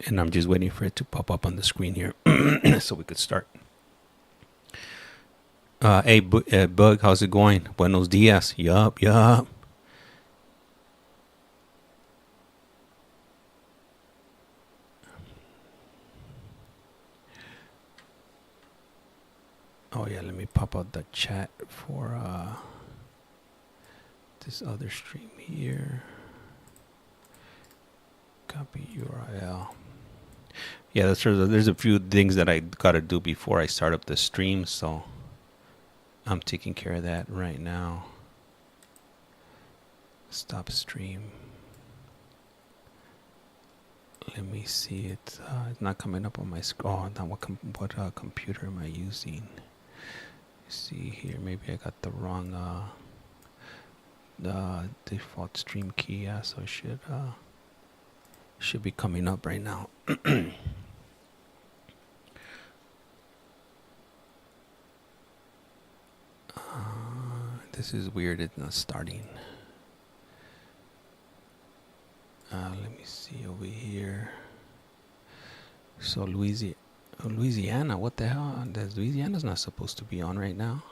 And I'm just waiting for it to pop up on the screen here so we could start. Hey, Bug, how's it going? Buenos dias. Yup. Oh, yeah, let me pop out the chat for this other stream here. Copy URL. Yeah, there's a few things that I got to do before I start up the stream, so I'm taking care of that right now. Stop stream. Let me see. It's not coming up on my screen. Oh, now what computer am I using? See here, maybe I got the wrong the default stream key. Yeah, so it should be coming up right now. This is weird. It's not starting. Let me see over here. So Louisiana, what the hell? Louisiana's not supposed to be on right now.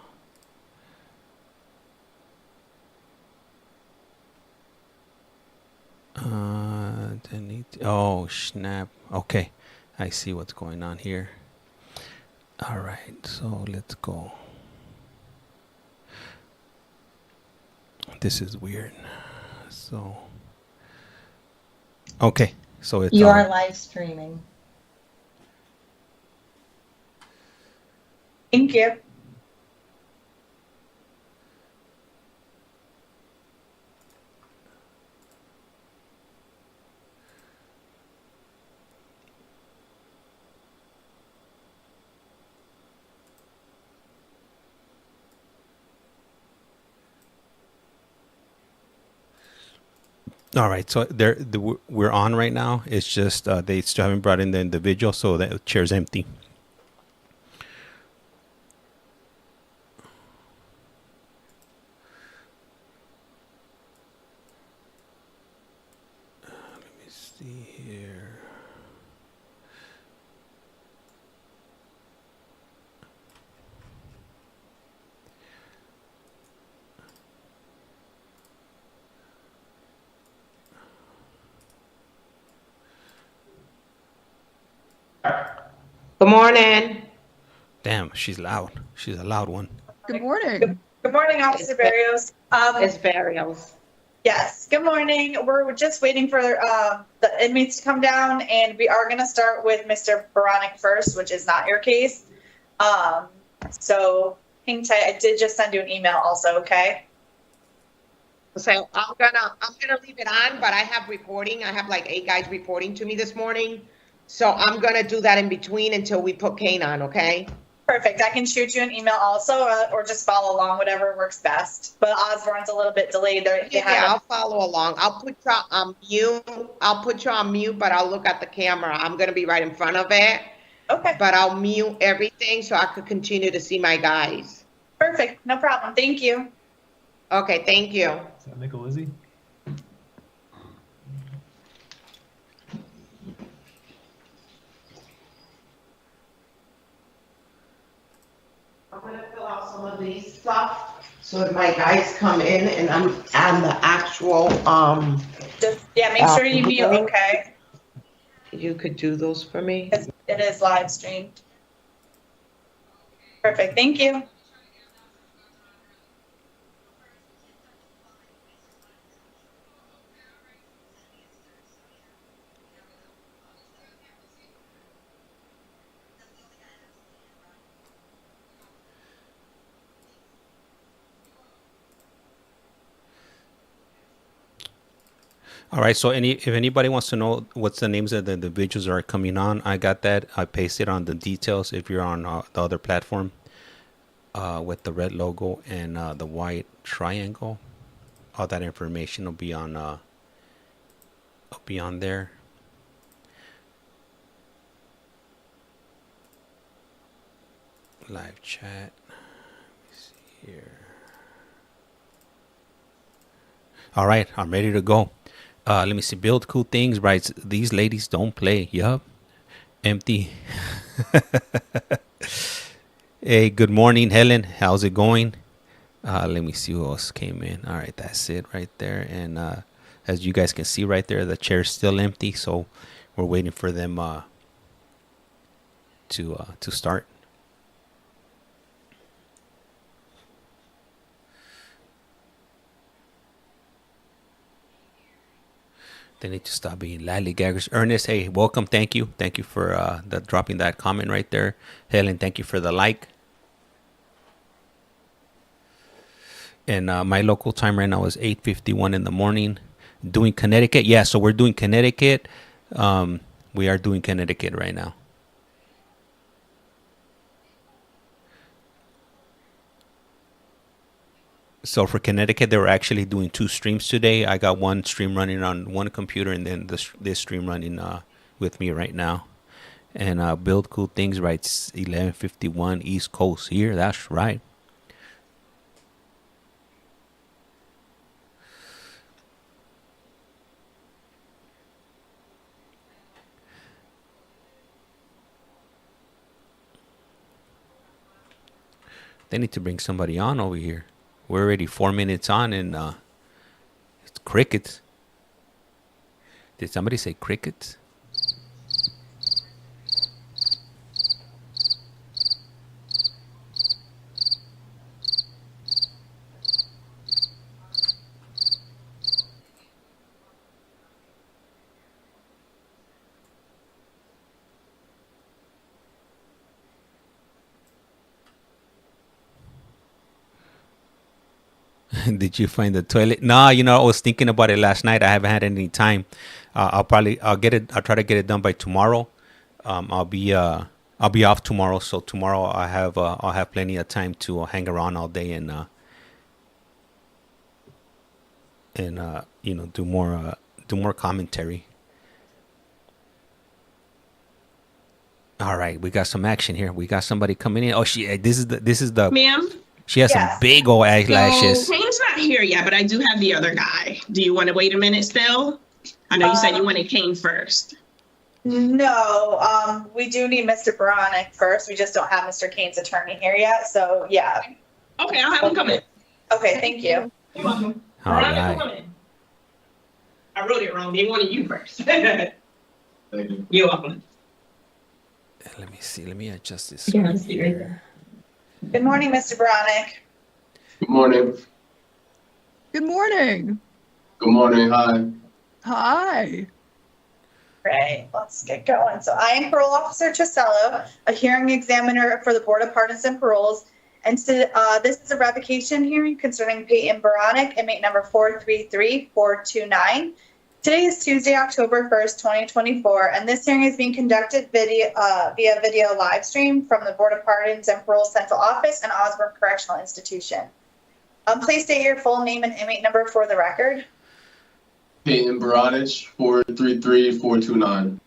Oh, snap. Okay, I see what's going on here. All right, so let's go. This is weird. So, okay, so it's you are live streaming. Thank you. all right. So we're on right now. It's just they still haven't brought in the individual, so that chair's empty. Let me see here. Good morning. Damn, she's loud. She's a loud one. Good morning. Good morning, Officer Barrios. It's Barrios. Yes, good morning. We're just waiting for the inmates to come down, and we are going to start with Mr. Baronich first, which is not your case. So hang tight. I did just send you an email also, okay? So I'm gonna leave it on, but I have reporting. I have like 8 guys reporting to me this morning. So I'm gonna do that in between until we put Kane on, okay? Perfect. I can shoot you an email also, or just follow along, whatever works best. But Osborn's a little bit delayed. Yeah, I'll follow along. I'll put you on mute. I'll put you on mute, but I'll look at the camera. I'm gonna be right in front of it. Okay. But I'll mute everything so I could continue to see my guys. Perfect. No problem. Thank you. Okay, thank you. Is that Nicolizzi? I'm gonna fill out some of these stuff so that my guys come in and I'm on the actual, Just, yeah, make sure you mute, okay? you could do those for me? It is live streamed. Perfect. Thank you. All right. So if anybody wants to know what's the names of the individuals that are coming on, I got that. I pasted on the details if you're on the other platform with the red logo and the white triangle. All that information will be on there. Live chat. Let me see here. All right, I'm ready to go. Let me see. Build cool things, right? These ladies don't play. Yup. Empty. Hey, good morning, Helen. How's it going? Let me see who else came in. All right, that's it right there. And as you guys can see right there, the chair's still empty, so we're waiting for them to start. They need to stop being lollygaggers. Ernest, hey, welcome. Thank you for dropping that comment right there. Helen, thank you for the like. And my local time right now is 8:51 in the morning. Doing Connecticut, yeah. So we're doing Connecticut. We are doing Connecticut right now. So for Connecticut, they were actually doing 2 streams today. I got one stream running on one computer, and then this stream running with me right now. And build cool things, right? 11:51 East Coast here. That's right. They need to bring somebody on over here. We're already 4 minutes on, and it's crickets. Did somebody say crickets? Did you find the toilet? No, I was thinking about it last night. I haven't had any time. I'll get it. I'll try to get it done by tomorrow. I'll be off tomorrow, so tomorrow I'll have plenty of time to hang around all day and do more commentary. All right, we got some action here. We got somebody coming in. Oh, this is the Ma'am? She has some big old eyelashes. So Kane's not here yet, but I do have the other guy. Do you want to wait a minute still? I know you said you wanted Kane first. No, we do need Mr. Baronich first. We just don't have Mr. Kane's attorney here yet. So, yeah. Okay, I'll have him come in. Okay, thank you. You're welcome. All right. Come in. I wrote it wrong. They wanted you first. Thank you. You're welcome. Let me see. Let me adjust this. Yeah, I see right there. Good morning, Mr. Baronich. Good morning. Good morning. Good morning. Hi. Hi. Right, let's get going. So I am Parole Officer Tricello, a hearing examiner for the Board of Pardons and Paroles. And so, this is a revocation hearing concerning Peyton Baronich, inmate number 433429. Today is Tuesday, October 1st, 2024, and this hearing is being conducted via video live stream from the Board of Pardons and Parole Central Office and Osborn Correctional Institution. Please state your full name and inmate number for the record. Peyton Baronich, 433429.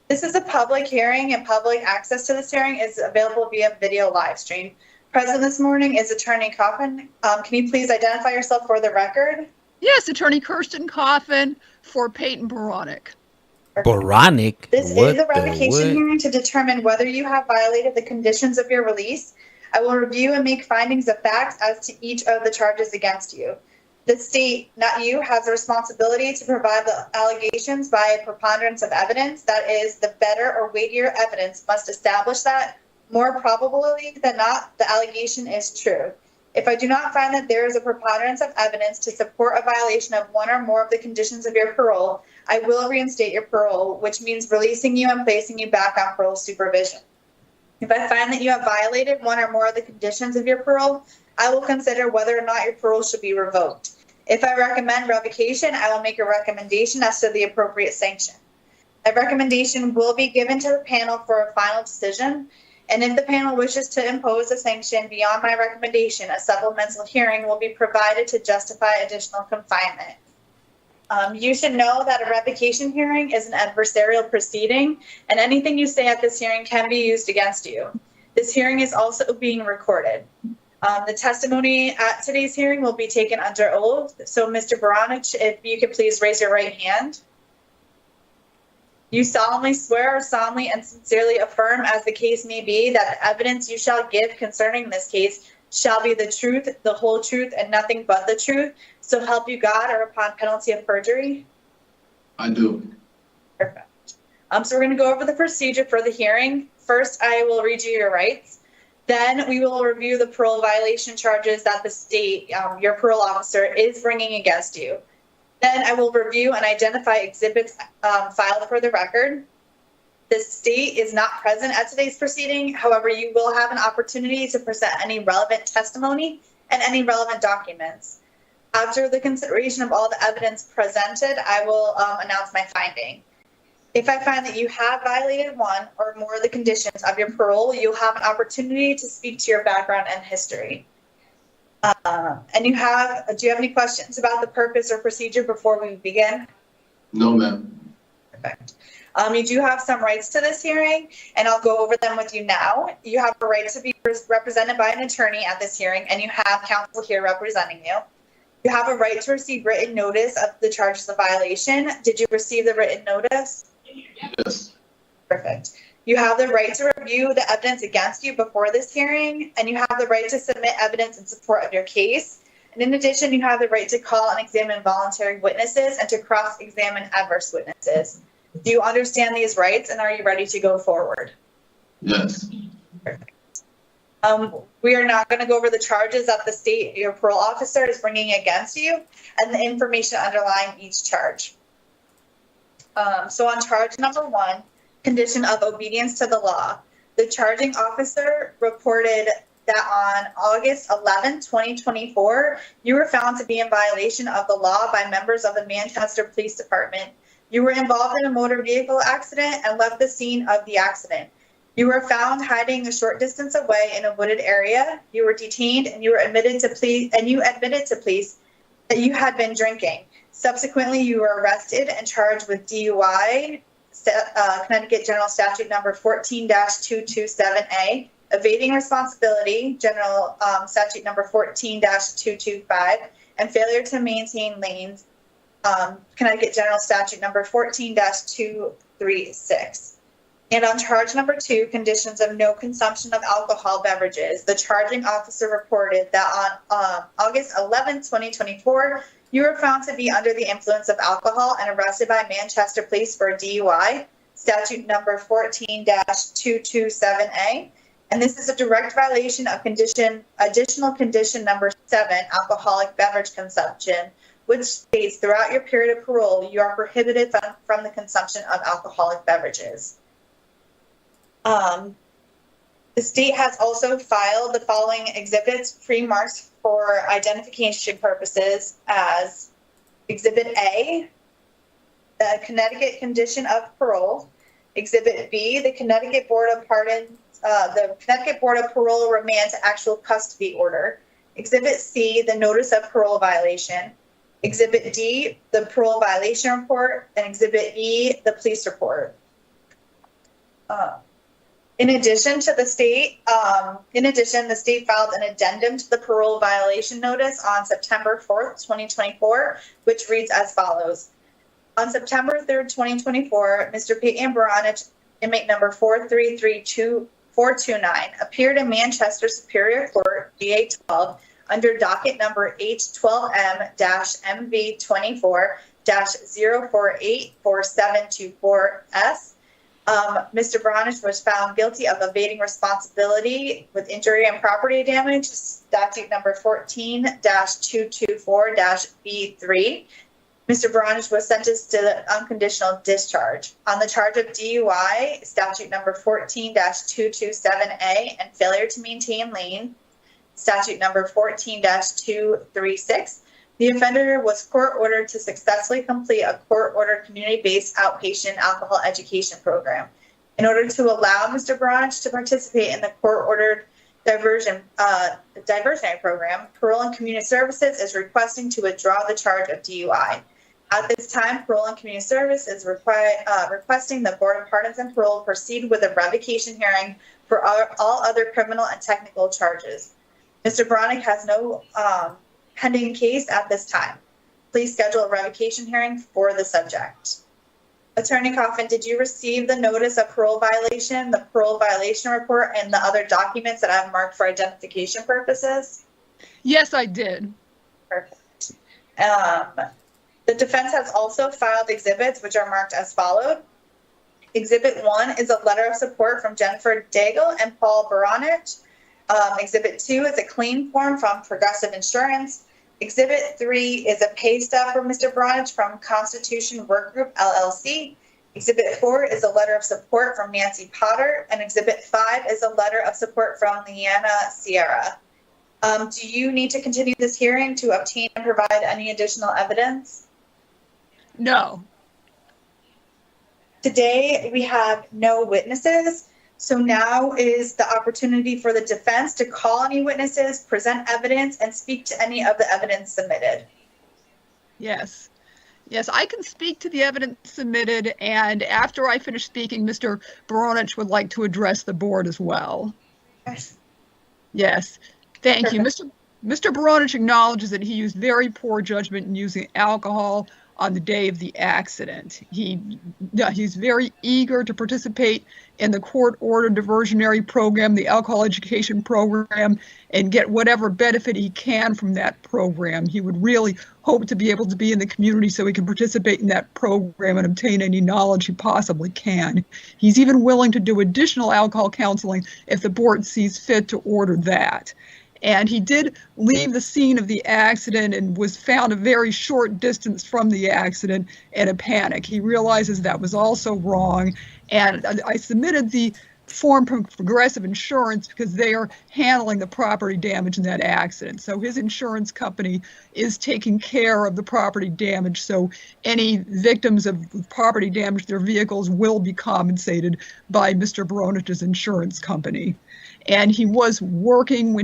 This is a public hearing, and public access to this hearing is available via video live stream. Present this morning is Attorney Coffin. Can you please identify yourself for the record? Yes, Attorney Kirstin Coffin for Peyton Baronich. Baronich? This is a revocation hearing to determine whether you have violated the conditions of your release. I will review and make findings of facts as to each of the charges against you. The state, not you, has a responsibility to provide the allegations by a preponderance of evidence. That is, the better or weightier evidence must establish that, more probably than not, the allegation is true. If I do not find that there is a preponderance of evidence to support a violation of one or more of the conditions of your parole, I will reinstate your parole, which means releasing you and placing you back on parole supervision. If I find that you have violated one or more of the conditions of your parole, I will consider whether or not your parole should be revoked. If I recommend revocation, I will make a recommendation as to the appropriate sanction. A recommendation will be given to the panel for a final decision, and if the panel wishes to impose a sanction beyond my recommendation, a supplemental hearing will be provided to justify additional confinement. You should know that a revocation hearing is an adversarial proceeding, and anything you say at this hearing can be used against you. This hearing is also being recorded. The testimony at today's hearing will be taken under oath. So, Mr. Baronich, if you could please raise your right hand. You solemnly swear or solemnly and sincerely affirm, as the case may be, that the evidence you shall give concerning this case shall be the truth, the whole truth, and nothing but the truth. So help you God, or upon penalty of perjury? I do. Perfect. So we're going to go over the procedure for the hearing. First, I will read you your rights. Then we will review the parole violation charges that the state, your parole officer, is bringing against you. Then I will review and identify exhibits filed for the record. The state is not present at today's proceeding. However, you will have an opportunity to present any relevant testimony and any relevant documents. After the consideration of all the evidence presented, I will announce my finding. If I find that you have violated one or more of the conditions of your parole, you'll have an opportunity to speak to your background and history. And do you have any questions about the purpose or procedure before we begin? No, ma'am. Perfect. You do have some rights to this hearing, and I'll go over them with you now. You have a right to be represented by an attorney at this hearing, and you have counsel here representing you. You have a right to receive written notice of the charges of violation. Did you receive the written notice? Yes. Perfect. You have the right to review the evidence against you before this hearing, and you have the right to submit evidence in support of your case. And in addition, you have the right to call and examine voluntary witnesses and to cross-examine adverse witnesses. Do you understand these rights, and are you ready to go forward? Yes. Perfect. We are not going to go over the charges that the state, your parole officer, is bringing against you and the information underlying each charge. So on charge number 1, condition of obedience to the law, the charging officer reported that on August 11, 2024, you were found to be in violation of the law by members of the Manchester Police Department. You were involved in a motor vehicle accident and left the scene of the accident. You were found hiding a short distance away in a wooded area. You were detained and you admitted to police that you had been drinking. Subsequently, you were arrested and charged with DUI, Connecticut General Statute number 14-227A, evading responsibility, General Statute number 14-225, and failure to maintain lanes, Connecticut General Statute number 14-236. And on charge number 2, conditions of no consumption of alcohol beverages, the charging officer reported that on August 11, 2024, you were found to be under the influence of alcohol and arrested by Manchester Police for a DUI, statute number 14-227A. And this is a direct violation of additional condition number 7, alcoholic beverage consumption, which states throughout your period of parole, you are prohibited from the consumption of alcoholic beverages. The state has also filed the following exhibits pre-marked for identification purposes as Exhibit A, the Connecticut Condition of Parole. Exhibit B, the Connecticut Board of Pardons, the Connecticut Board of Parole Remand to Actual Custody Order. Exhibit C, the Notice of Parole Violation. Exhibit D, the Parole Violation Report, and Exhibit E, the Police Report. In addition, the state filed an addendum to the parole violation notice on September 4th, 2024, which reads as follows. On September 3rd, 2024, Mr. Peyton Baronich, inmate number 4332429, appeared in Manchester Superior Court, GA 12, under docket number H12M-MV24-0484724S. Mr. Baronich was found guilty of evading responsibility with injury and property damage, statute number 14-224-B3. Mr. Baronich was sentenced to unconditional discharge. On the charge of DUI, statute number 14-227A, and failure to maintain lane, statute number 14-236, the offender was court-ordered to successfully complete a court-ordered community-based outpatient alcohol education program. In order to allow Mr. Baronich to participate in the court-ordered diversionary program, Parole and Community Services is requesting to withdraw the charge of DUI. At this time, Parole and Community Services is requesting the Board of Pardons and Parole proceed with a revocation hearing for all other criminal and technical charges. Mr. Baronich has no pending case at this time. Please schedule a revocation hearing for the subject. Attorney Coffin, did you receive the notice of parole violation, the parole violation report, and the other documents that I've marked for identification purposes? Yes, I did. Perfect. The defense has also filed exhibits which are marked as followed. Exhibit 1 is a letter of support from Jennifer Daigle and Paul Baronich. Exhibit 2 is a claim form from Progressive Insurance. Exhibit 3 is a pay stub for Mr. Baronich from Constitution Work Group, LLC. Exhibit 4 is a letter of support from Nancy Potter. And Exhibit 5 is a letter of support from Leanna Sierra. Do you need to continue this hearing to obtain and provide any additional evidence? No. Today, we have no witnesses. So now is the opportunity for the defense to call any witnesses, present evidence, and speak to any of the evidence submitted. Yes. Yes, I can speak to the evidence submitted, and after I finish speaking, Mr. Baronich would like to address the board as well. Yes. Yes. Thank you. Perfect. Mr. Baronich acknowledges that he used very poor judgment in using alcohol on the day of the accident. He's very eager to participate in the court-ordered diversionary program, the alcohol education program, and get whatever benefit he can from that program. He would really hope to be able to be in the community so he can participate in that program and obtain any knowledge he possibly can. He's even willing to do additional alcohol counseling if the board sees fit to order that. And he did leave the scene of the accident and was found a very short distance from the accident in a panic. He realizes that was also wrong. And I submitted the form from Progressive Insurance because they are handling the property damage in that accident. So his insurance company is taking care of the property damage. So any victims of property damage, their vehicles will be compensated by Mr. Baronich's insurance company. And he was working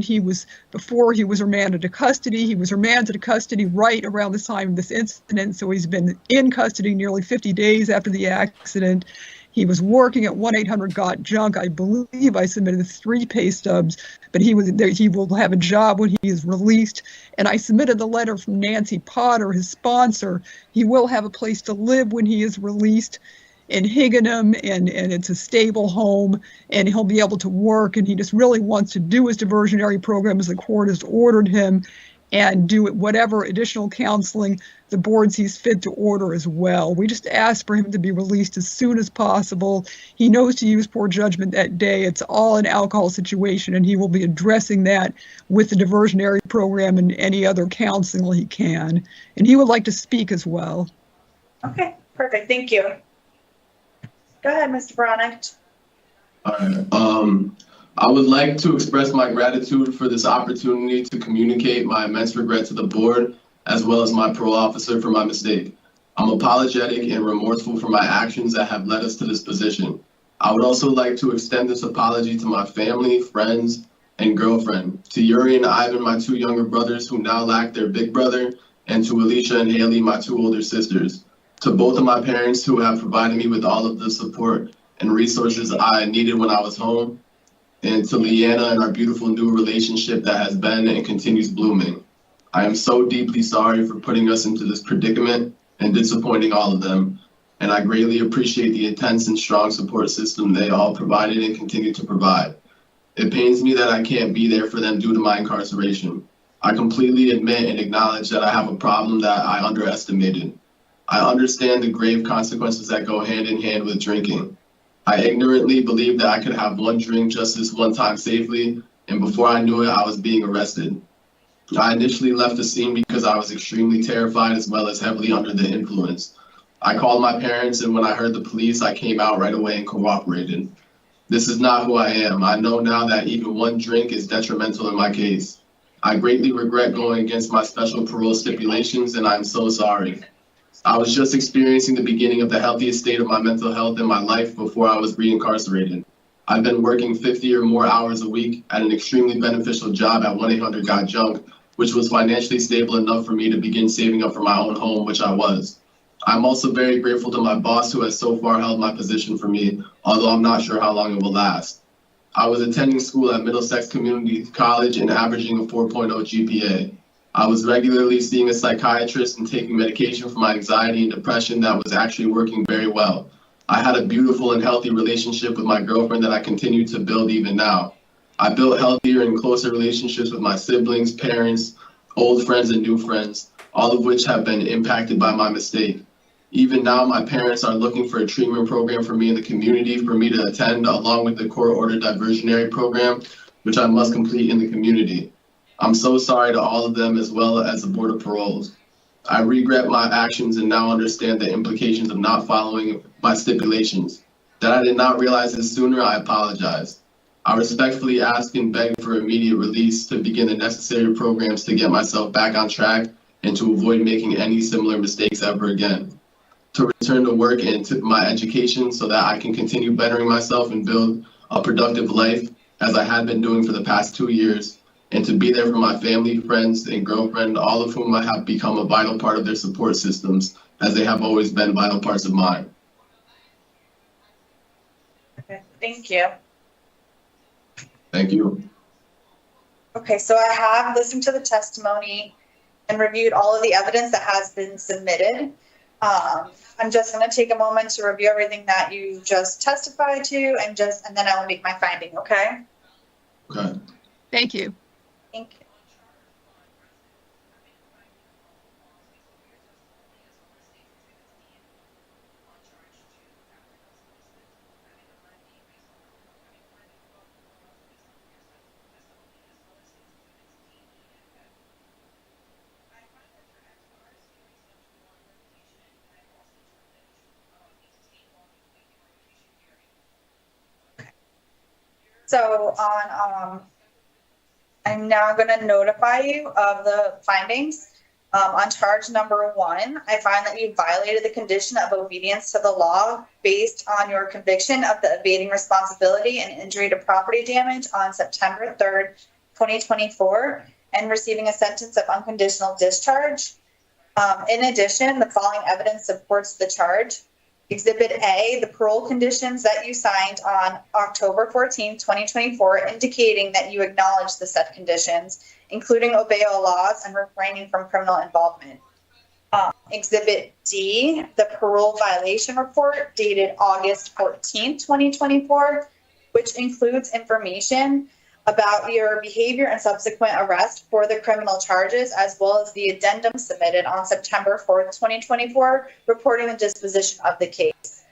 before he was remanded to custody. He was remanded to custody right around the time of this incident. So he's been in custody nearly 50 days after the accident. He was working at 1-800-GOT-JUNK. I believe I submitted 3 pay stubs, but he will have a job when he is released. And I submitted the letter from Nancy Potter, his sponsor. He will have a place to live when he is released in Higginham, and it's a stable home, and he'll be able to work, and he just really wants to do his diversionary program as the court has ordered him, and do whatever additional counseling the board sees fit to order as well. We just ask for him to be released as soon as possible. He knows to use poor judgment that day. It's all an alcohol situation, and he will be addressing that with the diversionary program and any other counseling he can. And he would like to speak as well. Okay, perfect. Thank you. Go ahead, Mr. Baronich. All right. I would like to express my gratitude for this opportunity to communicate my immense regret to the board, as well as my parole officer for my mistake. I'm apologetic and remorseful for my actions that have led us to this position. I would also like to extend this apology to my family, friends, and girlfriend, to Yuri and Ivan, my 2 younger brothers who now lack their big brother, and to Alicia and Haley, my 2 older sisters. To both of my parents who have provided me with all of the support and resources I needed when I was home, and to Leanna and our beautiful new relationship that has been and continues blooming. I am so deeply sorry for putting us into this predicament and disappointing all of them, and I greatly appreciate the intense and strong support system they all provided and continue to provide. It pains me that I can't be there for them due to my incarceration. I completely admit and acknowledge that I have a problem that I underestimated. I understand the grave consequences that go hand in hand with drinking. I ignorantly believed that I could have 1 drink just this one time safely, and before I knew it, I was being arrested. I initially left the scene because I was extremely terrified as well as heavily under the influence. I called my parents, and when I heard the police, I came out right away and cooperated. This is not who I am. I know now that even 1 drink is detrimental in my case. I greatly regret going against my special parole stipulations, and I'm so sorry. I was just experiencing the beginning of the healthiest state of my mental health in my life before I was reincarcerated. I've been working 50 or more hours a week at an extremely beneficial job at 1-800-GOT-JUNK, which was financially stable enough for me to begin saving up for my own home, which I was. I'm also very grateful to my boss who has so far held my position for me, although I'm not sure how long it will last. I was attending school at Middlesex Community College and averaging a 4.0 GPA. I was regularly seeing a psychiatrist and taking medication for my anxiety and depression that was actually working very well. I had a beautiful and healthy relationship with my girlfriend that I continue to build even now. I built healthier and closer relationships with my siblings, parents, old friends, and new friends, all of which have been impacted by my mistake. Even now, my parents are looking for a treatment program for me in the community for me to attend, along with the court-ordered diversionary program, which I must complete in the community. I'm so sorry to all of them as well as the Board of Paroles. I regret my actions and now understand the implications of not following my stipulations. That I did not realize this sooner, I apologize. I respectfully ask and beg for immediate release to begin the necessary programs to get myself back on track and to avoid making any similar mistakes ever again. To return to work and to my education so that I can continue bettering myself and build a productive life as I have been doing for the past 2 years, and to be there for my family, friends, and girlfriend, all of whom I have become a vital part of their support systems, as they have always been vital parts of mine. Okay, thank you. Thank you. Okay, so I have listened to the testimony and reviewed all of the evidence that has been submitted. I'm just going to take a moment to review everything that you just testified to, and then I will make my finding. Okay. Okay. Thank you. Thank you. So I'm now going to notify you of the findings. On charge number 1, I find that you violated the condition of obedience to the law based on your conviction of the evading responsibility and injury to property damage on September 3rd, 2024, and receiving a sentence of unconditional discharge. In addition, the following evidence supports the charge. Exhibit A, the parole conditions that you signed on October 14, 2024, indicating that you acknowledge the said conditions, including obey all laws and refraining from criminal involvement. Exhibit D, the parole violation report dated August 14, 2024, which includes information about your behavior and subsequent arrest for the criminal charges, as well as the addendum submitted on September 4th, 2024, reporting the disposition of the case.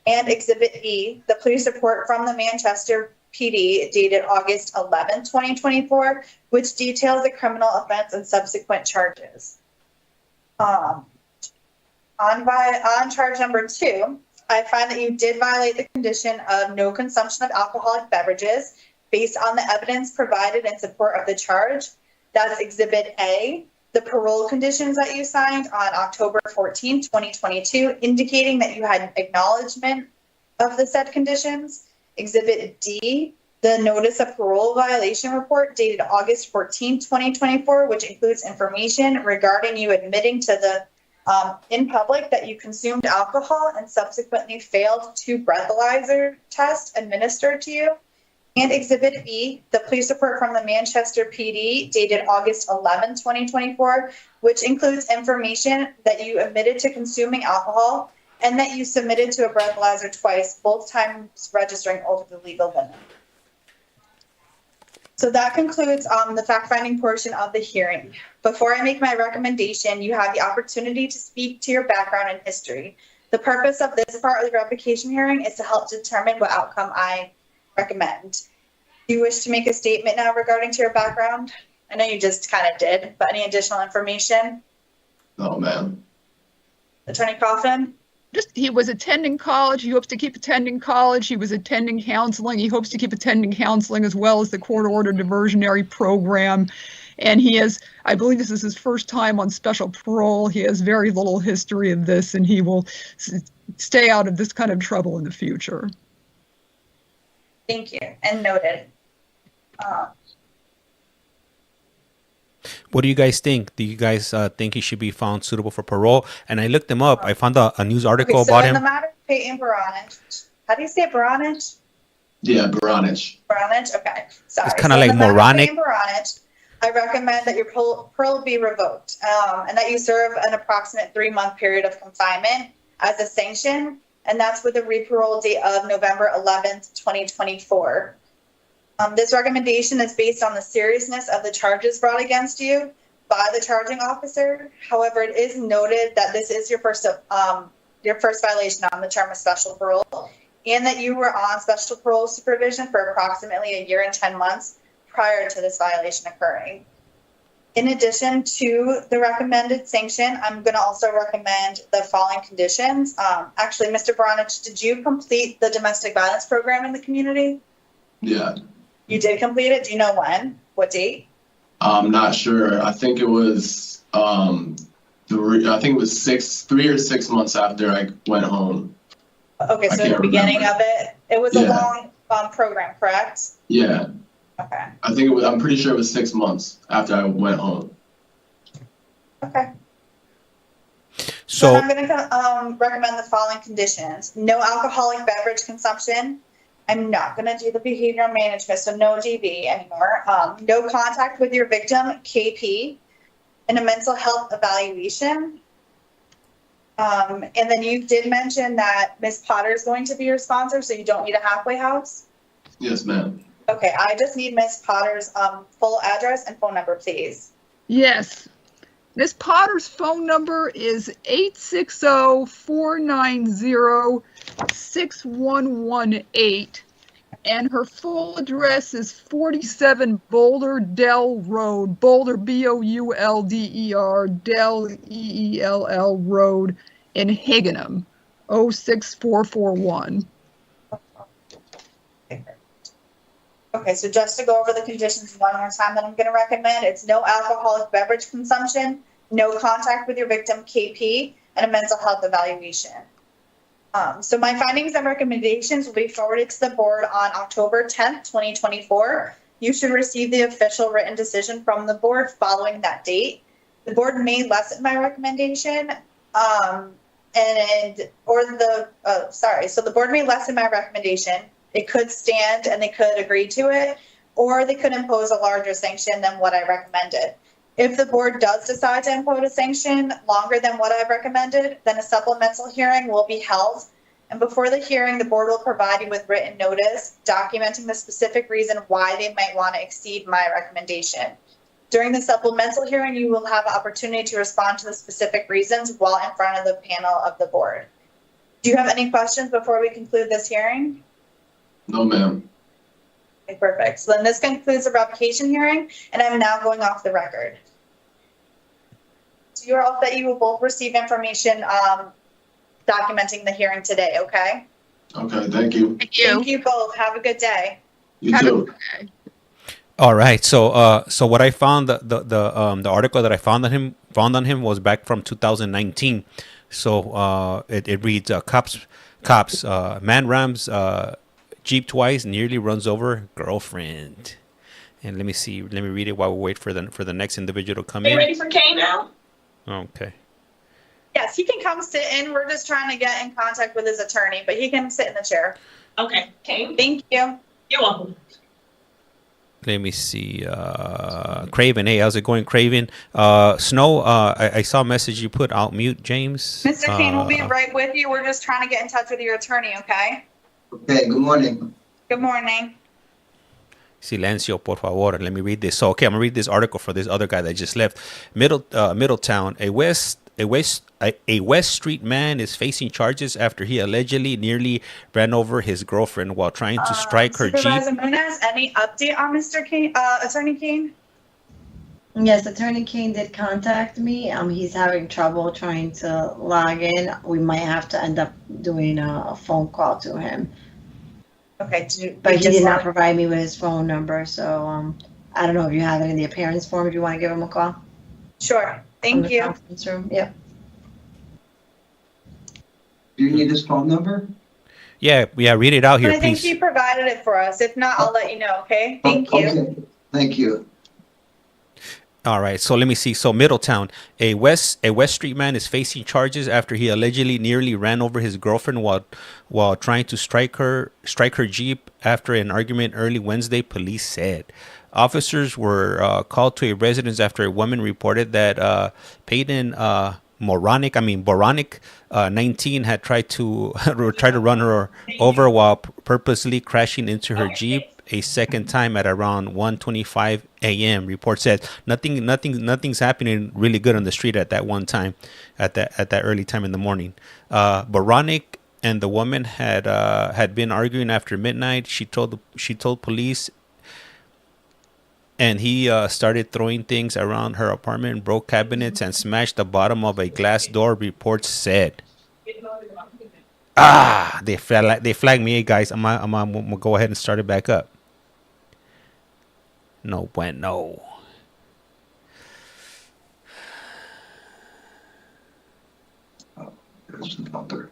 And Exhibit E, the police report from the Manchester PD dated August 11, 2024, which details the criminal offense and subsequent charges. On charge number 2, I find that you did violate the condition of no consumption of alcoholic beverages based on the evidence provided in support of the charge. That's Exhibit A, the parole conditions that you signed on October 14, 2022, indicating that you had acknowledgement of the said conditions. Exhibit D, the notice of parole violation report dated August 14, 2024, which includes information regarding you admitting to the in public that you consumed alcohol and subsequently failed 2 breathalyzer tests administered to you. And Exhibit E, the police report from the Manchester PD dated August 11, 2024, which includes information that you admitted to consuming alcohol and that you submitted to a breathalyzer twice, both times registering over the legal limit. So that concludes the fact-finding portion of the hearing. Before I make my recommendation, you have the opportunity to speak to your background and history. The purpose of this part of the revocation hearing is to help determine what outcome I recommend. Do you wish to make a statement now regarding to your background? I know you just kind of did, but any additional information? No, ma'am. Attorney Coffin? He was attending college. He hopes to keep attending college. He was attending counseling. He hopes to keep attending counseling as well as the court-ordered diversionary program. And he has, I believe this is his first time on special parole. He has very little history of this, and he will stay out of this kind of trouble in the future. Thank you, and noted. What do you guys think? Do you guys think he should be found suitable for parole? And I looked him up. I found a news article Okay, so about in him. the matter of Peyton Baronich, how do you say Baronich? Yeah, Baronich. Baronich? Okay, sorry. It's kind of So in like the matter of moronic. being Baronich, I recommend that your parole be revoked, and that you serve an approximate 3-month period of confinement as a sanction, and that's with a reparole date of November 11th, 2024. This recommendation is based on the seriousness of the charges brought against you by the charging officer. However, it is noted that this is your first violation on the term of special parole, and that you were on special parole supervision for approximately 1 year and 10 months prior to this violation occurring. In addition to the recommended sanction, I'm going to also recommend the following conditions. Actually, Mr. Baronich, did you complete the domestic violence program in the community? Yeah. You did complete it? Do you know when? What date? I'm not sure. I think it was 3 or 6 months after I went home. Okay, so in the beginning of it, it was a long program, correct? Yeah. Okay. I think it was. I'm pretty sure it was 6 months after I went home. Okay. So Then I'm going to recommend the following conditions. No alcoholic beverage consumption. I'm not going to do the behavioral management, so no DV anymore. No contact with your victim, KP, and a mental health evaluation. And then you did mention that Ms. Potter is going to be your sponsor, so you don't need a halfway house? Yes, ma'am. Okay, I just need Ms. Potter's full address and phone number, please. Yes. Miss Potter's phone number is 860-490-6118, and her full address is 47 Boulder Dell Road, Boulder Boulder, Dell Eell Road in Higganum, 06441. Okay, so just to go over the conditions one more time that I'm going to recommend, it's no alcoholic beverage consumption, no contact with your victim, KP, and a mental health evaluation. So my findings and recommendations will be forwarded to the board on October 10th, 2024. You should receive the official written decision from the board following that date. The board may lessen my recommendation, so the board may lessen my recommendation. It could stand and they could agree to it, or they could impose a larger sanction than what I recommended. If the board does decide to impose a sanction longer than what I've recommended, then a supplemental hearing will be held. And before the hearing, the board will provide you with written notice documenting the specific reason why they might want to exceed my recommendation. During the supplemental hearing, you will have an opportunity to respond to the specific reasons while in front of the panel of the board. Do you have any questions before we conclude this hearing? No, ma'am. Okay, perfect. So then this concludes the revocation hearing, and I'm now going off the record. So you're all that you will both receive information documenting the hearing today, okay? Okay, thank you. Thank you both. Have a good day. You too. all right. So what I found the article that I found on him was back from 2019. So it reads cops man rams Jeep twice, nearly runs over girlfriend. And let me read it while we wait for the next individual to come Are you in. ready for Kay now? Okay. Yes, he can come sit in. We're just trying to get in contact with his attorney, but he can sit in the chair. Okay, Kay. Thank you. You're welcome. Let me see. Craven. Hey, how's it going, Craven? Snow, I saw a message you put out mute, James. Mr. Kane will be right with you. We're just trying to get in touch with your attorney, okay? Okay, good morning. Good morning. Silencio, por favor. Let me read this. So, okay, I'm gonna read this article for this other guy that just left. Middletown, a West Street man is facing charges after he allegedly nearly ran over his girlfriend while trying to strike her Supervisor Jeep. Munez, any update on Mr. Kane, Attorney Kane? Yes, Attorney Kane did contact me. He's having trouble trying to log in. We might have to end up doing a phone call to him. Okay, But he did not provide me with his phone number, so I don't know if you have it in the appearance form, if you want to give him a call. Sure, thank you. Conference room. Yep. Do you need his phone number? Yeah, read it out here, I think please. he provided it for us. If not, I'll let you know, okay? Thank you. Okay, thank you. All right, so let me see. So Middletown, a West Street man is facing charges after he allegedly nearly ran over his girlfriend while trying to strike her Jeep after an argument early Wednesday, police said. Officers were called to a residence after a woman reported that Peyton Baronich, 19, had tried to run her over while purposely crashing into her Jeep a second time at around 1:25 a.m. Report said nothing's happening really good on the street at that one time, at that early time in the morning. Baronich and the woman had been arguing after midnight. She told police, and he started throwing things around her apartment, broke cabinets, and smashed the bottom of a glass door. Reports said. They flagged me, hey guys. I'm gonna go ahead and start it back up. No bueno. Oh, there's another.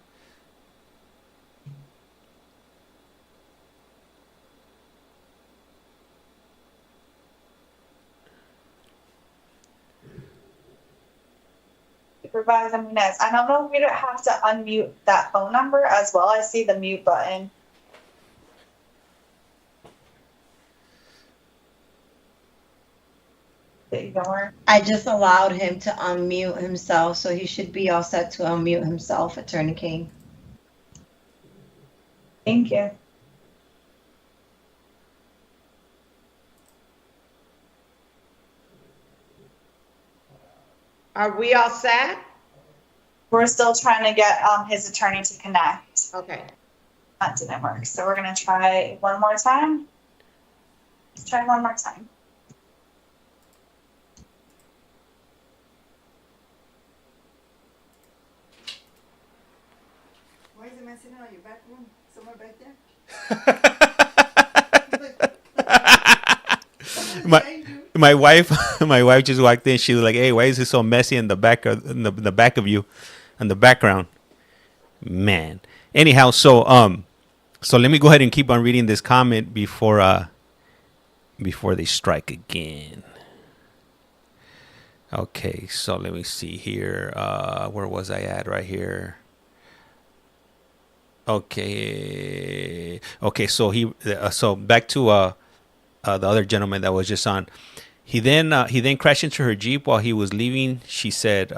Supervisor Munez, I don't know if we don't have to unmute that phone number as well. I see the mute button. I just allowed him to unmute himself, so he should be all set to unmute himself, Attorney King. Thank you. Are we all set? We're still trying to get his attorney to connect. Okay. That didn't work. So we're going to try one more time. Let's try one more time. Why is it messing out your back room? Somewhere back there? My wife just walked in. She was like, "Hey, why is it so messy in the back of the back of you, in the background?" Man. Anyhow, so let me go ahead and keep on reading this comment before they strike again. Okay, so let me see here. Where was I at? Right here. Okay. So back to the other gentleman that was just on. He then crashed into her Jeep while he was leaving. She said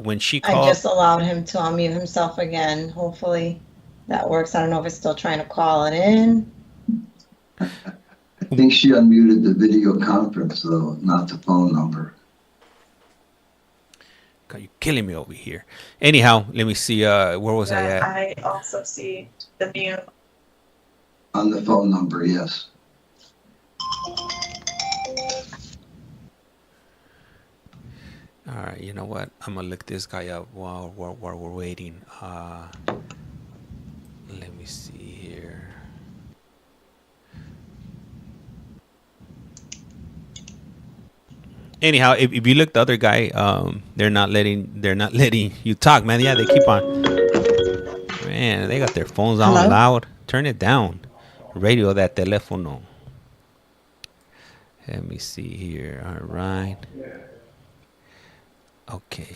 when she called. I just allowed him to unmute himself again. Hopefully that works. I don't know if it's still trying to call it in. I think she unmuted the video conference, though, not the phone number. God, you're killing me over here. Anyhow, let me see. Where was I at? I also see the mute. On the phone number, yes. All right, you know what? I'm gonna look this guy up while we're waiting. Let me see here. Anyhow, if you look the other guy, they're not letting you talk, man. Yeah, they keep on. Man, they got their phones on loud. Turn it down. Radio that teléfono. Let me see here. All right. Okay.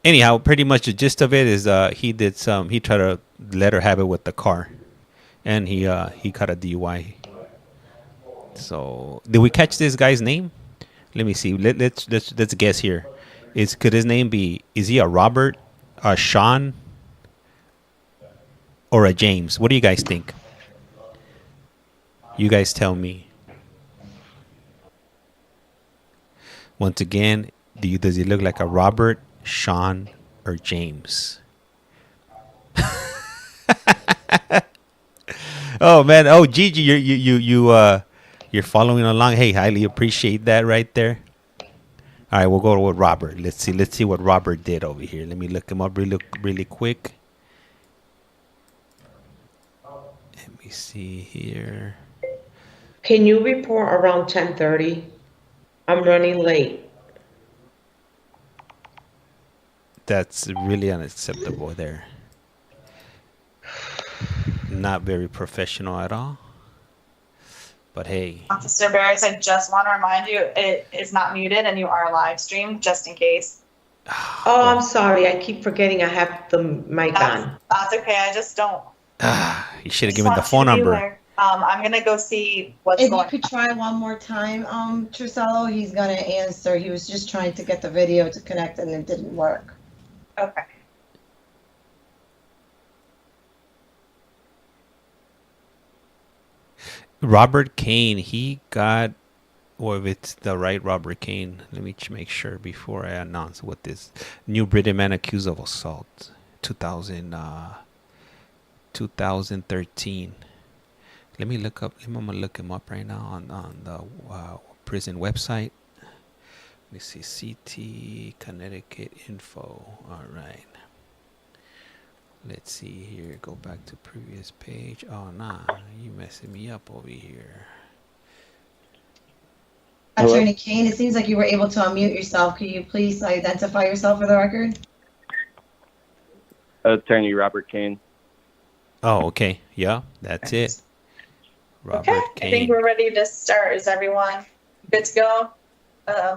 Anyhow, pretty much the gist of it is he tried to let her have it with the car, and he caught a DUI. So did we catch this guy's name? Let me see. Let's guess here. Could his name be? Is he a Robert, a Sean, or a James? What do you guys think? You guys tell me. Once again, does he look like a Robert, Sean, or James? Oh man! Oh Gigi, you're following along. Hey, highly appreciate that right there. All right, we'll go with Robert. Let's see what Robert did over here. Let me look him up really quick. Let me see here. Can you report around 10:30? I'm running late. That's really unacceptable there. Not very professional at all. But hey, Officer Barris, I just want to remind you, it is not muted and you are live streamed, just in case. Oh, I'm sorry. I keep forgetting I have the mic on. That's okay. I just don't. you should have Just given the want phone you to be number. aware. I'm going to go see what's If you going on. could try one more time, Trusello, he's gonna answer. He was just trying to get the video to connect and it didn't work. Okay. Robert Kane, he got, or if it's the right Robert Kane, let me make sure before I announce what this New Britain man accused of assault, 2013. Let me look up. I'm gonna look him up right now on the prison website. Let me see, CT Connecticut info. All right. Let's see here. Go back to previous page. Oh nah, you messing me up over here. Attorney Kane, it seems like you were able to unmute yourself. Could you please identify yourself for the record? Attorney Robert Kane. Oh, okay. Yeah, that's it. Robert Okay, Kane. I think we're ready to start. Is everyone good to go?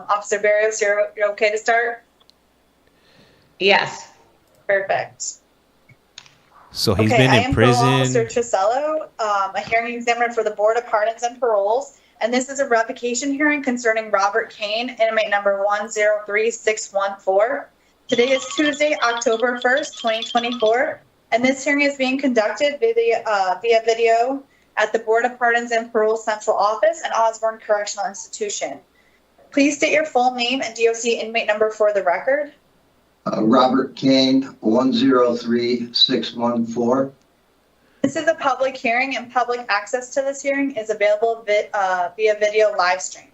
Officer Barrios, you're okay to start? Yes. Perfect. So he's Okay, been I in am Parole prison. Officer Trusello, a hearing examiner for the Board of Pardons and Paroles, and this is a revocation hearing concerning Robert Kane, inmate number 103614. Today is Tuesday, October 1st, 2024, and this hearing is being conducted via video at the Board of Pardons and Parole Central Office and Osborn Correctional Institution. Please state your full name and DOC inmate number for the record. Robert Kane, 103614. This is a public hearing, and public access to this hearing is available via video live stream.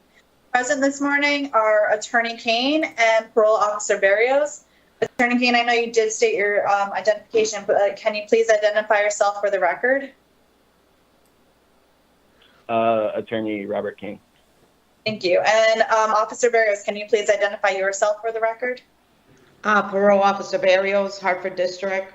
Present this morning are Attorney Kane and Parole Officer Barrios. Attorney Kane, I know you did state your identification, but can you please identify yourself for the record? Attorney Robert Kane. Thank you. And Officer Barrios, can you please identify yourself for the record? Parole Officer Barrios, Hartford District.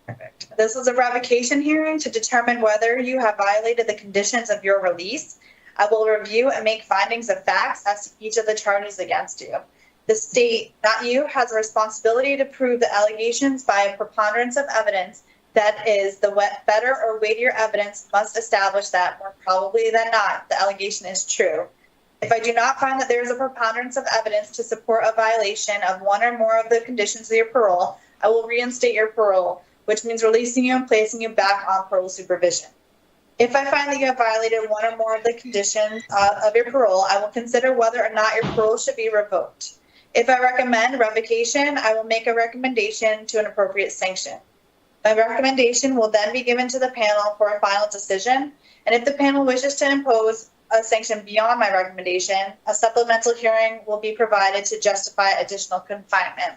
Perfect. This is a revocation hearing to determine whether you have violated the conditions of your release. I will review and make findings of facts as to each of the charges against you. The state, not you, has a responsibility to prove the allegations by a preponderance of evidence. That is, the better or weightier evidence must establish that, more probably than not, the allegation is true. If I do not find that there is a preponderance of evidence to support a violation of one or more of the conditions of your parole, I will reinstate your parole, which means releasing you and placing you back on parole supervision. If I find that you have violated one or more of the conditions of your parole, I will consider whether or not your parole should be revoked. If I recommend revocation, I will make a recommendation to an appropriate sanction. My recommendation will then be given to the panel for a final decision, and if the panel wishes to impose a sanction beyond my recommendation, a supplemental hearing will be provided to justify additional confinement.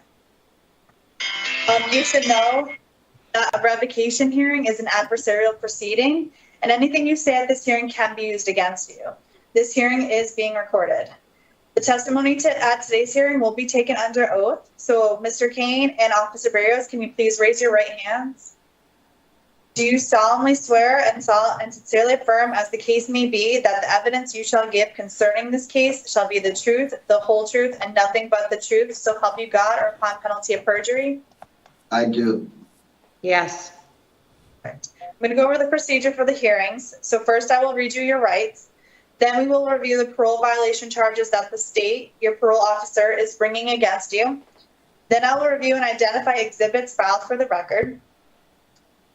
You should know that a revocation hearing is an adversarial proceeding, and anything you say at this hearing can be used against you. This hearing is being recorded. The testimony at today's hearing will be taken under oath. So, Mr. Kane and Officer Barrios, can you please raise your right hands? Do you solemnly swear and sincerely affirm, as the case may be, that the evidence you shall give concerning this case shall be the truth, the whole truth, and nothing but the truth, so help you God, or upon penalty of perjury? I do. Yes. I'm going to go over the procedure for the hearings. So first I will read you your rights. Then we will review the parole violation charges that the state, your parole officer, is bringing against you. Then I will review and identify exhibits filed for the record.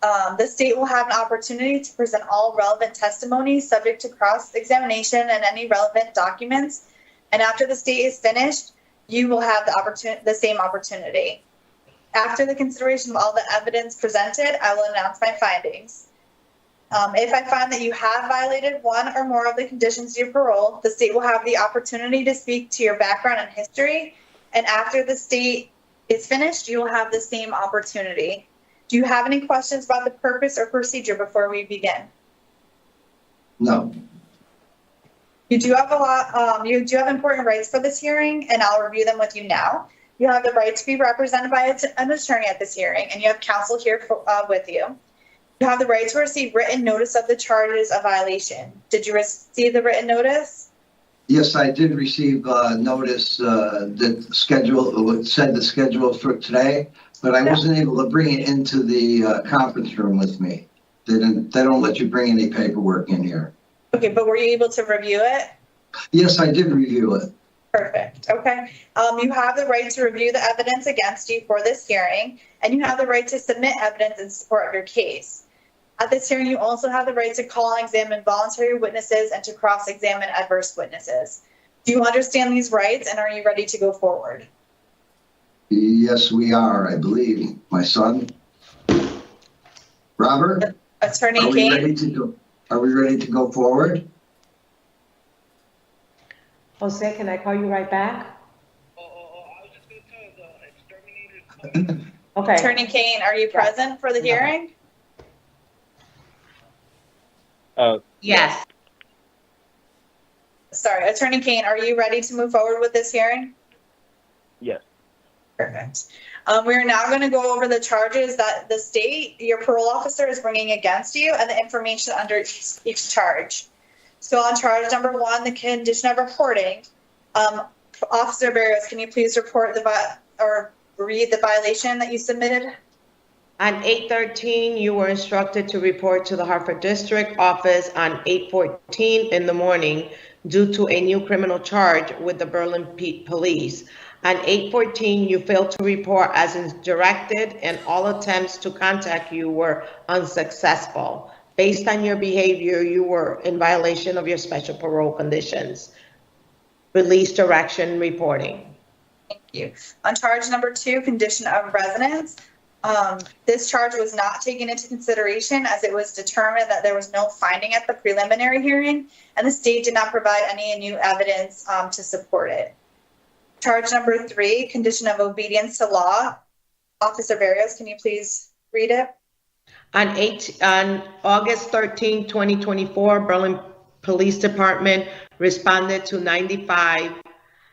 The state will have an opportunity to present all relevant testimony subject to cross-examination and any relevant documents. And after the state is finished, you will have the same opportunity. After the consideration of all the evidence presented, I will announce my findings. If I find that you have violated one or more of the conditions of your parole, the state will have the opportunity to speak to your background and history. And after the state is finished, you will have the same opportunity. Do you have any questions about the purpose or procedure before we begin? No. You do have important rights for this hearing, and I'll review them with you now. You have the right to be represented by an attorney at this hearing, and you have counsel here with you. You have the right to receive written notice of the charges of violation. Did you receive the written notice? Yes, I did receive notice that said the schedule for today, but I wasn't able to bring it into the conference room with me. They don't let you bring any paperwork in here. Okay, but were you able to review it? Yes, I did review it. Perfect. Okay. You have the right to review the evidence against you for this hearing, and you have the right to submit evidence in support of your case. At this hearing, you also have the right to call and examine voluntary witnesses and to cross-examine adverse witnesses. Do you understand these rights, and are you ready to go forward? Yes, we are, I believe. My son. Robert? Attorney Are we Kane? ready to go? Are we ready to go forward? Jose, can I call you right back? I was just going to tell the exterminators. Okay. Attorney Kane, are you present for the hearing? Yes. Sorry, Attorney Kane, are you ready to move forward with this hearing? Yes. Perfect. We are now going to go over the charges that the state, your parole officer, is bringing against you and the information under each charge. So on charge number 1, the condition of reporting, Officer Barrios, can you please report read the violation that you submitted? On 8/13, you were instructed to report to the Hartford District Office on 8/14 in the morning due to a new criminal charge with the Berlin Police. On 8/14, you failed to report as directed, and all attempts to contact you were unsuccessful. Based on your behavior, you were in violation of your special parole conditions. Release direction reporting. Thank you. On charge number 2, condition of residence, this charge was not taken into consideration as it was determined that there was no finding at the preliminary hearing, and the state did not provide any new evidence to support it. Charge number 3, condition of obedience to law. Officer Barrios, can you please read it? On August 13, 2024, Berlin Police Department responded to 95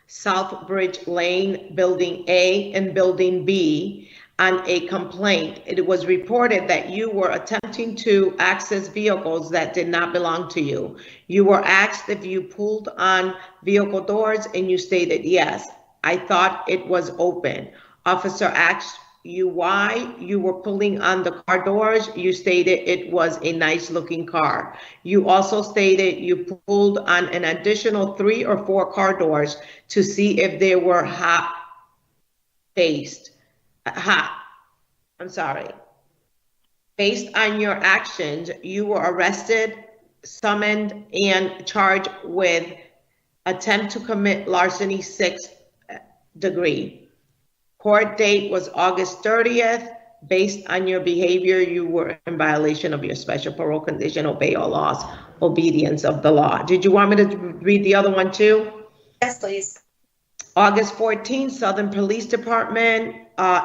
South Bridge Lane, Building A and Building B on a complaint. It was reported that you were attempting to access vehicles that did not belong to you. You were asked if you pulled on vehicle doors and you stated yes. I thought it was open. Officer asked you why you were pulling on the car doors. You stated it was a nice looking car. You also stated you pulled on an additional 3 or 4 car doors to see if they were based on your actions, you were arrested, summoned, and charged with attempt to commit larceny 6th degree. Court date was August 30th. Based on your behavior, you were in violation of your special parole condition, obey all laws, obedience of the law. Did you want me to read the other one too? Yes, please. August 14th, Southern Police Department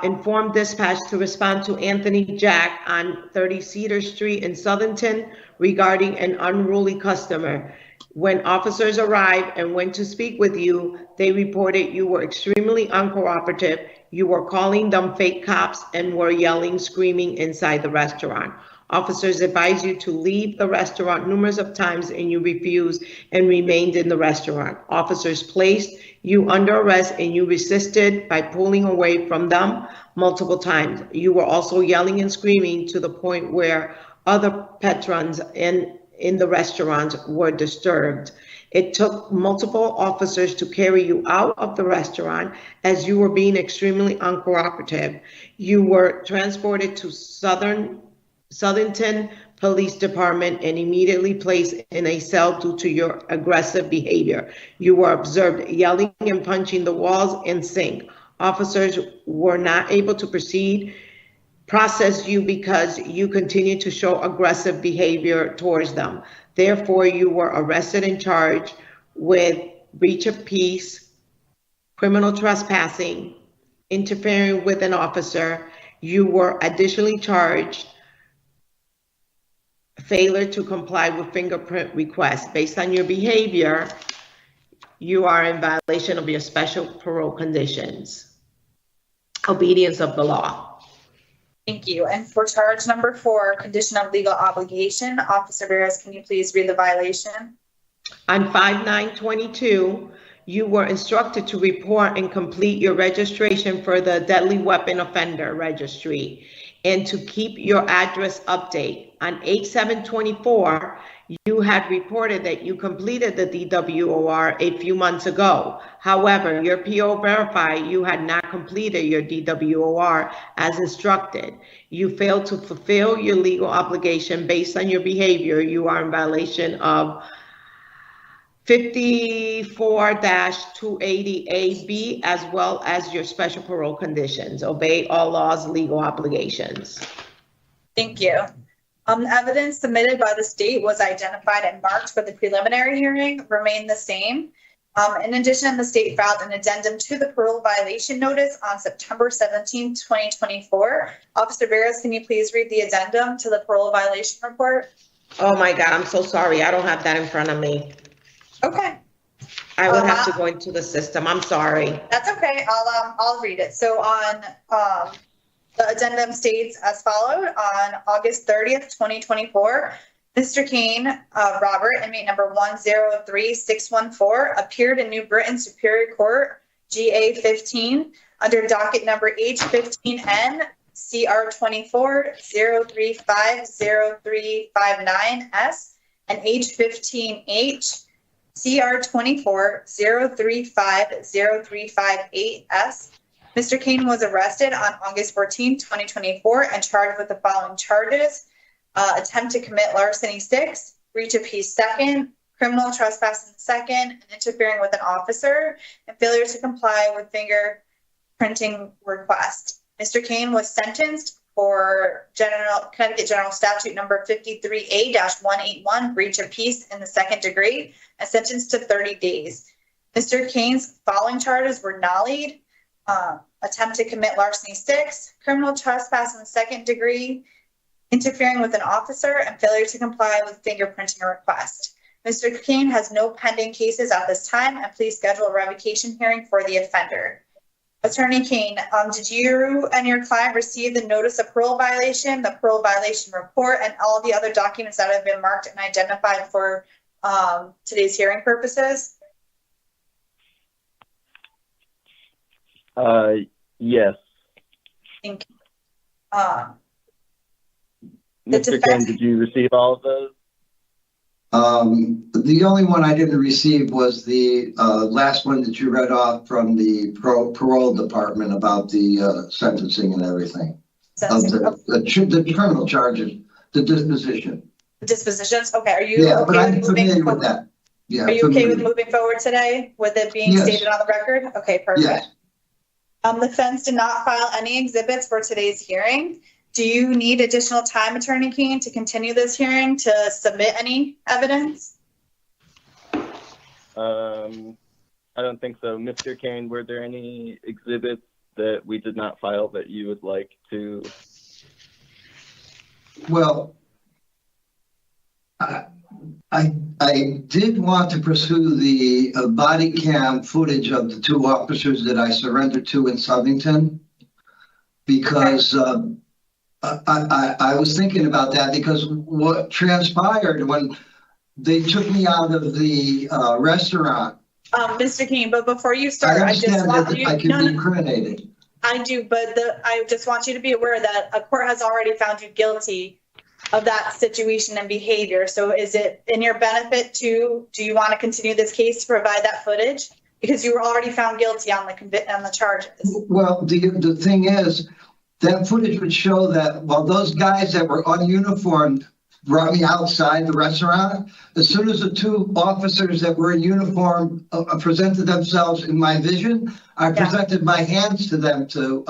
informed dispatch to respond to Anthony Jack on 30 Cedar Street in Southington regarding an unruly customer. When officers arrived and went to speak with you, they reported you were extremely uncooperative. You were calling them fake cops and were yelling, screaming inside the restaurant. Officers advised you to leave the restaurant numerous of times and you refused and remained in the restaurant. Officers placed you under arrest and you resisted by pulling away from them multiple times. You were also yelling and screaming to the point where other patrons in the restaurant were disturbed. It took multiple officers to carry you out of the restaurant as you were being extremely uncooperative. You were transported to Southington Police Department and immediately placed in a cell due to your aggressive behavior. You were observed yelling and punching the walls and sink. Officers were not able to process you because you continued to show aggressive behavior towards them. Therefore, you were arrested and charged with breach of peace, criminal trespassing, interfering with an officer. You were additionally charged failure to comply with fingerprint requests. Based on your behavior, you are in violation of your special parole conditions. Obedience of the law. Thank you. And for charge number 4, condition of legal obligation, Officer Barras, can you please read the violation? On 5/9/22, you were instructed to report and complete your registration for the deadly weapon offender registry and to keep your address update. On 8/7/24, you had reported that you completed the DWOR a few months ago. However, your PO verified you had not completed your DWOR as instructed. You failed to fulfill your legal obligation based on your behavior. You are in violation of 54-280AB, as well as your special parole conditions. Obey all laws, legal obligations. Thank you. Evidence submitted by the state was identified and marked for the preliminary hearing remained the same. In addition, the state filed an addendum to the parole violation notice on September 17, 2024. Officer Barras, can you please read the addendum to the parole violation report? Oh my God, I'm so sorry. I don't have that in front of me. Okay. I would have to go into the system. I'm sorry. That's okay. I'll read it. So on the addendum states as followed: on August 30th, 2024, Mr. Kane, Robert, inmate number 103614, appeared in New Britain Superior Court, GA 15, under docket number H15N, CR 24-0350359S, and H15H, CR 24-0350358S. Mr. Kane was arrested on August 14, 2024, and charged with the following charges: attempt to commit larceny 6, breach of peace 2nd, criminal trespass 2nd, and interfering with an officer, and failure to comply with fingerprinting request. Mr. Kane was sentenced for Connecticut General Statute number 53A-181, breach of peace in the 2nd degree, and sentenced to 30 days. Mr. Kane's following charges were nollied: attempt to commit larceny 6, criminal trespass in the 2nd degree, interfering with an officer, and failure to comply with fingerprinting request. Mr. Kane has no pending cases at this time, and please schedule a revocation hearing for the offender. Attorney Kane, did you and your client receive the notice of parole violation, the parole violation report, and all the other documents that have been marked and identified for today's hearing purposes? Yes. Thank you. Mr. Kane, did you receive all of those? The only one I didn't receive was the last one that you read off from the parole department about the sentencing and everything. The criminal charges, the disposition. The dispositions? Okay. Are you yeah, okay but I'm familiar with that. Yeah. Are you okay with moving forward today with it being stated on the record? Okay, perfect. Yes. The defense did not file any exhibits for today's hearing. Do you need additional time, Attorney Kane, to continue this hearing to submit any evidence? I don't think so. Mr. Kane, were there any exhibits that we did not file that you would like to? Well, I did want to pursue the body cam footage of the 2 officers that I surrendered to in Southington, because I was thinking about that, because what transpired when they took me out of the restaurant. Mr. Kane, but before you start, I just want you. I can be incriminated. I do, but I just want you to be aware that a court has already found you guilty of that situation and behavior. So is it in your benefit do you want to continue this case to provide that footage? Because you were already found guilty on the charges. Well, the thing is, that footage would show that while those guys that were ununiformed brought me outside the restaurant, as soon as the 2 officers that were in uniform presented themselves in my vision, I presented my hands to them to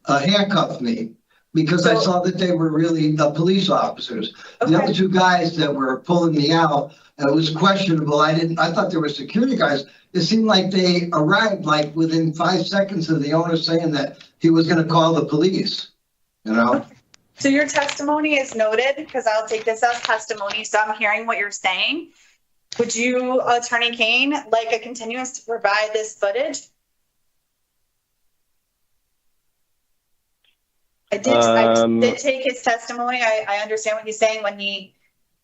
handcuff me, because I saw that they were really police officers. Okay. The other 2 guys that were pulling me out, it was questionable. I thought they were security guys. It seemed like they arrived like within 5 seconds of the owner saying that he was going to call the police, you know? Okay. So your testimony is noted, because I'll take this as testimony. So I'm hearing what you're saying. Would you, Attorney Kane, like a continuance to provide this footage? I did take his testimony. I understand what he's saying. When he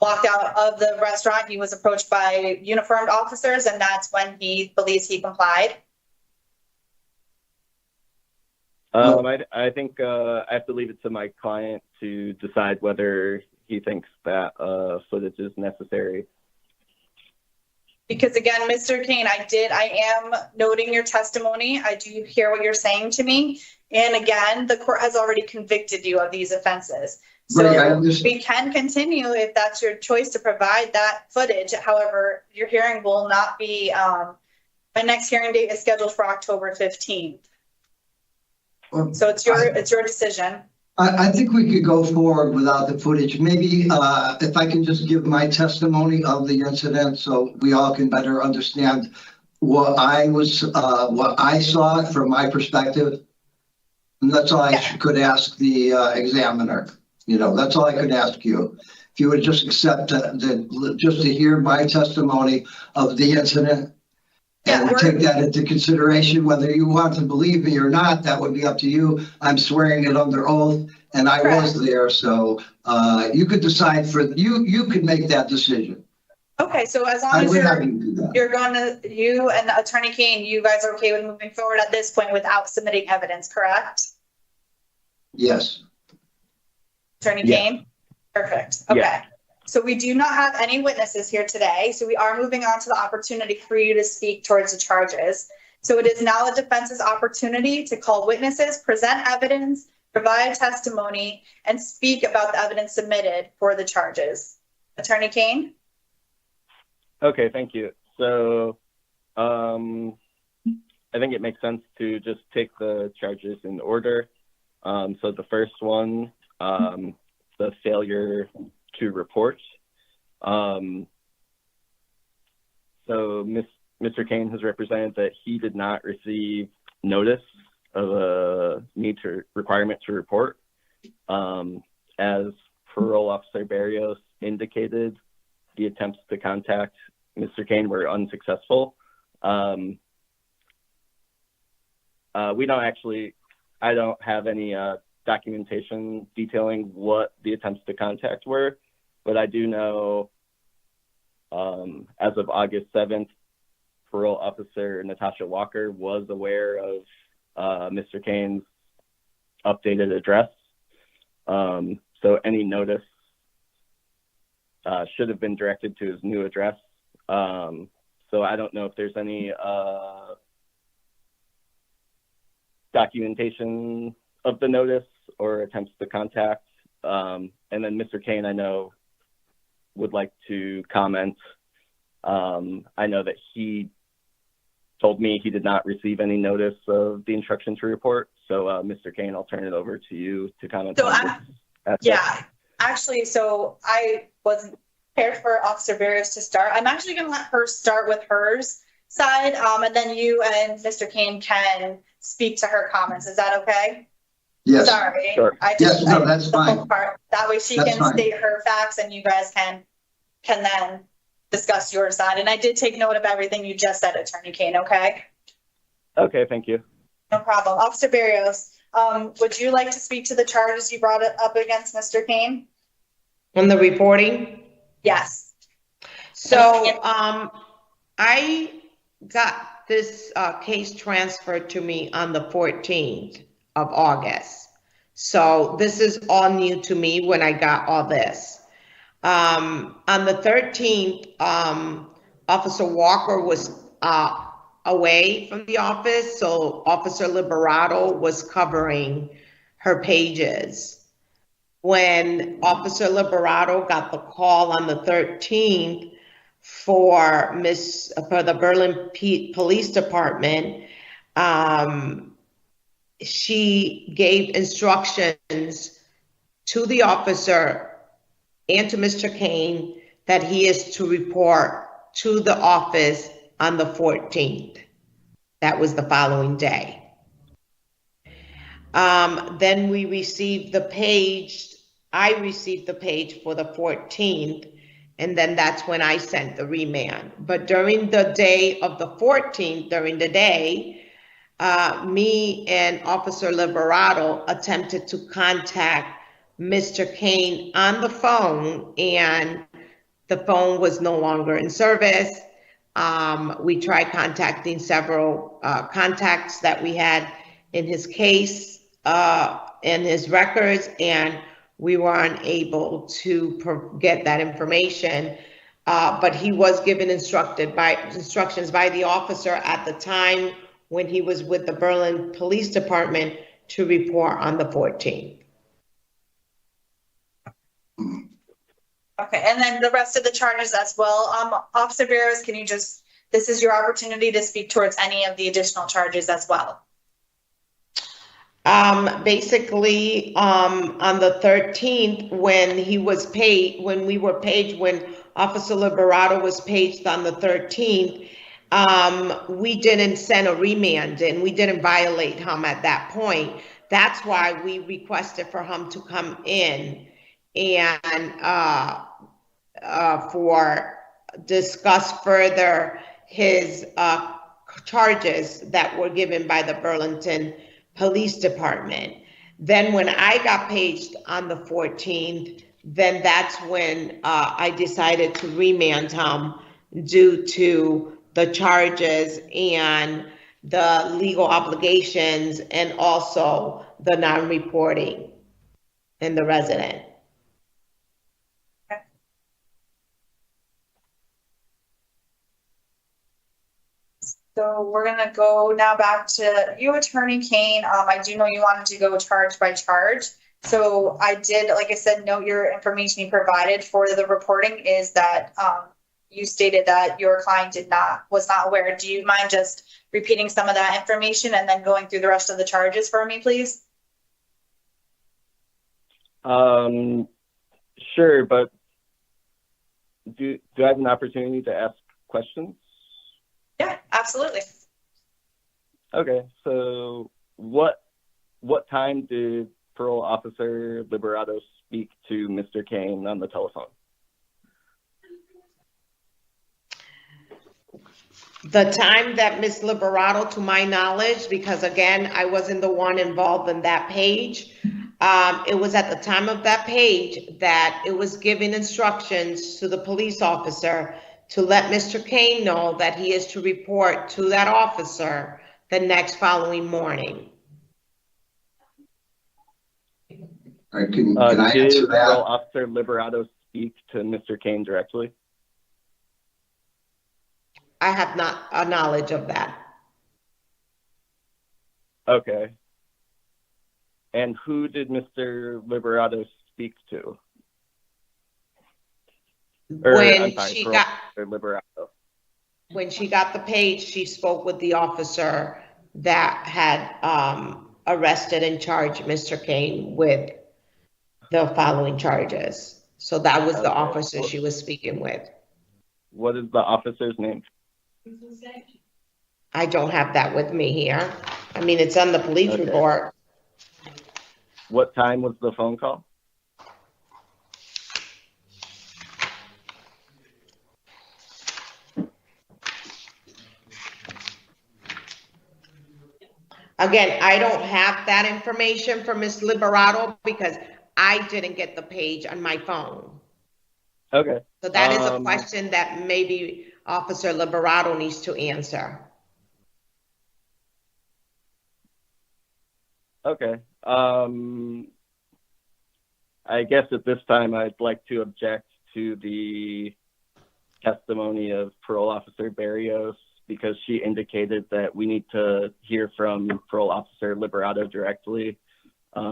walked out of the restaurant, he was approached by uniformed officers, and that's when he believes he complied. I think I have to leave it to my client to decide whether he thinks that footage is necessary. Because again, Mr. Kane, I am noting your testimony. I do hear what you're saying to me. And again, the court has already convicted you of these offenses. So we can continue if that's your choice to provide that footage. However, your hearing will not be, my next hearing date is scheduled for October 15th. So it's your decision. I think we could go forward without the footage. Maybe if I can just give my testimony of the incident so we all can better understand what I saw from my perspective. And that's all I could ask the examiner. You know, that's all I could ask you. If you would just accept just to hear my testimony of the incident and take that into consideration, whether you want to believe me or not, that would be up to you. I'm swearing it under oath, and I was there, so you could decide you could make that decision. Okay, so as long as you and Attorney Kane, you guys are okay with moving forward at this point without submitting evidence, correct? Yes. Attorney Kane? Perfect. Okay. Yeah. So we do not have any witnesses here today. So we are moving on to the opportunity for you to speak towards the charges. So it is now the defense's opportunity to call witnesses, present evidence, provide testimony, and speak about the evidence submitted for the charges. Attorney Kane? Okay, thank you. So I think it makes sense to just take the charges in order. So the first one, the failure to report. So Mr. Kane has represented that he did not receive notice of a requirement to report. As Parole Officer Barrios indicated, the attempts to contact Mr. Kane were unsuccessful. I don't have any documentation detailing what the attempts to contact were, but I do know as of August 7th, Parole Officer Natasha Walker was aware of Mr. Kane's updated address. So any notice should have been directed to his new address. So I don't know if there's any documentation of the notice or attempts to contact. And then Mr. Kane, I know, would like to comment. I know that he told me he did not receive any notice of the instruction to report. So Mr. Kane, I'll turn it over to you to comment. So actually, so I wasn't prepared for Officer Barrios to start. I'm actually going to let her start with hers side, and then you and Mr. Kane can speak to her comments. Is that okay? Yes. Sorry. Sure. That's fine. That way she can state her facts and you guys can then discuss your side. And I did take note of everything you just said, Attorney Kane, okay? Okay, thank you. No problem. Officer Barrios, would you like to speak to the charges you brought up against Mr. Kane? On the reporting? Yes. So I got this case transferred to me on the 14th of August. So this is all new to me when I got all this. On the 13th, Officer Walker was away from the office, so Officer Liberato was covering her pages. When Officer Liberato got the call on the 13th for the Berlin Police Department, she gave instructions to the officer and to Mr. Kane that he is to report to the office on the 14th. That was the following day. Then we received the page. I received the page for the 14th, and then that's when I sent the remand. But during the day of the 14th, during the day, me and Officer Liberato attempted to contact Mr. Kane on the phone, and the phone was no longer in service. We tried contacting several contacts that we had in his case, in his records, and we were unable to get that information. But he was given instructions by the officer at the time when he was with the Berlin Police Department to report on the 14th. Okay, and then the rest of the charges as well. Officer Barrows, can you just, this is your opportunity to speak towards any of the additional charges as well. Basically, on the 13th, when he was paid, when we were paged, when Officer Liberato was paged on the 13th, we didn't send a remand and we didn't violate him at that point. That's why we requested for him to come in and for discuss further his charges that were given by the Burlington Police Department. Then when I got paged on the 14th, then that's when I decided to remand him due to the charges and the legal obligations and also the non-reporting in the resident. So we're gonna go now back to you, Attorney Kane. I do know you wanted to go charge by charge. So I did, like I said, note your information you provided for the reporting is that you stated that your client was not aware. Do you mind just repeating some of that information and then going through the rest of the charges for me, please? Sure, but do I have an opportunity to ask questions? Yeah, absolutely. Okay, so what time did Parole Officer Liberato speak to Mr. Kane on the telephone? The time that Ms. Liberato, to my knowledge, because again, I wasn't the one involved in that page, it was at the time of that page that it was giving instructions to the police officer to let Mr. Kane know that he is to report to that officer the next following morning. All right, can I answer did that? Parole Officer Liberato speak to Mr. Kane directly? I have not a knowledge of that. Okay. And who did Mr. Liberato speak to? When she got the page, she spoke with the officer that had arrested and charged Mr. Kane with the following charges. So that was the officer she was speaking with. What is the officer's name? I don't have that with me here. I mean, it's on the police report. What time was the phone call? Again, I don't have that information from Ms. Liberato because I didn't get the page on my phone. Okay. So that is a question that maybe Officer Liberato needs to answer. Okay. I guess at this time I'd like to object to the testimony of Parole Officer Barrios because she indicated that we need to hear from Parole Officer Liberato directly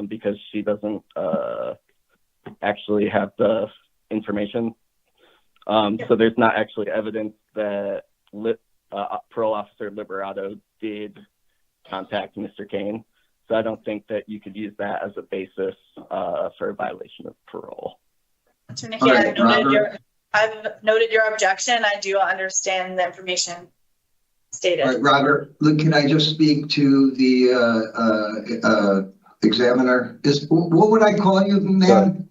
because she doesn't actually have the information. So there's not actually evidence that Parole Officer Liberato did contact Mr. Kane. So I don't think that you could use that as a basis for a violation of parole. Attorney Kane, I've noted your objection. I do understand the information stated. All right, Robert, look, can I just speak to the examiner? What would I call you, ma'am?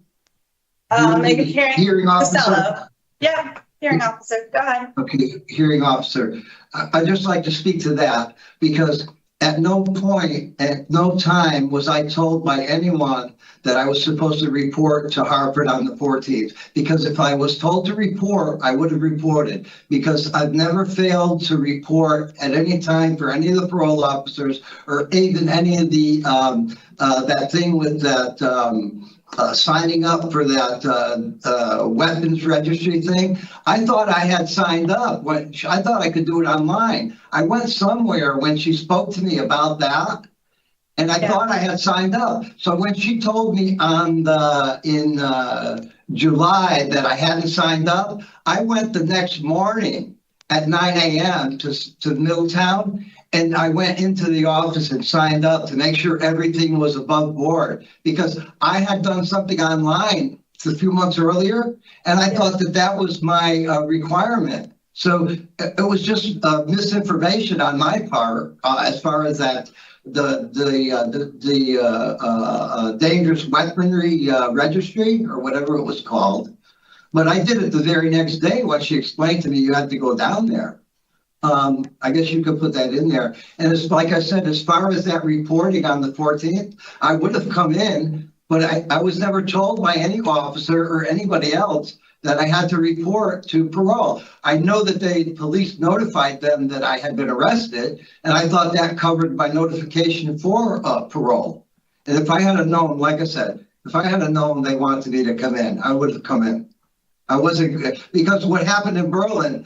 Hearing officer. Yeah, hearing officer. Go ahead. Okay, hearing officer. I'd just like to speak to that because At no point, at no time was I told by anyone that I was supposed to report to Hartford on the 14th. Because if I was told to report, I would have reported. Because I've never failed to report at any time for any of the parole officers or even any of the, that thing with that, signing up for that weapons registry thing. I thought I had signed up. I thought I could do it online. I went somewhere when she spoke to me about that, and I thought I had signed up. So when she told me in July that I hadn't signed up, I went the next morning at 9 a.m. to Middletown. And I went into the office and signed up to make sure everything was above board, because I had done something online a few months earlier, and I thought that that was my requirement. So it was just misinformation on my part as far as that the dangerous weaponry registry or whatever it was called. But I did it the very next day when she explained to me you had to go down there. I guess you could put that in there. And it's like I said, as far as that reporting on the 14th, I would have come in, but I was never told by any officer or anybody else that I had to report to parole. I know that the police notified them that I had been arrested, and I thought that covered my notification for parole. And if I had known, like I said, if I had known they wanted me to come in, I would have come in. I wasn't, because what happened in Berlin,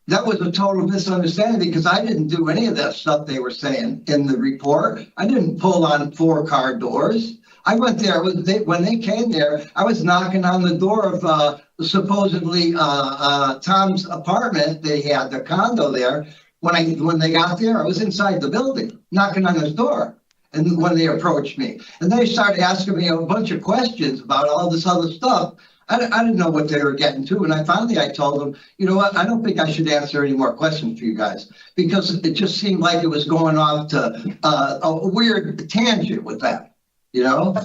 that was a total misunderstanding, because I didn't do any of that stuff they were saying in the report. I didn't pull on 4-car doors. I went there, when they came there, I was knocking on the door of supposedly Tom's apartment. They had the condo there. When they got there, I was inside the building, knocking on his door. And when they approached me, and they started asking me a bunch of questions about all this other stuff, I didn't know what they were getting to. And I told them, you know what, I don't think I should answer any more questions for you guys, because it just seemed like it was going off to a weird tangent with that, you know?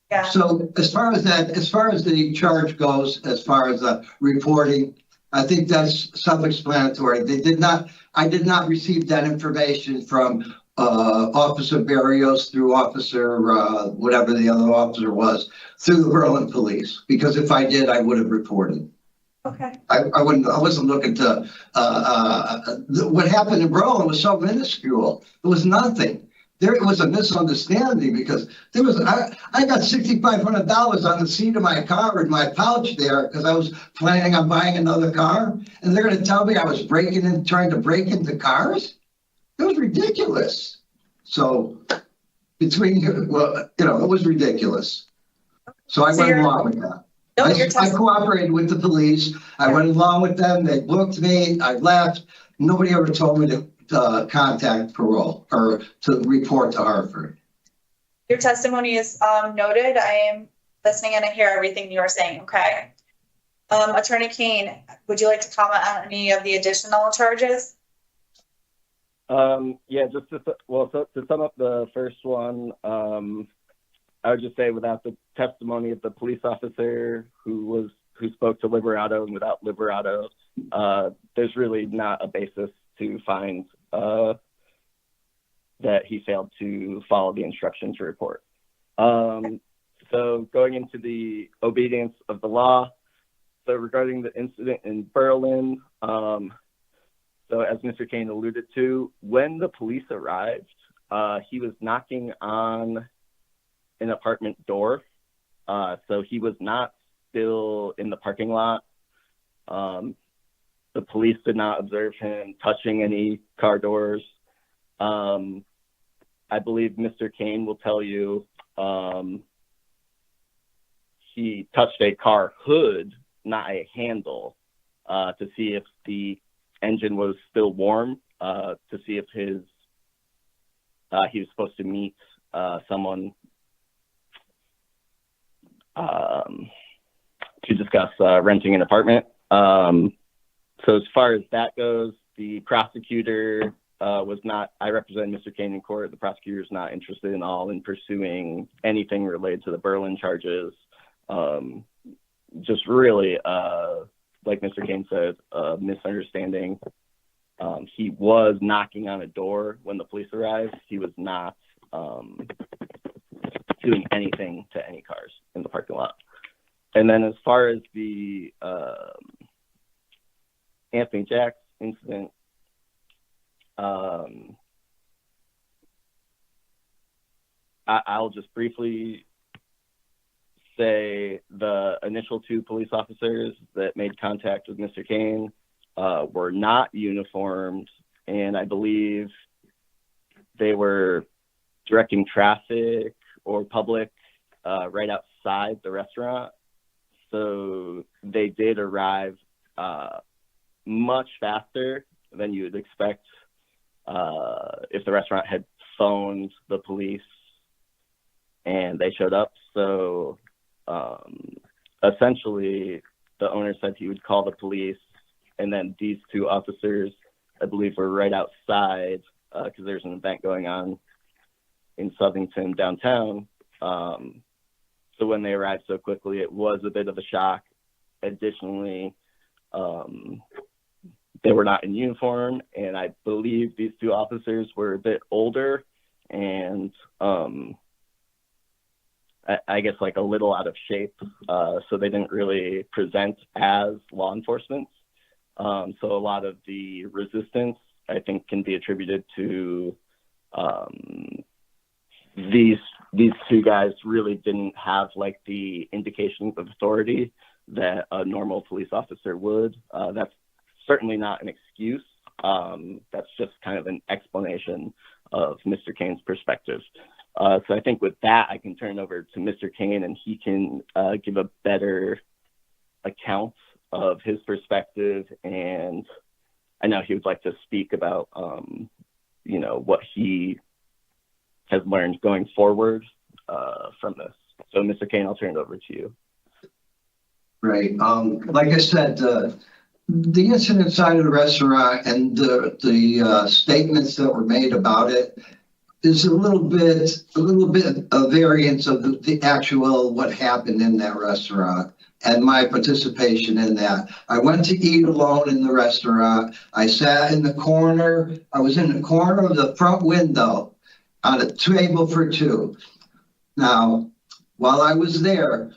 Yeah. So as far as the charge goes, as far as the reporting, I think that's self-explanatory. I did not receive that information from Officer Barrios through Officer, whatever the other officer was, through the Berlin police, because if I did, I would have reported. Okay. I wasn't looking to, what happened in Berlin was so minuscule. It was nothing. There was a misunderstanding, because I got $6,500 on the seat of my car in my pouch there, because I was planning on buying another car, and they're going to tell me I was trying to break into cars? It was ridiculous. So it was ridiculous. So I went along with that. I cooperated with the police. I went along with them. They booked me. I left. Nobody ever told me to contact parole or to report to Hartford. Your testimony is noted. I am listening and I hear everything you are saying. Okay. Attorney Kane, would you like to comment on any of the additional charges? Yeah, just to sum up the first one, I would just say without the testimony of the police officer who spoke to Liberato, and without Liberato, there's really not a basis to find that he failed to follow the instructions to report. So going into the obedience of the law, so regarding the incident in Berlin, so as Mr. Kane alluded to, when the police arrived, he was knocking on an apartment door. So he was not still in the parking lot. The police did not observe him touching any car doors. I believe Mr. Kane will tell you he touched a car hood, not a handle, to see if the engine was still warm, to see if he was supposed to meet someone to discuss renting an apartment. So as far as that goes, the prosecutor was not, I represent Mr. Kane in court. The prosecutor is not interested at all in pursuing anything related to the Berlin charges. Just really, like Mr. Kane said, misunderstanding. He was knocking on a door when the police arrived. He was not doing anything to any cars in the parking lot. And then as far as the Anthony Jacks incident, I'll just briefly say the initial 2 police officers that made contact with Mr. Kane were not uniformed, and I believe they were directing traffic or public right outside the restaurant. So they did arrive much faster than you would expect if the restaurant had phoned the police and they showed up. So essentially, the owner said he would call the police, and then these 2 officers, I believe, were right outside because there's an event going on in Southington downtown. So when they arrived so quickly, it was a bit of a shock. Additionally, they were not in uniform, and I believe these 2 officers were a bit older and I guess like a little out of shape. So they didn't really present as law enforcement. So a lot of the resistance, I think, can be attributed to these 2 guys really didn't have like the indications of authority that a normal police officer would. That's certainly not an excuse. That's just kind of an explanation of Mr. Kane's perspective. So I think with that, I can turn over to Mr. Kane, and he can give a better account of his perspective. And I know he would like to speak about, what he has learned going forward from this. So Mr. Kane, I'll turn it over to you. Right. Like I said, the incident inside of the restaurant and the statements that were made about it is a little bit a variance of the actual what happened in that restaurant and my participation in that. I went to eat alone in the restaurant. I sat in the corner. I was in the corner of the front window on a table for 2. Now, while I was there,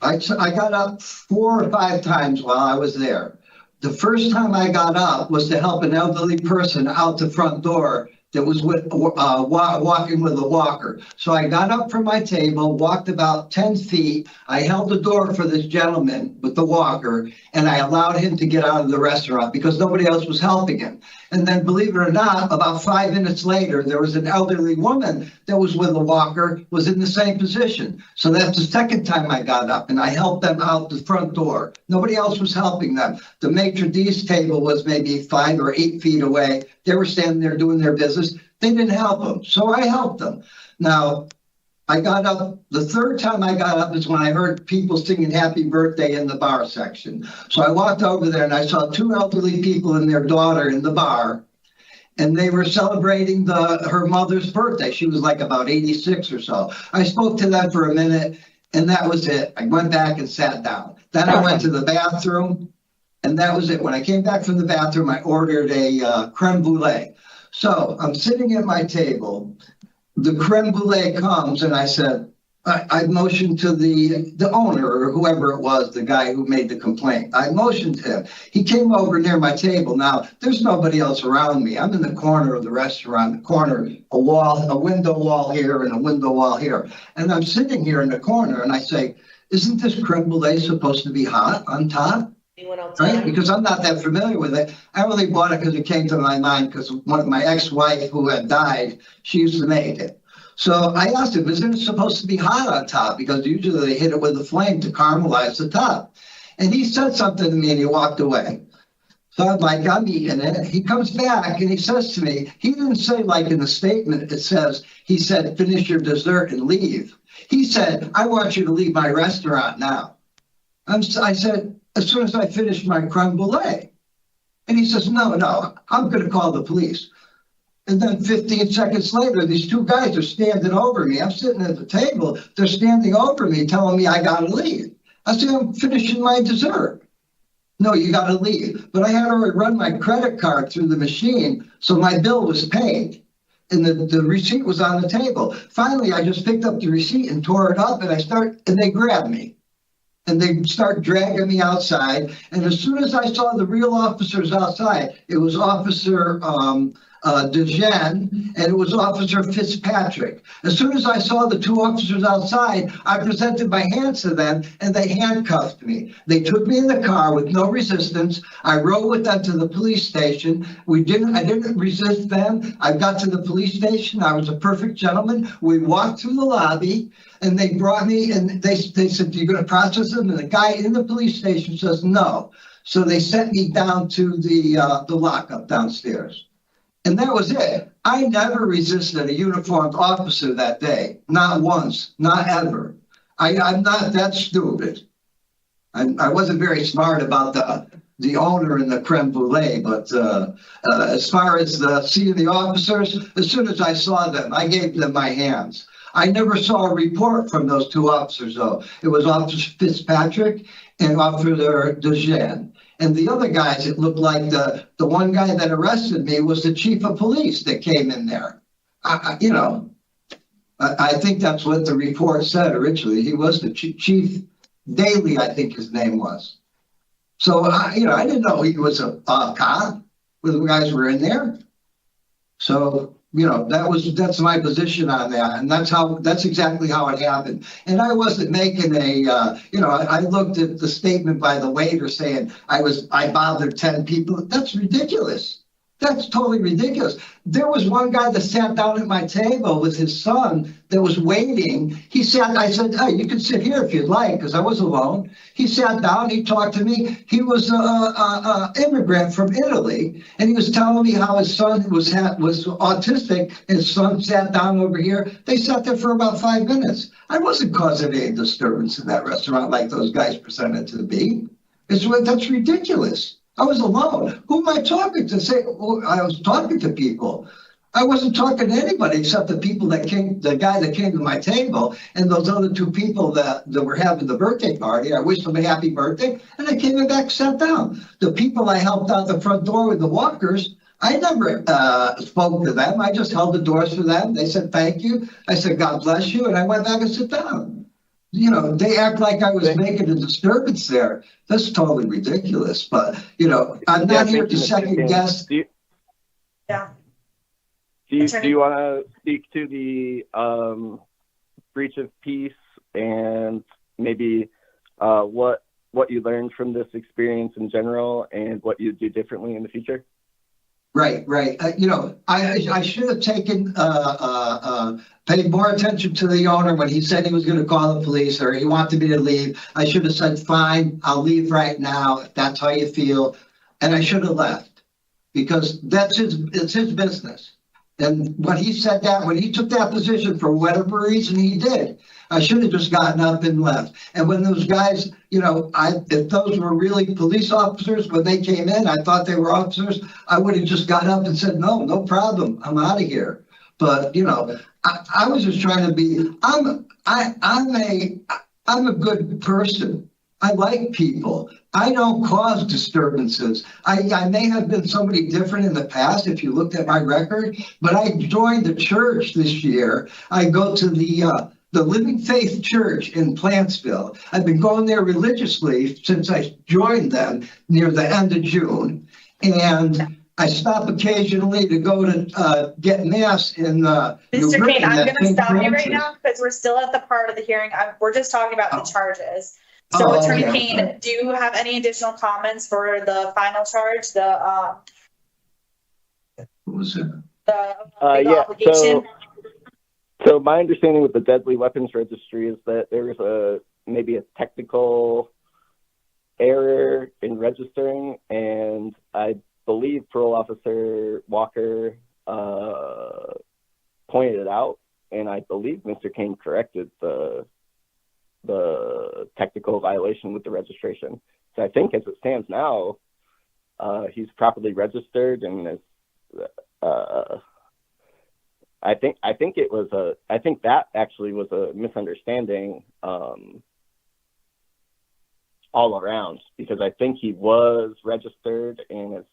I got up 4 or 5 times while I was there. The first time I got up was to help an elderly person out the front door that was walking with a walker. So I got up from my table, walked about 10 feet. I held the door for this gentleman with the walker, and I allowed him to get out of the restaurant because nobody else was helping him. And then, believe it or not, about 5 minutes later, there was an elderly woman that was with a walker, was in the same position. So that's the second time I got up, and I helped them out the front door. Nobody else was helping them. The maitre d's table was maybe 5 or 8 feet away. They were standing there doing their business. They didn't help them, so I helped them. Now, I got up, the third time I got up is when I heard people singing happy birthday in the bar section. So I walked over there and I saw 2 elderly people and their daughter in the bar, and they were celebrating her mother's birthday. She was like about 86 or so. I spoke to them for a minute, and that was it. I went back and sat down. Then I went to the bathroom, and that was it. When I came back from the bathroom, I ordered a creme brulee. So I'm sitting at my table. The creme brulee comes, and I said, I motioned to the owner or whoever it was, the guy who made the complaint. I motioned to him. He came over near my table. Now, there's nobody else around me. I'm in the corner of the restaurant, the corner, a window wall here and a window wall here. And I'm sitting here in the corner, and I say, isn't this creme brulee supposed to be hot on top? Right? Because I'm not that familiar with it. I only bought it because it came to my mind because one of my ex-wife who had died, she used to make it. So I asked him, isn't it supposed to be hot on top? Because usually they hit it with a flame to caramelize the top. And he said something to me and he walked away. So I'm like, I'm eating it. He comes back and he says to me, he didn't say like in the statement, it says, he said, finish your dessert and leave. He said, I want you to leave my restaurant now. I said, as soon as I finish my creme brulee. And he says, no, I'm going to call the police. And then 15 seconds later, these 2 guys are standing over me. I'm sitting at the table. They're standing over me, telling me I got to leave. I said, I'm finishing my dessert. no, you got to leave. But I had already run my credit card through the machine, so my bill was paid. And the receipt was on the table. Finally, I just picked up the receipt and tore it up, and they grabbed me. And they start dragging me outside. And as soon as I saw the real officers outside, it was Officer DeJean, and it was Officer Fitzpatrick. As soon as I saw the two officers outside, I presented my hands to them, and they handcuffed me. They took me in the car with no resistance. I rode with them to the police station. I didn't resist them. I got to the police station. I was a perfect gentleman. We walked through the lobby, and they brought me, and they said, "You're going to process them?" And the guy in the police station says, "No." So they sent me down to the lockup downstairs. And that was it. I never resisted a uniformed officer that day. Not once, not ever. I'm not that stupid. I wasn't very smart about the owner and the creme brulee, but as far as seeing the officers, as soon as I saw them, I gave them my hands. I never saw a report from those two officers, though. It was Officer Fitzpatrick and Officer DeJean. And the other guys, it looked like the one guy that arrested me was the chief of police that came in there. I think that's what the report said originally. He was the Chief Daly, I think his name was. So, I didn't know he was a cop when the guys were in there. So, that's my position on that. And that's exactly how it happened. And I wasn't making I looked at the statement by the waiter saying I bothered 10 people. That's ridiculous. That's totally ridiculous. There was one guy that sat down at my table with his son that was waiting. I said, "Hey, you can sit here if you'd like," because I was alone. He sat down, he talked to me. He was an immigrant from Italy, and he was telling me how his son was autistic. His son sat down over here. They sat there for about 5 minutes. I wasn't causing any disturbance in that restaurant like those guys presented to be. That's ridiculous. I was alone. Who am I talking to? I was talking to people. I wasn't talking to anybody except the guy that came to my table and those other two people that were having the birthday party. I wished them a happy birthday, and I came back and sat down. The people I helped out the front door with the walkers, I never spoke to them. I just held the doors for them. They said, "Thank you." I said, "God bless you," and I went back and sat down. They act like I was making a disturbance there. That's totally ridiculous. But, I'm not here to second guess. Do you want to speak to the breach of peace and maybe what you learned from this experience in general and what you'd do differently in the future? Right. I should have paid more attention to the owner when he said he was going to call the police or he wanted me to leave. I should have said, "Fine, I'll leave right now if that's how you feel." And I should have left because it's his business. And when he said that, when he took that position for whatever reason he did, I should have just gotten up and left. And when those guys, if those were really police officers, when they came in, I thought they were officers, I would have just got up and said, no problem, I'm out of here. But, I was just trying to be, I'm a good person. I like people. I don't cause disturbances. I may have been somebody different in the past if you looked at my record, but I joined the church this year. I go to the Living Faith Church in Plantsville. I've been going there religiously since I joined them near the end of June. And I stop occasionally to go to get mass in Mr. Kane, I'm going to stop you right now because we're still at the part of the hearing. We're just talking about the charges. So, Attorney Kane, do you have any additional comments for the final charge? What was it? The obligation? So my understanding with the deadly weapons registry is that there was maybe a technical error in registering, and I believe Parole Officer Walker pointed it out, and I believe Mr. Kane corrected the technical violation with the registration. So I think as it stands now, he's properly registered, and I think that actually was a misunderstanding. all around, because I think he was registered, and as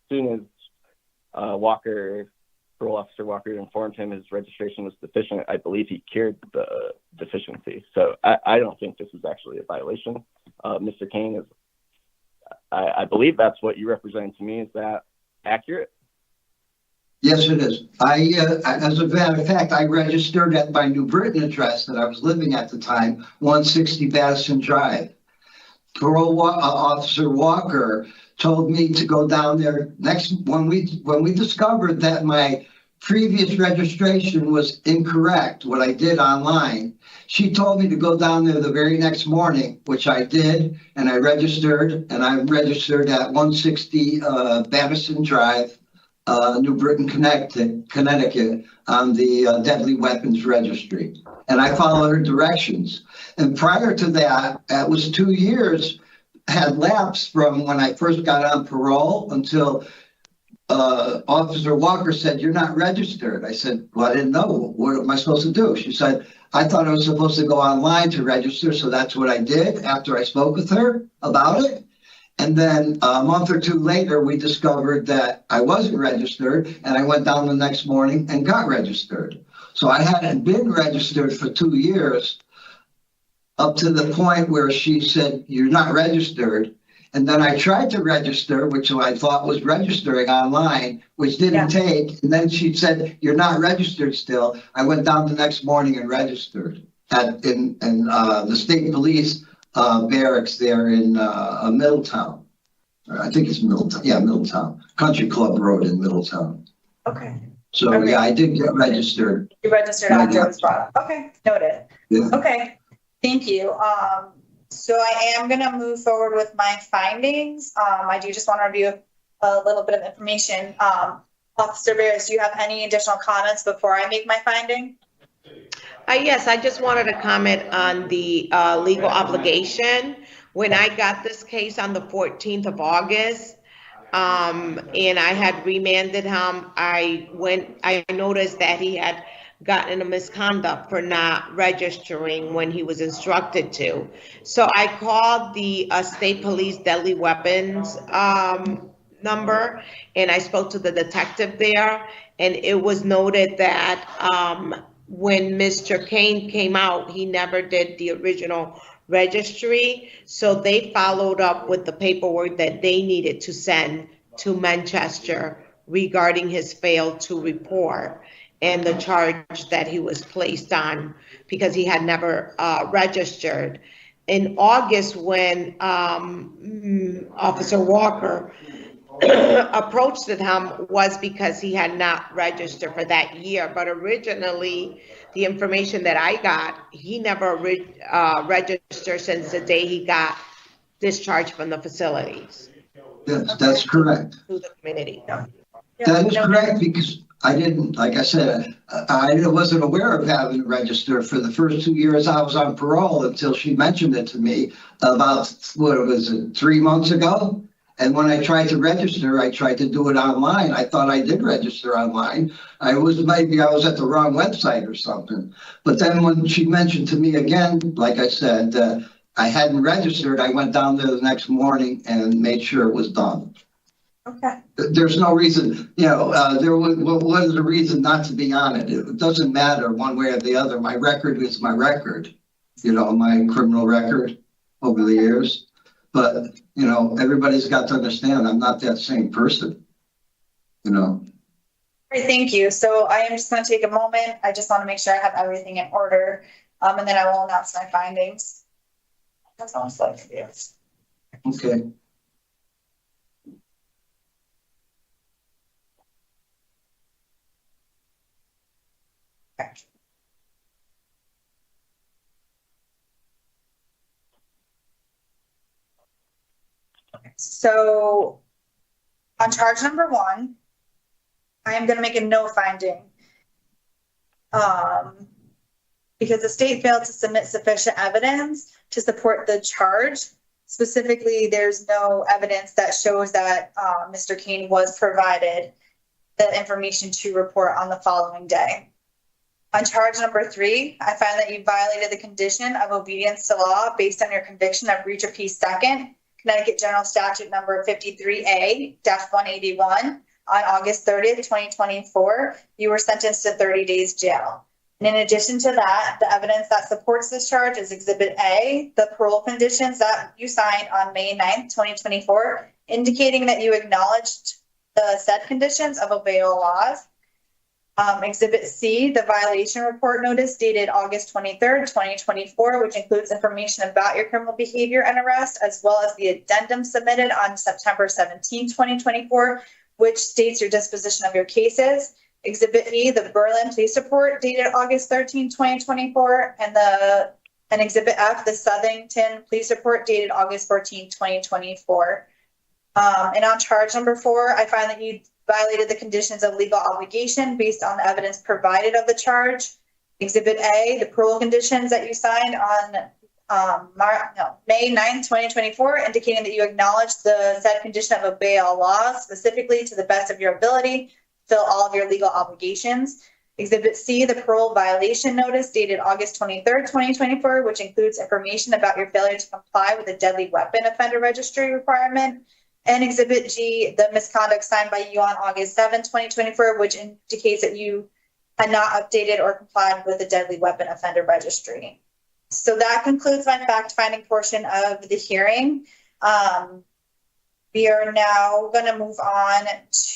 soon as Parole Officer Walker informed him his registration was deficient, I believe he cured the deficiency. So I don't think this is actually a violation. Mr. Kane, I believe that's what you represented to me. Is that accurate? Yes, it is. As a matter of fact, I registered at my New Britain address that I was living at the time, 160 Madison Drive. Parole Officer Walker told me to go down there when we discovered that my previous registration was incorrect, what I did online. She told me to go down there the very next morning, which I did, and I registered, and I registered at 160 Madison Drive, New Britain, Connecticut, on the Deadly Weapons Registry. And I followed her directions. And prior to that, it was 2 years had lapsed from when I first got on parole until Officer Walker said, "You're not registered." I said, "Well, I didn't know. What am I supposed to do?" She said, "I thought I was supposed to go online to register." So that's what I did after I spoke with her about it. And then a month or two later, we discovered that I wasn't registered, and I went down the next morning and got registered. So I hadn't been registered for 2 years, up to the point where she said, "You're not registered." And then I tried to register, which I thought was registering online, which didn't take. And then she said, "You're not registered still." I went down the next morning and registered in the state police barracks there in Middletown. I think it's Middletown. Yeah, Middletown. Country Club Road in Middletown. Okay. So Okay. yeah, I did get registered. You registered after it was brought up. Okay, noted. Yeah. Okay, thank you. So I am gonna move forward with my findings. I do just want to review a little bit of information. Officer Barris, do you have any additional comments before I make my finding? Yes, I just wanted to comment on the legal obligation. When I got this case on the 14th of August, and I had remanded him, I noticed that he had gotten a misconduct for not registering when he was instructed to. So I called the state police deadly weapons number, and I spoke to the detective there, and it was noted that when Mr. Kane came out, he never did the original registry. So they followed up with the paperwork that they needed to send to Manchester regarding his failed to report and the charge that he was placed on because he had never registered. In August, when Officer Walker approached him, was because he had not registered for that year. But originally, the information that I got, he never registered since the day he got discharged from the facilities. Yes, that's correct. To the community. That is correct, because I didn't, like I said, I wasn't aware of having to register for the first 2 years I was on parole until she mentioned it to me about, 3 months ago? And when I tried to register, I tried to do it online. I thought I did register online. Maybe I was at the wrong website or something. But then when she mentioned to me again, like I said, I hadn't registered, I went down there the next morning and made sure it was done. Okay. There's no reason, what is the reason not to be on it? It doesn't matter one way or the other. My record is my record, my criminal record over the years. But, everybody's got to understand I'm not that same person, Great, thank you. So I am just going to take a moment. I just want to make sure I have everything in order, and then I will announce my findings. That's all I'd like to do. Okay. Okay. So on charge number 1, I am going to make a no finding because the state failed to submit sufficient evidence to support the charge. Specifically, there's no evidence that shows that Mr. Kane was provided the information to report on the following day. On charge number 3, I find that you violated the condition of obedience to law based on your conviction of breach of peace second, Connecticut General Statute number 53A-181 on August 30th, 2024. You were sentenced to 30 days jail. And in addition to that, the evidence that supports this charge is Exhibit A, the parole conditions that you signed on May 9th, 2024, indicating that you acknowledged the said conditions of obey all laws. Exhibit C, the violation report notice dated August 23rd, 2024, which includes information about your criminal behavior and arrest, as well as the addendum submitted on September 17, 2024, which states your disposition of your cases. Exhibit E, the Berlin police report dated August 13, 2024, and Exhibit F, the Southington police report dated August 14, 2024. And on charge number 4, I find that you violated the conditions of legal obligation based on the evidence provided of the charge. Exhibit A, the parole conditions that you signed on May 9, 2024, indicating that you acknowledge the said condition of obey all laws, specifically to the best of your ability, fulfill all of your legal obligations. Exhibit C, the parole violation notice dated August 23rd, 2024, which includes information about your failure to comply with the deadly weapon offender registry requirement. And Exhibit G, the misconduct signed by you on August 7, 2024, which indicates that you had not updated or complied with the deadly weapon offender registry. So that concludes my fact-finding portion of the hearing. We are now going to move on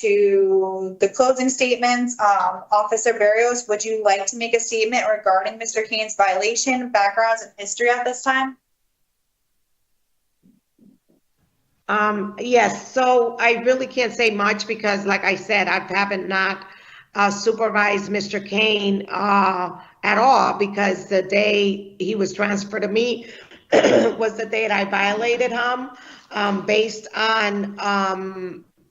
to the closing statements. Officer Barrios, would you like to make a statement regarding Mr. Kane's violation, backgrounds, and history at this time? Yes, so I really can't say much because, like I said, I haven't not supervised Mr. Kane at all, because the day he was transferred to me was the day that I violated him based on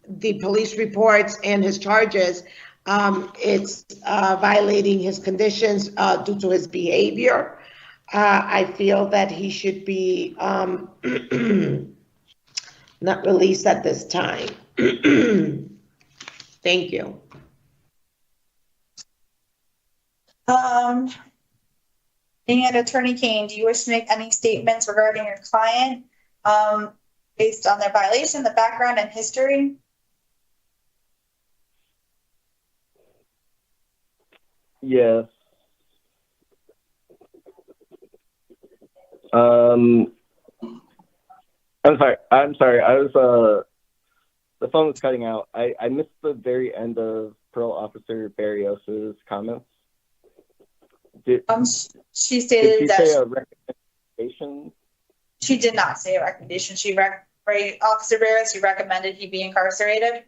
the police reports and his charges. It's violating his conditions due to his behavior. I feel that he should be not released at this time. Thank you. And Attorney Kane, do you wish to make any statements regarding your client based on their violation, the background, and history? Yes. I'm sorry. I was the phone was cutting out. I missed the very end of Parole Officer Barrios's comments. She stated that say a recommendation. She did not say a recommendation. Officer Barrios, she recommended he be incarcerated.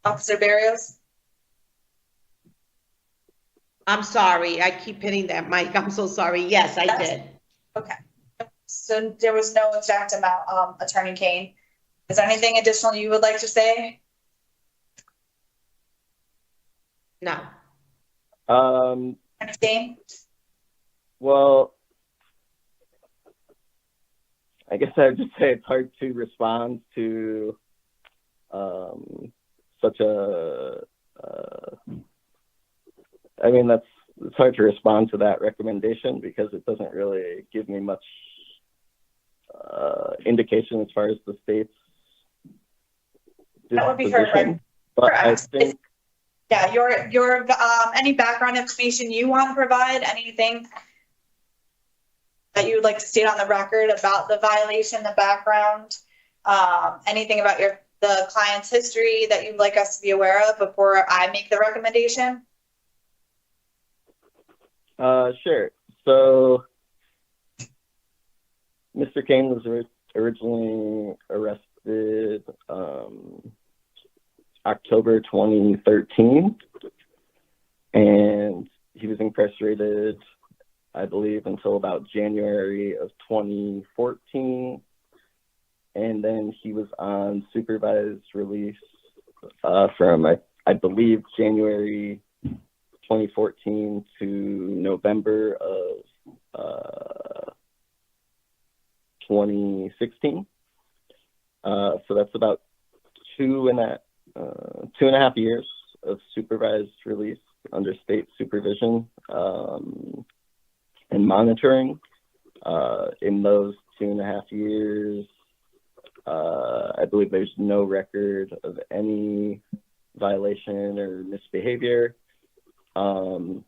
Officer Barrios. I'm sorry. I keep hitting that mic. I'm so sorry. Yes, I did. Okay. So there was no exact amount, Attorney Kane. Is there anything additional you would like to say? No. Anything? Well, I guess I would just say it's hard to respond to such a I mean, it's hard to respond to that recommendation because it doesn't really give me much indication as far as the state's that would be correct. But I think, yeah, your any background information you want to provide, anything that you would like to state on the record about the violation, the background, anything about the client's history that you'd like us to be aware of before I make the recommendation? Sure. So Mr. Kane was originally arrested October 2013, and he was incarcerated, I believe, until about January of 2014, and then he was on supervised release from, I believe, January 2014 to November of 2016. So that's about 2.5 looking at 2.5 years of supervised release under state supervision and monitoring. In those 2.5 years, I believe there's no record of any violation or misbehavior. And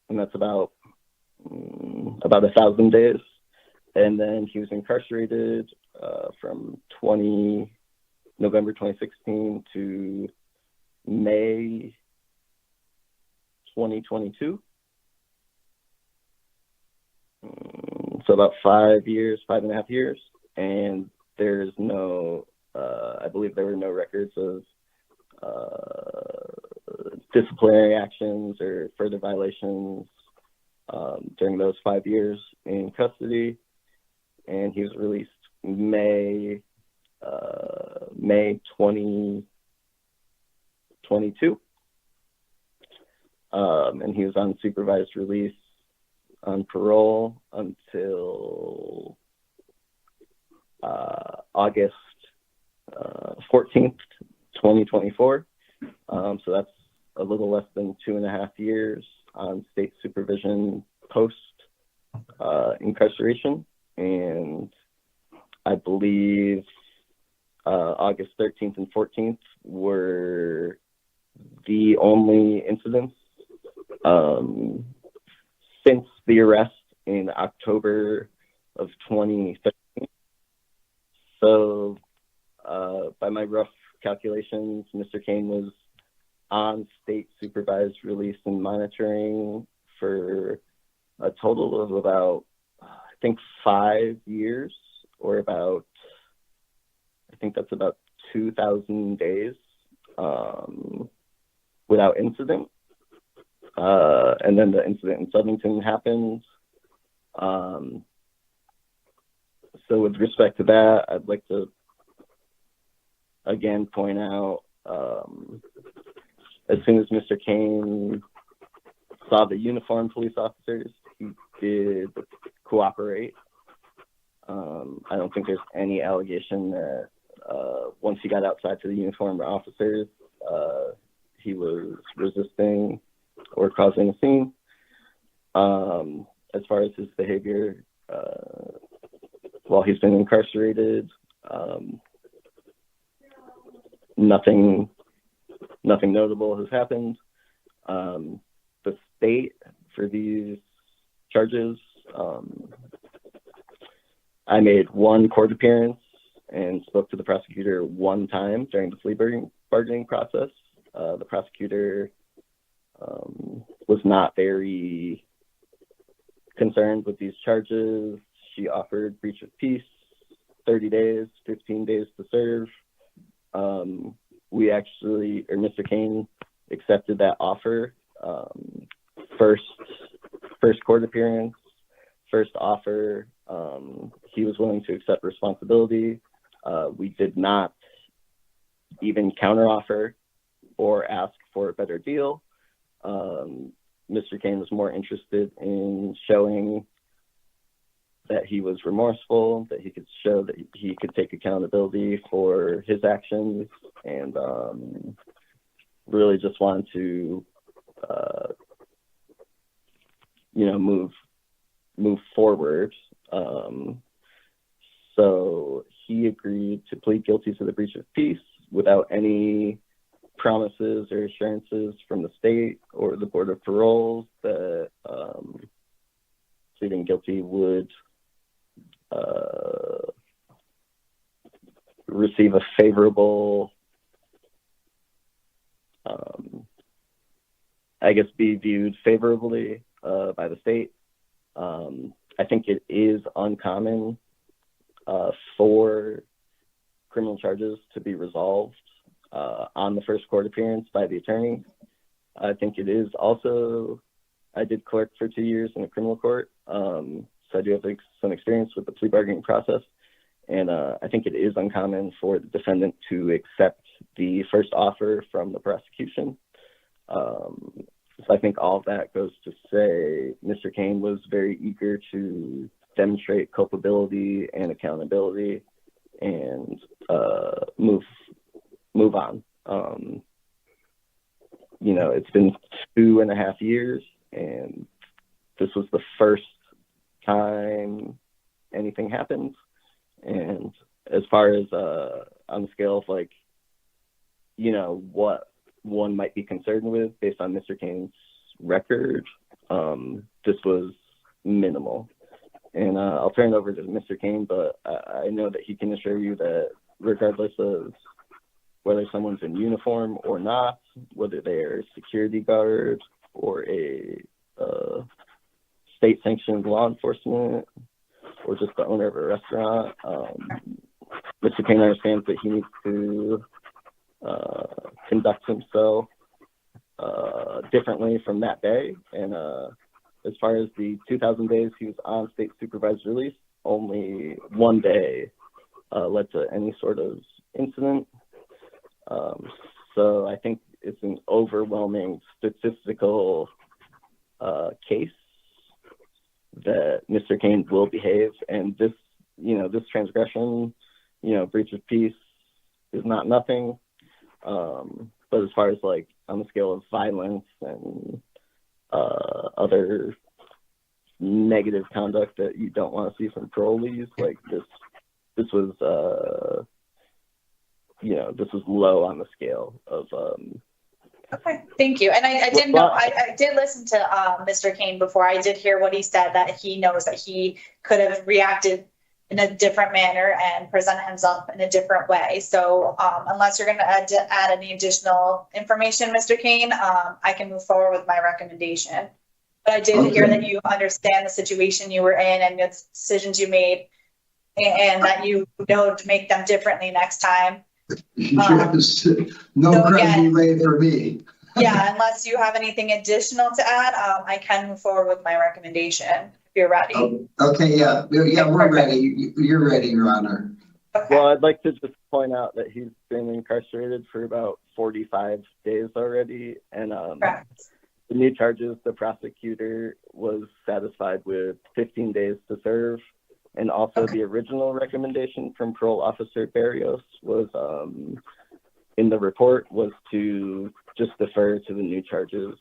that's about 1,000 days. And then he was incarcerated from November 2016 to May 2022. So about 5.5 years. And there's no, I believe there were no records of disciplinary actions or further violations during those 5 years in custody. And he was released May 2022. And he was on supervised release on parole until August 14th, 2024. So that's a little less than 2.5 years on state supervision post incarceration. And I believe August 13th and 14th were the only incidents since the arrest in October of 2013. So by my rough calculations, Mr. Kane was on state supervised release and monitoring for a total of about, I think, 5 years, or about, I think that's about 2,000 days without incident. And then the incident in Southington happened. So with respect to that, I'd like to again point out, as soon as Mr. Kane saw the uniformed police officers, he did cooperate. I don't think there's any allegation that once he got outside to the uniformed officers, he was resisting or causing a scene. As far as his behavior, while he's been incarcerated, nothing notable has happened. The state, for these charges, I made one court appearance and spoke to the prosecutor one time during the plea bargaining process. The prosecutor was not very concerned with these charges. She offered breach of peace, 30 days, 15 days to serve. Mr. Kane accepted that offer. First court appearance, first offer, he was willing to accept responsibility. We did not even counteroffer or ask for a better deal. Mr. Kane was more interested in showing that he was remorseful, that he could show that he could take accountability for his actions, and really just wanted to, move forward. So he agreed to plead guilty to the breach of peace without any promises or assurances from the state or the Board of Paroles that pleading guilty would receive a favorable, be viewed favorably by the state. I think it is uncommon for criminal charges to be resolved on the first court appearance by the attorney. I think it is also, I did clerk for 2 years in a criminal court, so I do have some experience with the plea bargaining process. And I think it is uncommon for the defendant to accept the first offer from the prosecution. So I think all of that goes to say Mr. Kane was very eager to demonstrate culpability and accountability and move move on. You know, it's been 2.5 years, and this was the first time anything happened. And as far as on the scale of, like, you know, what one might be concerned with based on Mr. Kane's record, this was minimal. And I'll turn it over to Mr. Kane, but I know that he can assure you that regardless of whether someone's in uniform or not, whether they're a security guard or a state-sanctioned law enforcement or just the owner of a restaurant, Mr. Kane understands that he needs to conduct himself differently from that day. And as far as the 2,000 days he was on state supervised release, only one day led to any sort of incident. So I think it's an overwhelming statistical case that Mr. Kane will behave. And this, you know, this transgression, you know, breach of peace is not nothing. But as far as, like, on the scale of violence and other negative conduct that you don't want to see from parolees, like, this was, you know, this was low on the scale of. Okay, thank you. And I did know, I did listen to Mr. Kane before. I did hear what he said, that he knows that he could have reacted in a different manner and present himself in a different way. So unless you're going to add any additional information, Mr. Kane, I can move forward with my recommendation. But I did hear that you understand the situation you were in and the decisions you made, and that you know to make them differently next time. Yes, no so credit laid for me. Yeah, unless you have anything additional to add, I can move forward with my recommendation if you're ready. Okay, yeah, we're ready. You're ready, Your Honor. Okay. Well, I'd like to just point out that he's been incarcerated for about 45 days already, and the new charges, the prosecutor was satisfied with 15 days to serve. And also the original recommendation from Parole Officer Barrios was, in the report, was to just defer to the new charges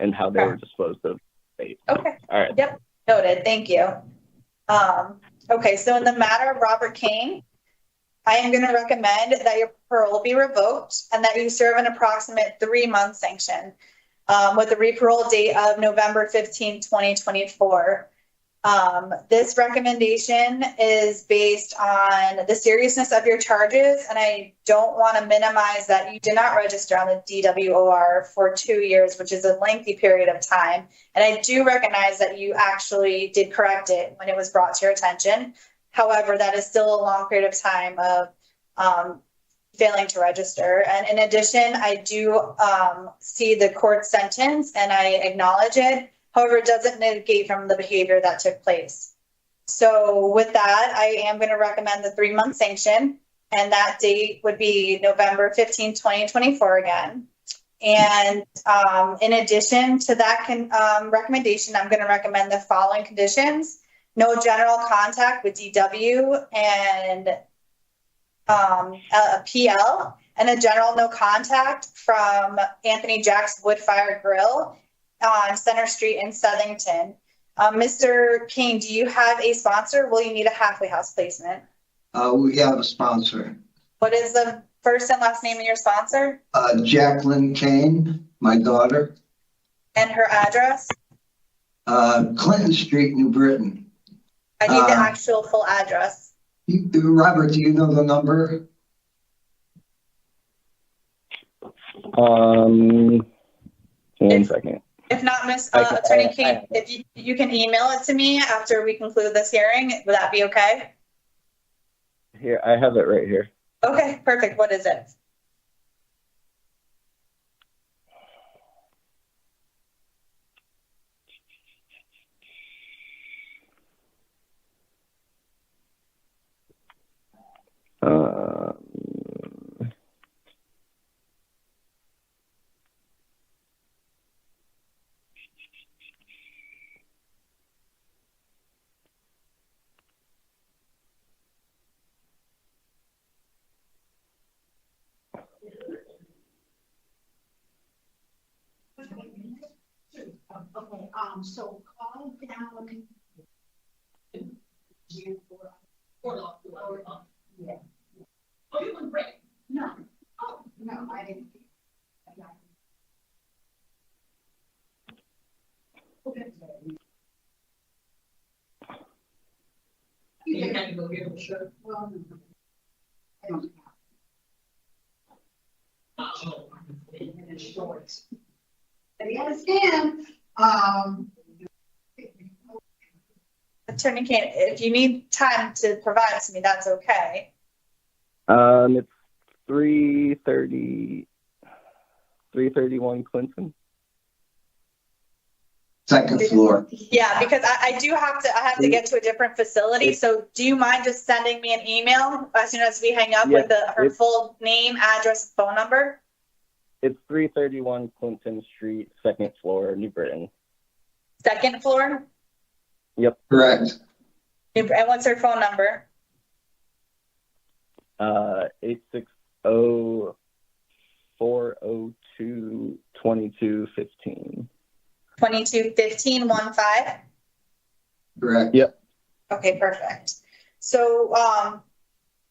and how they were disposed of. Okay. All right. Yep. Noted. Thank you. Okay. So in the matter of Robert Kane, I am going to recommend that your parole be revoked and that you serve an approximate 3-month sanction with a reparole date of November 15, 2024. This recommendation is based on the seriousness of your charges, and I don't want to minimize that you did not register on the DWOR for 2 years, which is a lengthy period of time. And I do recognize that you actually did correct it when it was brought to your attention. However, that is still a long period of time of failing to register. And in addition, I do see the court sentence and I acknowledge it. However, it doesn't negate from the behavior that took place. So with that, I am going to recommend the 3-month sanction, and that date would be November 15, 2024 again. And in addition to that recommendation, I'm going to recommend the following conditions: no general contact with DW and a PL, and a general no contact from Anthony Jack's Wood-Fire Grill on Center Street in Southington. Mr. Kane, do you have a sponsor? Will you need a halfway house placement? We have a sponsor. What is the first and last name of your sponsor? Jacqueline Kane, my daughter. And her address? Clinton Street, New Britain. I need the actual full address. Robert, do you know the number? One second. If not, Attorney Kane, if you can email it to me after we conclude this hearing, would that be okay? Here, I have it right here. Okay, perfect. What is it? Okay, so call down. Yeah. Oh, you want break? No. Oh, no, I didn't. Okay. You had to go get a shirt. Well, no. I don't have. Oh, in his shorts. But he understand, Attorney Kane, if you need time to provide to me, that's okay. It's 331 Clinton. Second floor. Yeah, because I have to get to a different facility. So do you mind just sending me an email as soon as we hang up with her full name, address, phone number? It's 331 Clinton Street, second floor, New Britain. Second floor? Yep. Correct. And what's her phone number? 860-402-2215. 2215 15? Correct. Yep. Okay, perfect. So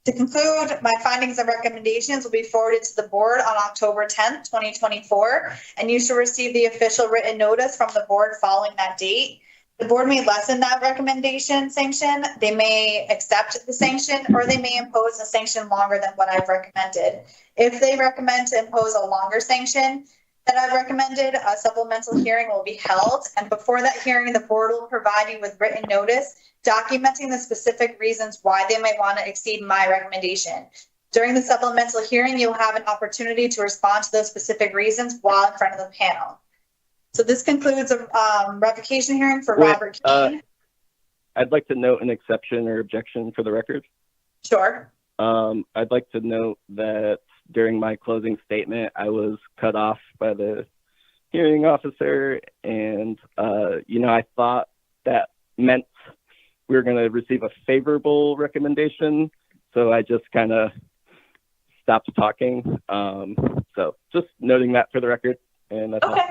to conclude, my findings and recommendations will be forwarded to the board on October 10th, 2024, and you should receive the official written notice from the board following that date. The board may lessen that recommendation sanction. They may accept the sanction, or they may impose a sanction longer than what I've recommended. If they recommend to impose a longer sanction that I've recommended, a supplemental hearing will be held. And before that hearing, the board will provide you with written notice documenting the specific reasons why they may want to exceed my recommendation. During the supplemental hearing, you'll have an opportunity to respond to those specific reasons while in front of the panel. So this concludes a revocation hearing for Robert Kane. I'd like to note an exception or objection for the record. Sure. I'd like to note that during my closing statement, I was cut off by the hearing officer, and I thought that meant we were going to receive a favorable recommendation, so I just kind of stopped talking. So just noting that for the record. And that's okay.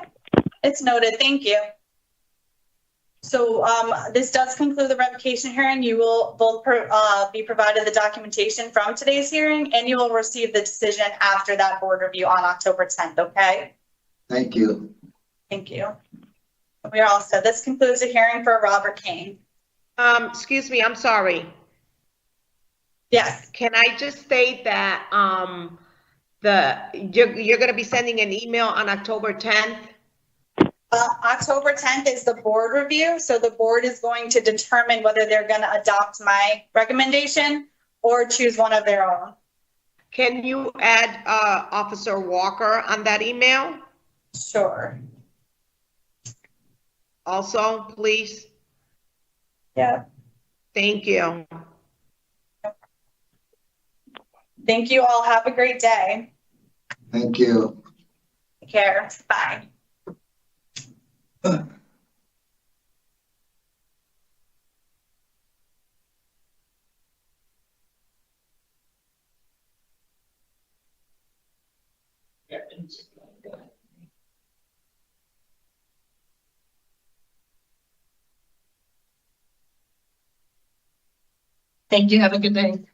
It's noted. Thank you. So this does conclude the revocation hearing. You will both be provided the documentation from today's hearing, and you will receive the decision after that board review on October 10th, okay? Thank you. Thank you. We are all set. This concludes the hearing for Robert Kane. Excuse me, I'm sorry. Yes. Can I just state that you're going to be sending an email on October 10th? October 10th is the board review, so the board is going to determine whether they're going to adopt my recommendation or choose one of their own. Can you add Officer Walker on that email? Sure. Also, please. Yeah. Thank you. Thank you all. Have a great day. Thank you. Take care. Bye. Thank you. Have a good day.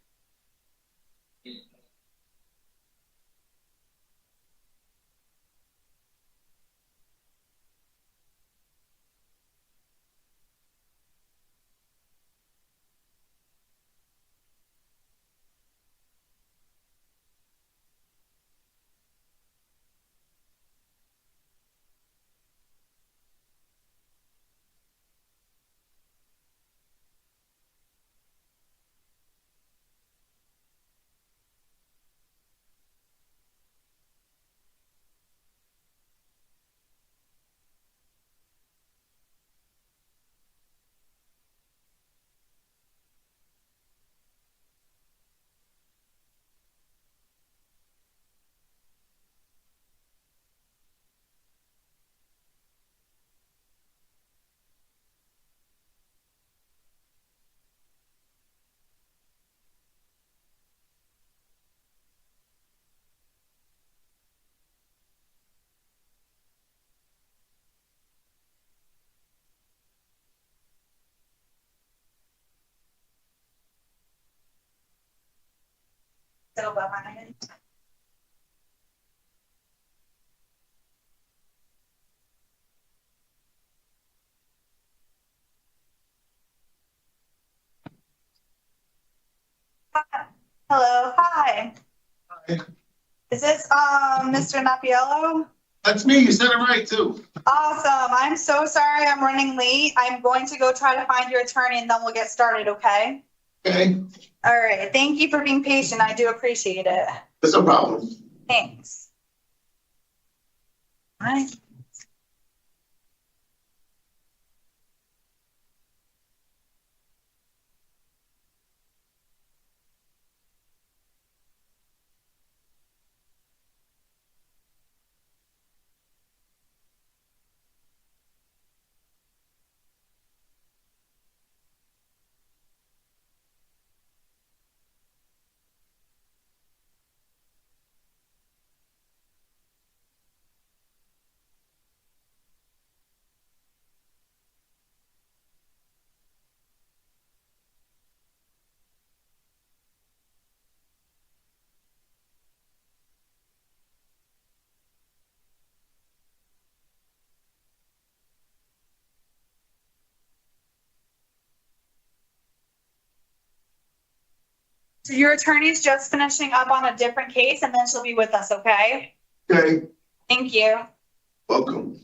So behind. Hello, hi. Hi. Is this Mr. Napiello? That's me. You said it right too. Awesome. I'm so sorry I'm running late. I'm going to go try to find your attorney and then we'll get started, okay? Okay. All right. Thank you for being patient. I do appreciate it. That's no problem. Thanks. Bye. So your attorney's just finishing up on a different case and then she'll be with us, okay? Okay. Thank you. Welcome.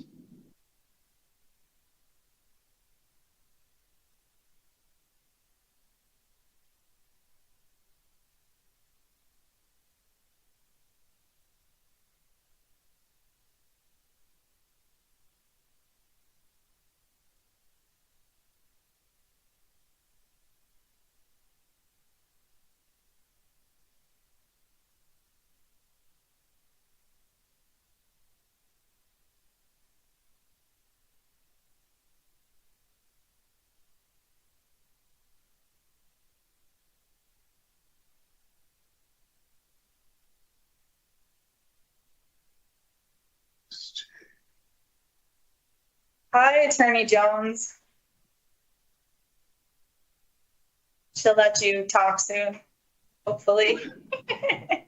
Hi, Attorney Jones. She'll let you talk soon, hopefully. I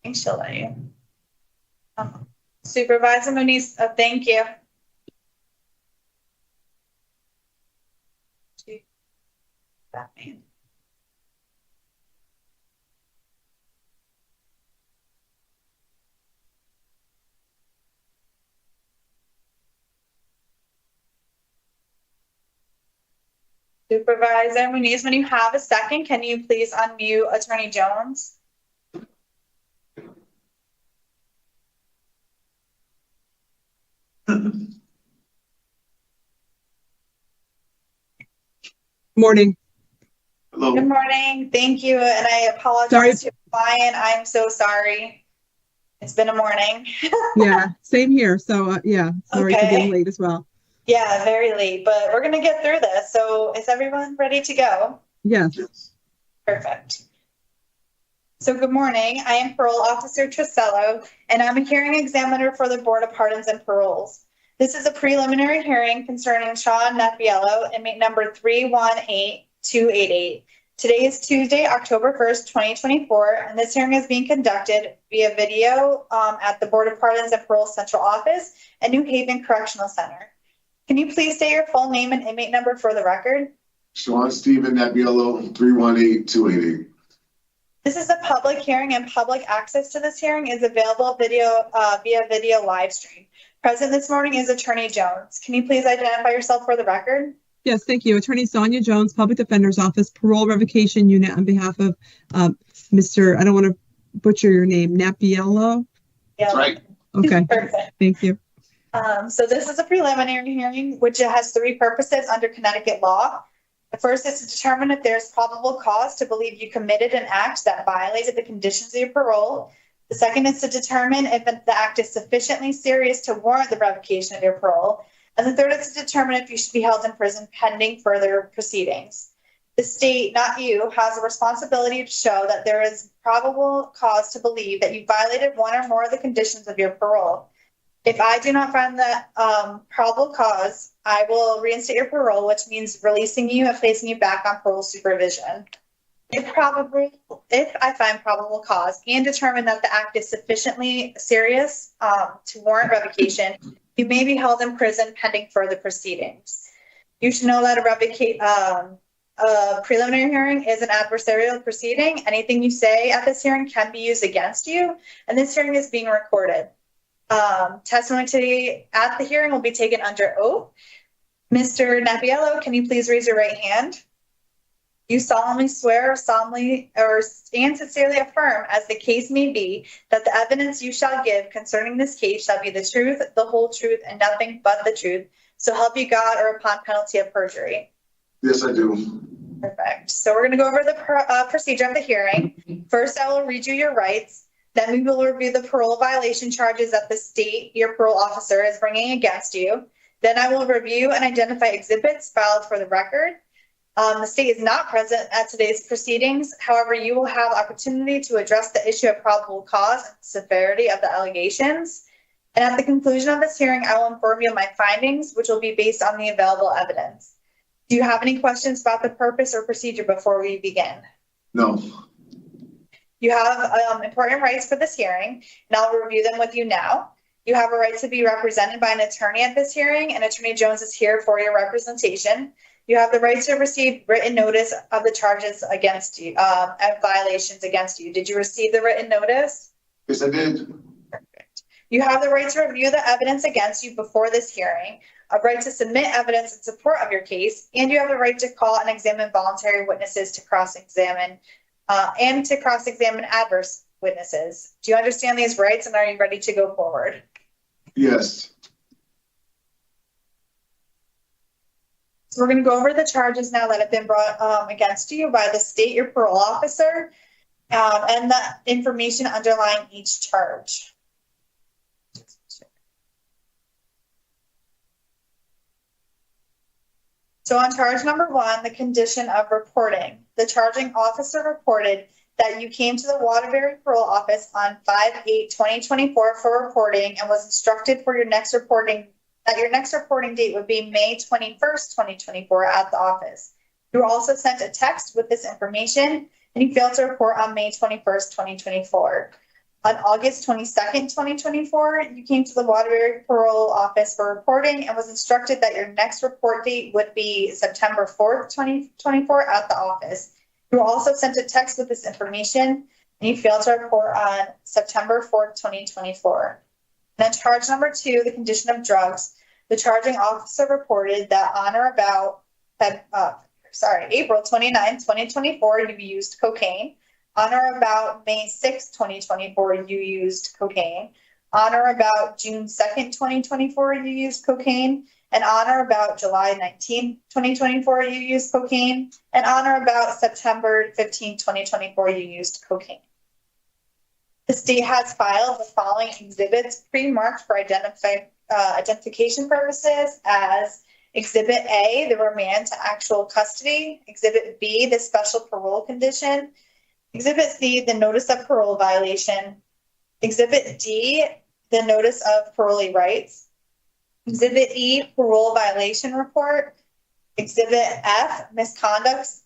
think she'll let you. Supervisor Muniz, thank you. Batman. Supervisor Muniz, when you have a second, can you please unmute Attorney Jones? Morning. Hello. Good morning. Thank you. And I apologize to your client. I'm so sorry. It's been a morning. Yeah, same here. So, yeah, sorry for being late as well. Yeah, very late, but we're going to get through this. So is everyone ready to go? Yes. Perfect. So good morning. I am Parole Officer Tricello, and I'm a hearing examiner for the Board of Pardons and Paroles. This is a preliminary hearing concerning Sean Napiello, inmate number 318288. Today is Tuesday, October 1st, 2024, and this hearing is being conducted via video at the Board of Pardons and Paroles Central Office at New Haven Correctional Center. Can you please state your full name and inmate number for the record? Sean Stephen Napiello, 318288. This is a public hearing, and public access to this hearing is available via video live stream. Present this morning is Attorney Jones. Can you please identify yourself for the record? Yes, thank you. Attorney Sonia Jones, Public Defender's Office, Parole Revocation Unit, on behalf of Mr. I don't want to butcher your name, Napiello. Yeah. That's right. Okay. Perfect. Thank you. So this is a preliminary hearing, which has three purposes under Connecticut law. The first is to determine if there's probable cause to believe you committed an act that violated the conditions of your parole. The second is to determine if the act is sufficiently serious to warrant the revocation of your parole. And the third is to determine if you should be held in prison pending further proceedings. The state, not you, has a responsibility to show that there is probable cause to believe that you violated one or more of the conditions of your parole. If I do not find that probable cause, I will reinstate your parole, which means releasing you and placing you back on parole supervision. If I find probable cause and determine that the act is sufficiently serious to warrant revocation, you may be held in prison pending further proceedings. You should know that a preliminary hearing is an adversarial proceeding. Anything you say at this hearing can be used against you, and this hearing is being recorded. Testimony today at the hearing will be taken under oath. Mr. Napiello, can you please raise your right hand? You solemnly swear or sincerely affirm, as the case may be, that the evidence you shall give concerning this case shall be the truth, the whole truth, and nothing but the truth. So help you God, or upon penalty of perjury. Yes, I do. Perfect. So we're going to go over the procedure of the hearing. First, I will read you your rights. Then we will review the parole violation charges that the state, your parole officer, is bringing against you. Then I will review and identify exhibits filed for the record. The state is not present at today's proceedings. However, you will have opportunity to address the issue of probable cause and severity of the allegations. And at the conclusion of this hearing, I will inform you of my findings, which will be based on the available evidence. Do you have any questions about the purpose or procedure before we begin? No. You have important rights for this hearing, and I'll review them with you now. You have a right to be represented by an attorney at this hearing, and Attorney Jones is here for your representation. You have the right to receive written notice of the charges against you, and violations against you. Did you receive the written notice? Yes, I did. Perfect. You have the right to review the evidence against you before this hearing, a right to submit evidence in support of your case, and you have the right to call and examine voluntary witnesses to cross-examine adverse witnesses. Do you understand these rights, and are you ready to go forward? Yes. So we're going to go over the charges now that have been brought against you by the state, your parole officer, and the information underlying each charge. So on charge number 1, the condition of reporting. The charging officer reported that you came to the Waterbury Parole Office on 5/8/2024 for reporting and was instructed for your next reporting date would be May 21st, 2024 at the office. You were also sent a text with this information, and you failed to report on May 21st, 2024. On August 22nd, 2024, you came to the Waterbury Parole Office for reporting and was instructed that your next report date would be September 4th, 2024 at the office. You were also sent a text with this information, and you failed to report on September 4th, 2024. And then charge number 2, the condition of drugs. The charging officer reported that on or about April 29th, 2024, you used cocaine. On or about May 6th, 2024, you used cocaine. On or about June 2nd, 2024, you used cocaine. And on or about July 19th, 2024, you used cocaine. And on or about September 15th, 2024, you used cocaine. The state has filed the following exhibits pre-marked for identification purposes as Exhibit A, the remand to actual custody. Exhibit B, the special parole condition. Exhibit C, the notice of parole violation. Exhibit D, the notice of parolee rights. Exhibit E, parole violation report. Exhibit F, misconducts,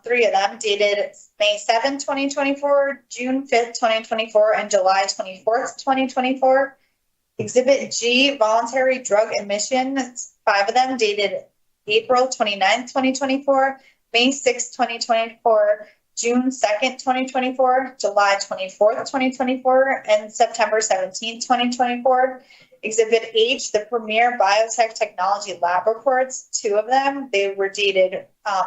3 of them, dated May 7, 2024, June 5th, 2024, and July 24th, 2024. Exhibit G, voluntary drug admissions, 5 of them, dated April 29th, 2024, May 6th, 2024, June 2nd, 2024, July 24th, 2024, and September 17th, 2024. Exhibit H, the Premier Biotech Technology Lab reports, 2 of them. They were dated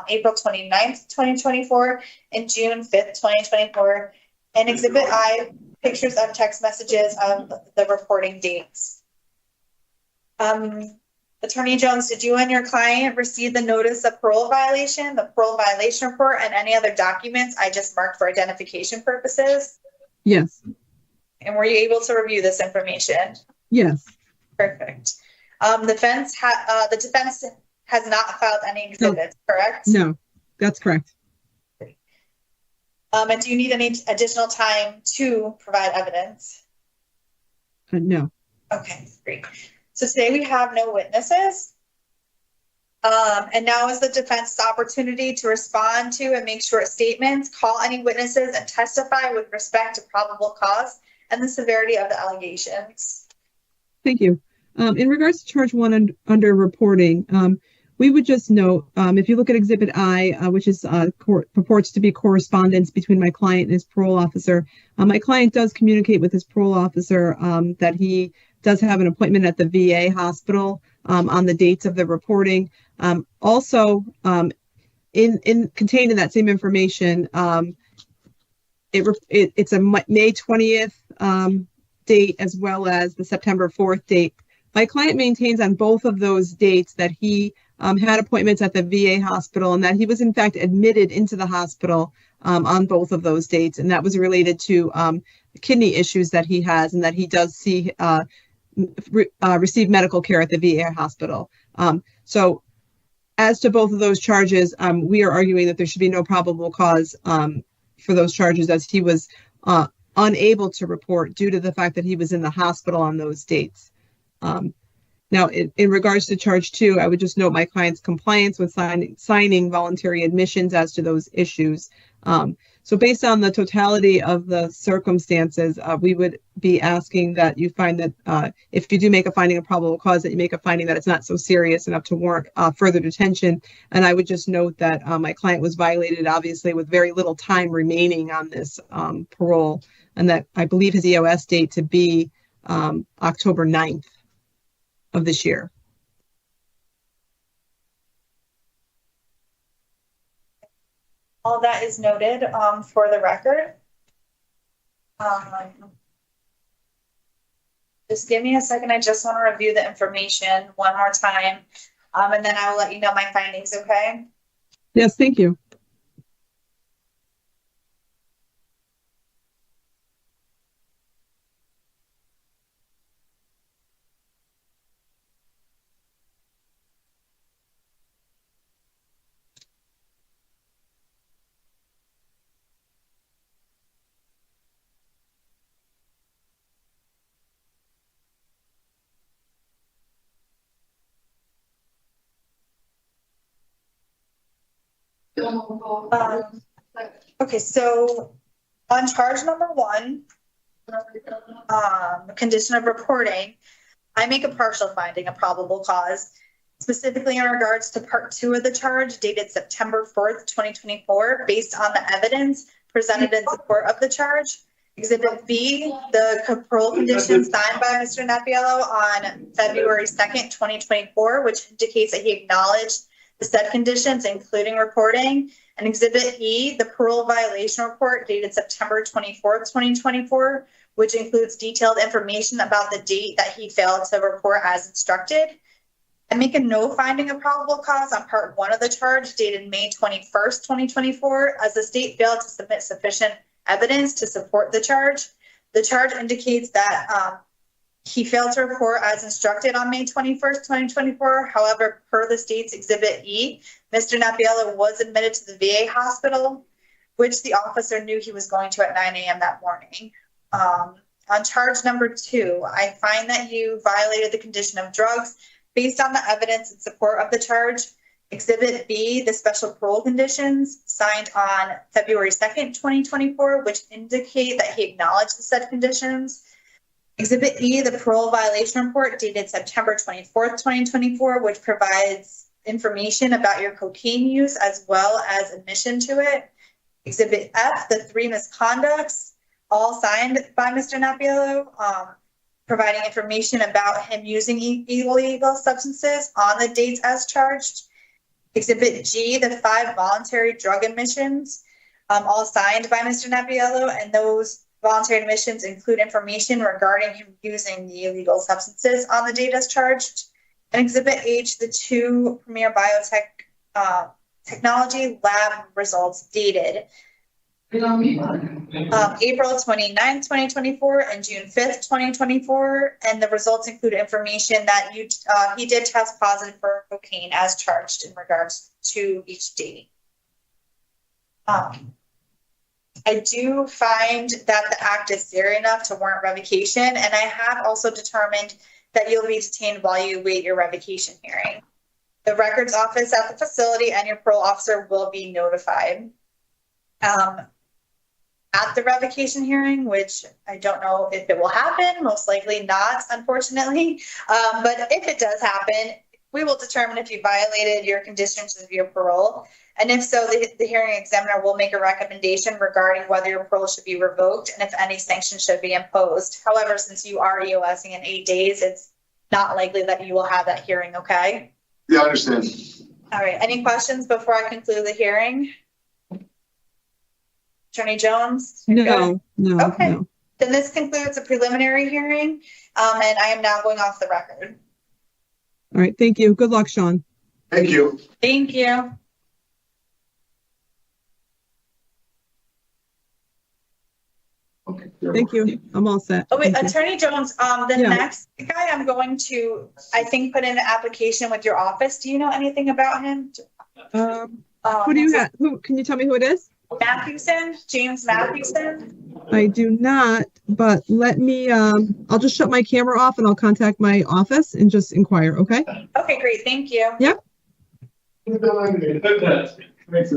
April 29th, 2024, and June 5th, 2024. And Exhibit I, pictures of text messages of the reporting dates. Attorney Jones, did you and your client receive the notice of parole violation, the parole violation report, and any other documents I just marked for identification purposes? Yes. And were you able to review this information? Yes. Perfect. The defense has not filed any exhibits, correct? No. That's correct. And do you need any additional time to provide evidence? No. Okay, great. So today we have no witnesses. And now is the defense's opportunity to respond to and make short statements, call any witnesses, and testify with respect to probable cause and the severity of the allegations. Thank you. In regards to charge 1 under reporting, we would just note, if you look at Exhibit I, which is purports to be correspondence between my client and his parole officer, my client does communicate with his parole officer that he does have an appointment at the VA hospital on the dates of the reporting. Also, contained in that same information, it's a May 20th date as well as the September 4th date. My client maintains on both of those dates that he had appointments at the VA hospital and that he was in fact admitted into the hospital on both of those dates. And that was related to kidney issues that he has and that he does receive medical care at the VA hospital. So as to both of those charges, we are arguing that there should be no probable cause for those charges as he was unable to report due to the fact that he was in the hospital on those dates. Now, in regards to charge 2, I would just note my client's compliance with signing voluntary admissions as to those issues. So based on the totality of the circumstances, we would be asking that you find that if you do make a finding of probable cause, that you make a finding that it's not so serious enough to warrant further detention. And I would just note that my client was violated, obviously, with very little time remaining on this parole, and that I believe his EOS date to be October 9th of this year. All that is noted for the record. Just give me a second. I just want to review the information one more time, and then I will let you know my findings, okay? Yes, thank you. Okay, so on charge number 1, condition of reporting, I make a partial finding of probable cause, specifically in regards to part 2 of the charge dated September 4th, 2024, based on the evidence presented in support of the charge. Exhibit B, the parole conditions signed by Mr. Napiello on February 2nd, 2024, which indicates that he acknowledged the said conditions, including reporting. And Exhibit E, the parole violation report dated September 24th, 2024, which includes detailed information about the date that he failed to report as instructed. I make a no finding of probable cause on part 1 of the charge dated May 21st, 2024, as the state failed to submit sufficient evidence to support the charge. The charge indicates that he failed to report as instructed on May 21st, 2024. However, per the state's Exhibit E, Mr. Napiello was admitted to the VA hospital, which the officer knew he was going to at 9 a.m. that morning. On charge number 2, I find that you violated the condition of drugs based on the evidence in support of the charge. Exhibit B, the special parole conditions signed on February 2nd, 2024, which indicate that he acknowledged the said conditions. Exhibit E, the parole violation report dated September 24th, 2024, which provides information about your cocaine use as well as admission to it. Exhibit F, the 3 misconducts, all signed by Mr. Napiello, providing information about him using illegal substances on the dates as charged. Exhibit G, the 5 voluntary drug admissions, all signed by Mr. Napiello, and those voluntary admissions include information regarding him using the illegal substances on the date as charged. And Exhibit H, the 2 Premier Biotech Technology lab results dated April 29th, 2024 and June 5th, 2024. And the results include information that he did test positive for cocaine as charged in regards to each date. I do find that the act is serious enough to warrant revocation, and I have also determined that you'll be detained while you wait your revocation hearing. The records office at the facility and your parole officer will be notified. At the revocation hearing, which I don't know if it will happen, most likely not, unfortunately. But if it does happen, we will determine if you violated your conditions of your parole. And if so, the hearing examiner will make a recommendation regarding whether your parole should be revoked and if any sanctions should be imposed. However, since you are EOSing in 8 days, it's not likely that you will have that hearing, okay? Yeah, I understand. All right, any questions before I conclude the hearing? Attorney Jones? No. Okay. No. Then this concludes a preliminary hearing, and I am now going off the record. All right. Thank you. Good luck, Sean. Thank you. Thank you. Okay. Thank you. I'm all set. Oh wait, Thank you. Attorney Jones, the Yeah. next guy I'm going to, I think, put in an application with your office. Do you know anything about him? Who do you have? Who can you tell me who it is? Matthewson, James Matthewson. I do not, but let me, I'll just shut my camera off and I'll contact my office and just inquire, okay? Okay, great, thank you. Yep. Thanks.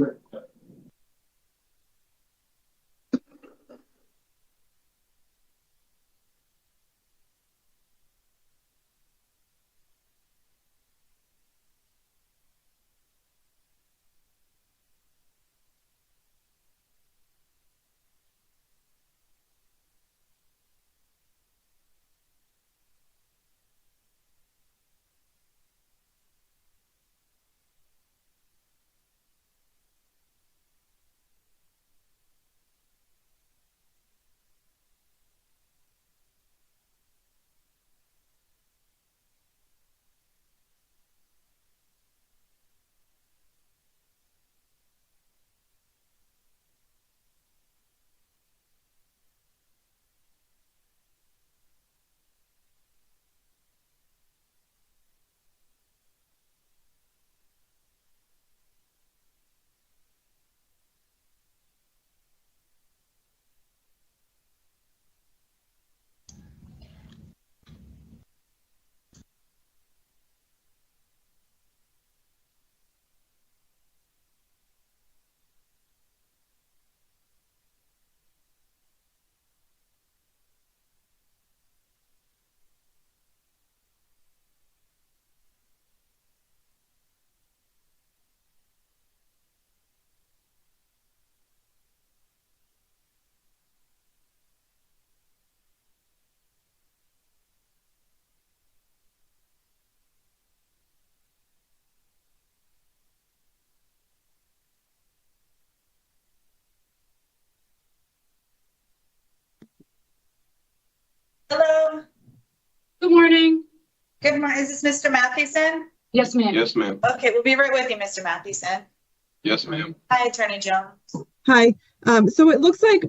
Hello. Good morning. Good morning. Is this Mr. Matthewson? Yes, ma'am. Yes, ma'am. Okay, we'll be right with you, Mr. Matthewson. Yes, ma'am. Hi, Attorney Jones. Hi. So it looks like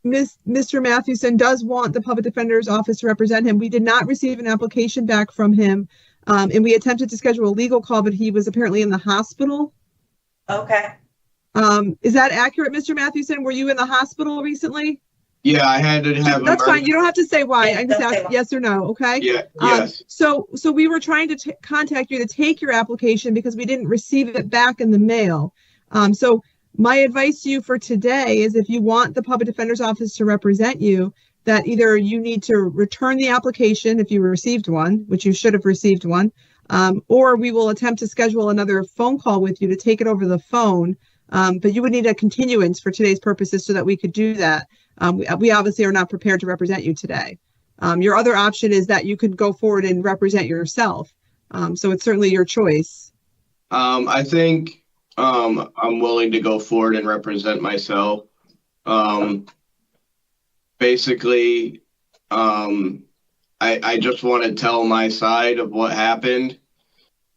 Mr. Matthewson does want the public defender's office to represent him. We did not receive an application back from him, and we attempted to schedule a legal call, but he was apparently in the hospital. Okay. Is that accurate, Mr. Matthewson? Were you in the hospital recently? Yeah, I had to have. That's fine. You don't have to say why. I just Don't say ask why. yes or no. Okay. Yeah. Yes. So we were trying to contact you to take your application because we didn't receive it back in the mail. So my advice to you for today is if you want the public defender's office to represent you, that either you need to return the application if you received one, which you should have received one, or we will attempt to schedule another phone call with you to take it over the phone. But you would need a continuance for today's purposes so that we could do that. We obviously are not prepared to represent you today. Your other option is that you could go forward and represent yourself. So it's certainly your choice. I think I'm willing to go forward and represent myself. Basically, I just want to tell my side of what happened,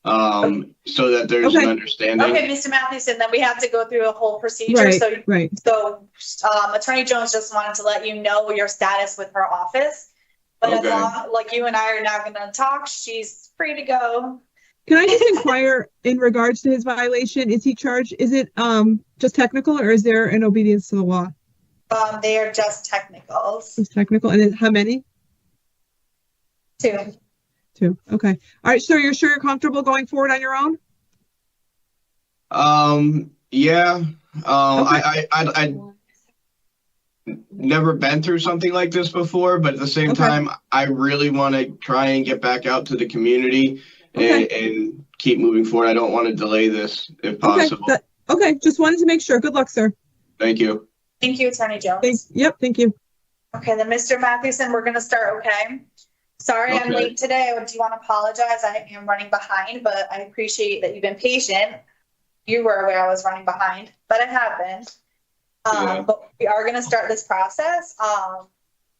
so that there's an understanding. Okay, Mr. Matthewson, then we have to go through a whole procedure. Right. So Attorney Jones just wanted to let you know your status with her office. But as long, like you and I are not going to talk, she's free to go. Can I just inquire in regards to his violation? Is he charged? Is it just technical, or is there an obedience to the law? They are just technicals. It's technical, and how many? 2. 2. Okay. All right. So you're sure you're comfortable going forward on your own? Yeah. Okay. I never been through something like this before, but at the same time, I really want to try and get back out to the community and keep moving forward. I don't want to delay this if possible. Okay. Just wanted to make sure. Good luck, sir. Thank you. Thank you, Attorney Jones. Yep. Thank you. Okay, then Mr. Matthewson, we're going to start, okay? Sorry I'm late today. I do want to apologize. I am running behind, but I appreciate that you've been patient. You were aware I was running behind, but I have been. But we are going to start this process,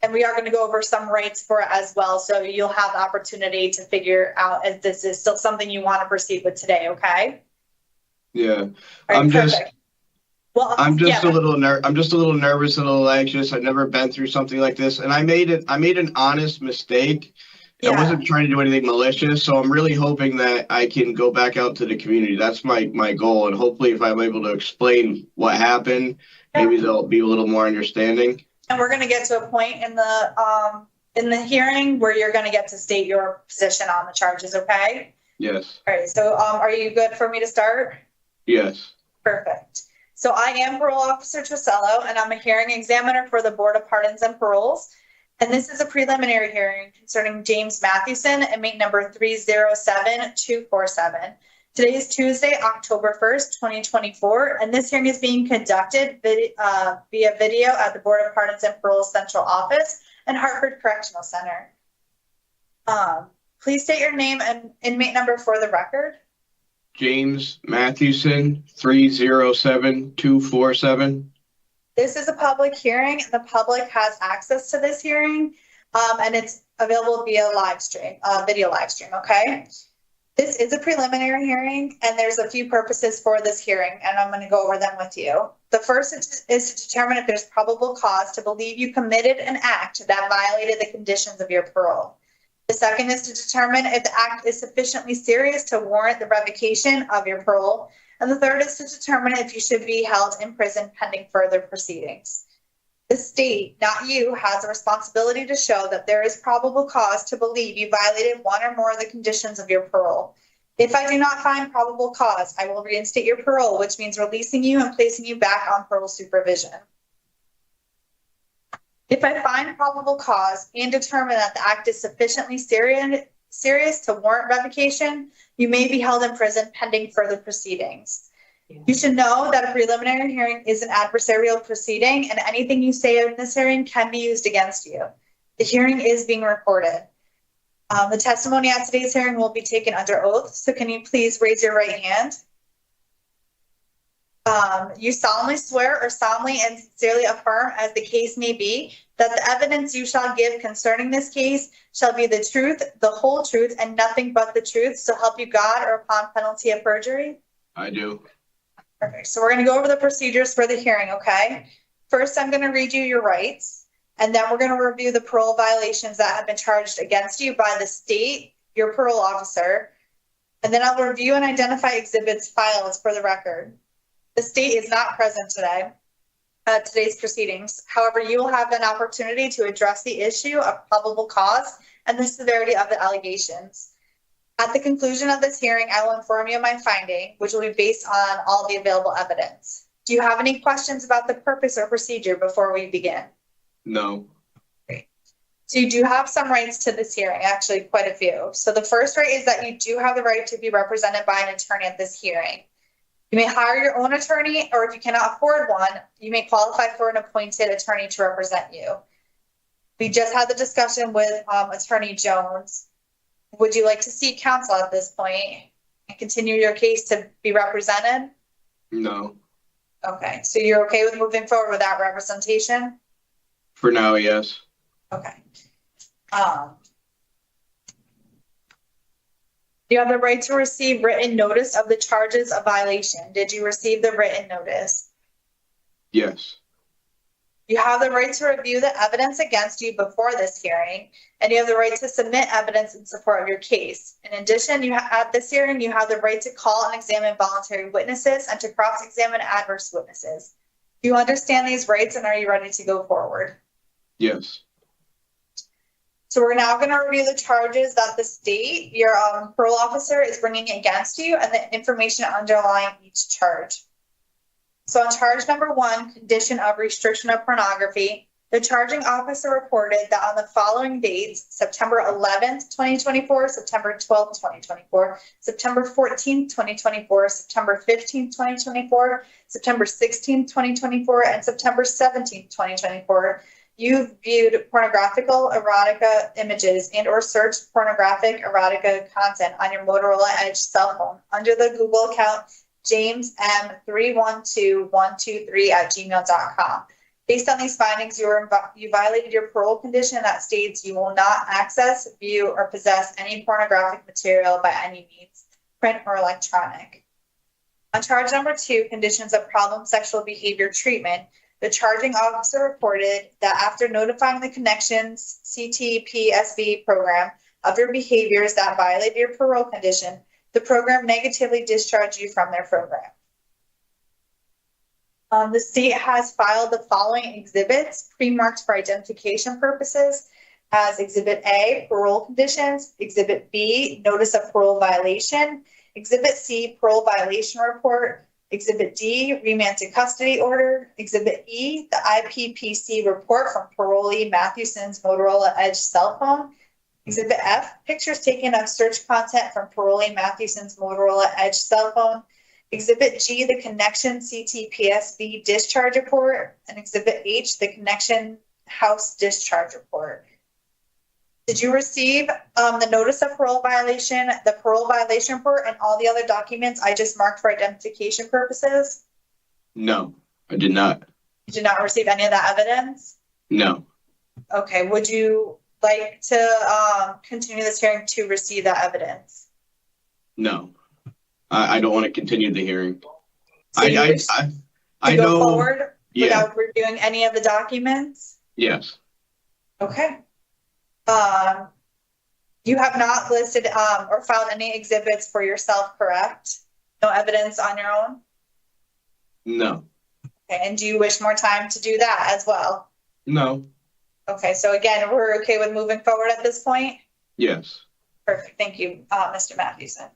and we are going to go over some rights for it as well. So you'll have the opportunity to figure out if this is still something you want to proceed with today, okay? Yeah. I'm just a little nervous and a little anxious. I've never been through something like this, and I made an honest mistake. I wasn't trying to do anything malicious, so I'm really hoping that I can go back out to the community. That's my goal, and hopefully if I'm able to explain what happened, maybe they'll be a little more understanding. And we're going to get to a point in the hearing where you're going to get to state your position on the charges, okay? Yes. All right, so are you good for me to start? Yes. Perfect. So I am Parole Officer Tricello, and I'm a hearing examiner for the Board of Pardons and Paroles. And this is a preliminary hearing concerning James Matthewson, inmate number 307247. Today is Tuesday, October 1st, 2024, and this hearing is being conducted via video at the Board of Pardons and Paroles Central Office and Hartford Correctional Center. Please state your name and inmate number for the record. James Matthewson, 307247. This is a public hearing, and the public has access to this hearing, and it's available via live stream, video live stream, okay? This is a preliminary hearing, and there's a few purposes for this hearing, and I'm going to go over them with you. The first is to determine if there's probable cause to believe you committed an act that violated the conditions of your parole. The second is to determine if the act is sufficiently serious to warrant the revocation of your parole. And the third is to determine if you should be held in prison pending further proceedings. The state, not you, has a responsibility to show that there is probable cause to believe you violated one or more of the conditions of your parole. If I do not find probable cause, I will reinstate your parole, which means releasing you and placing you back on parole supervision. If I find probable cause and determine that the act is sufficiently serious to warrant revocation, you may be held in prison pending further proceedings. You should know that a preliminary hearing is an adversarial proceeding, and anything you say in this hearing can be used against you. The hearing is being recorded. The testimony at today's hearing will be taken under oath, so can you please raise your right hand? You solemnly swear or solemnly and sincerely affirm, as the case may be, that the evidence you shall give concerning this case shall be the truth, the whole truth, and nothing but the truth, so help you God, or upon penalty of perjury? I do. Perfect. So we're going to go over the procedures for the hearing, okay? First, I'm going to read you your rights, and then we're going to review the parole violations that have been charged against you by the state, your parole officer, and then I'll review and identify exhibits filed for the record. The state is not present today at today's proceedings. However, you will have an opportunity to address the issue of probable cause and the severity of the allegations. At the conclusion of this hearing, I will inform you of my finding, which will be based on all the available evidence. Do you have any questions about the purpose or procedure before we begin? No. Great. So you do have some rights to this hearing, actually quite a few. So the first right is that you do have the right to be represented by an attorney at this hearing. You may hire your own attorney, or if you cannot afford one, you may qualify for an appointed attorney to represent you. We just had the discussion with Attorney Jones. Would you like to seek counsel at this point and continue your case to be represented? No. Okay, so you're okay with moving forward with that representation? For now, yes. Okay. You have the right to receive written notice of the charges of violation. Did you receive the written notice? Yes. You have the right to review the evidence against you before this hearing, and you have the right to submit evidence in support of your case. In addition, at this hearing, you have the right to call and examine voluntary witnesses and to cross-examine adverse witnesses. Do you understand these rights, and are you ready to go forward? Yes. So we're now going to review the charges that the state, your parole officer, is bringing against you and the information underlying each charge. So on charge number 1, condition of restriction of pornography, the charging officer reported that on the following dates, September 11th, 2024, September 12th, 2024, September 14th, 2024, September 15th, 2024, September 16th, 2024, and September 17th, 2024, you viewed pornographical erotica images and or searched pornographic erotica content on your Motorola Edge cell phone under the Google account jamesm312123@gmail.com. Based on these findings, you violated your parole condition that states you will not access, view, or possess any pornographic material by any means, print or electronic. On charge number 2, conditions of problem sexual behavior treatment, the charging officer reported that after notifying the Connections CTPSB program of your behaviors that violate your parole condition, the program negatively discharged you from their program. The state has filed the following exhibits pre-marked for identification purposes as Exhibit A, parole conditions, Exhibit B, notice of parole violation, Exhibit C, parole violation report, Exhibit D, remand to custody order, Exhibit E, the IPPC report from parolee Matthewson's Motorola Edge cell phone, Exhibit F, pictures taken of search content from parolee Matthewson's Motorola Edge cell phone, Exhibit G, the Connection CTPSB discharge report, and Exhibit H, the Connection House discharge report. Did you receive the notice of parole violation, the parole violation report, and all the other documents I just marked for identification purposes? No, I did not. You did not receive any of that evidence? No. Okay, would you like to continue this hearing to receive that evidence? No. I don't want to continue the hearing. So I go know. forward Yeah. without reviewing any of the documents? Yes. Okay. You have not listed or filed any exhibits for yourself, correct? No evidence on your own? No. Okay, and do you wish more time to do that as well? No. Okay, so again, we're okay with moving forward at this point? Yes. Perfect, thank you, Mr. Matthewson.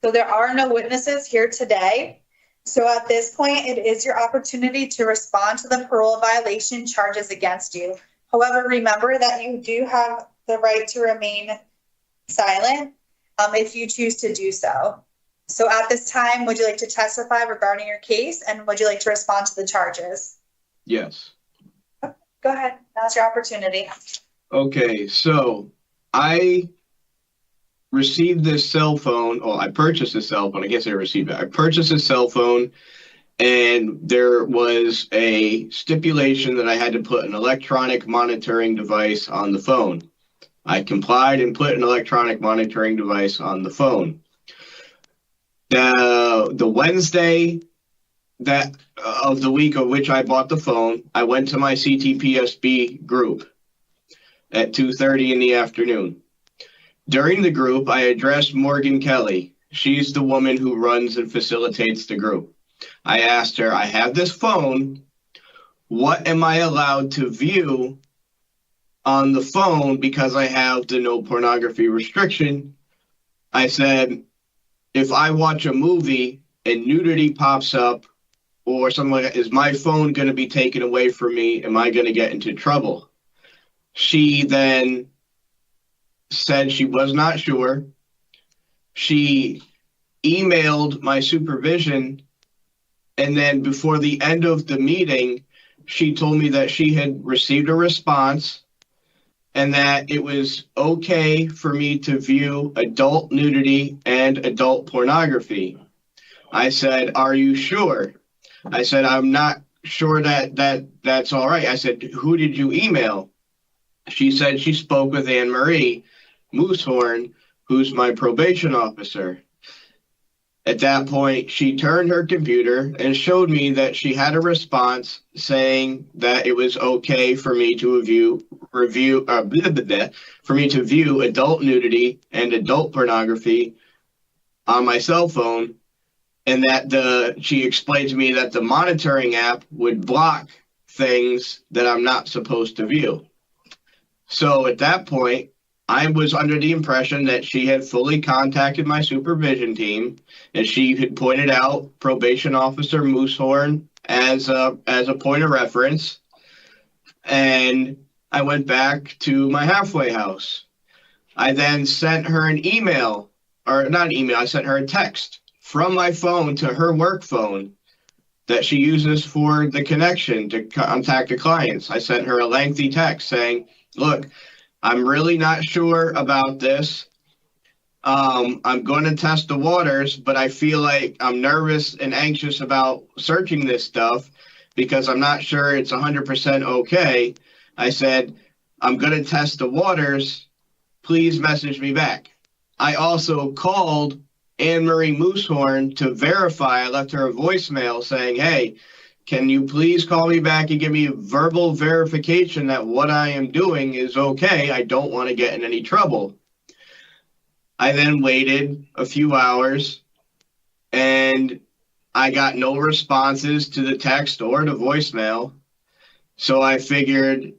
So there are no witnesses here today. So at this point, it is your opportunity to respond to the parole violation charges against you. However, remember that you do have the right to remain silent if you choose to do so. So at this time, would you like to testify regarding your case, and would you like to respond to the charges? Yes. Go ahead, now's your opportunity. Okay, so I received this cell phone, or I purchased this cell phone. I guess I received it. I purchased a cell phone, and there was a stipulation that I had to put an electronic monitoring device on the phone. I complied and put an electronic monitoring device on the phone. The Wednesday of the week of which I bought the phone, I went to my CTPSB group at 2:30 in the afternoon. During the group, I addressed Morgan Kelly. She's the woman who runs and facilitates the group. I asked her, I have this phone. What am I allowed to view on the phone because I have the no pornography restriction? I said, if I watch a movie and nudity pops up or something like that, is my phone going to be taken away from me? Am I going to get into trouble? She then said she was not sure. She emailed my supervision, and then before the end of the meeting, she told me that she had received a response and that it was okay for me to view adult nudity and adult pornography. I said, are you sure? I said, I'm not sure that's all right. I said, who did you email? She said she spoke with Anne Marie Moosehorn, who's my probation officer. At that point, she turned her computer and showed me that she had a response saying that it was okay for me to view adult nudity and adult pornography on my cell phone, and that she explained to me that the monitoring app would block things that I'm not supposed to view. So at that point, I was under the impression that she had fully contacted my supervision team, and she had pointed out probation officer Moosehorn as a point of reference. And I went back to my halfway house. I then sent her an email, or not an email, I sent her a text from my phone to her work phone that she uses for the connection to contact the clients. I sent her a lengthy text saying, look, I'm really not sure about this. I'm going to test the waters, but I feel like I'm nervous and anxious about searching this stuff because I'm not sure it's 100% okay. I said, I'm going to test the waters. Please message me back. I also called Anne-Marie Moosehorn to verify. I left her a voicemail saying, hey, can you please call me back and give me verbal verification that what I am doing is okay? I don't want to get in any trouble. I then waited a few hours and I got no responses to the text or the voicemail. So I figured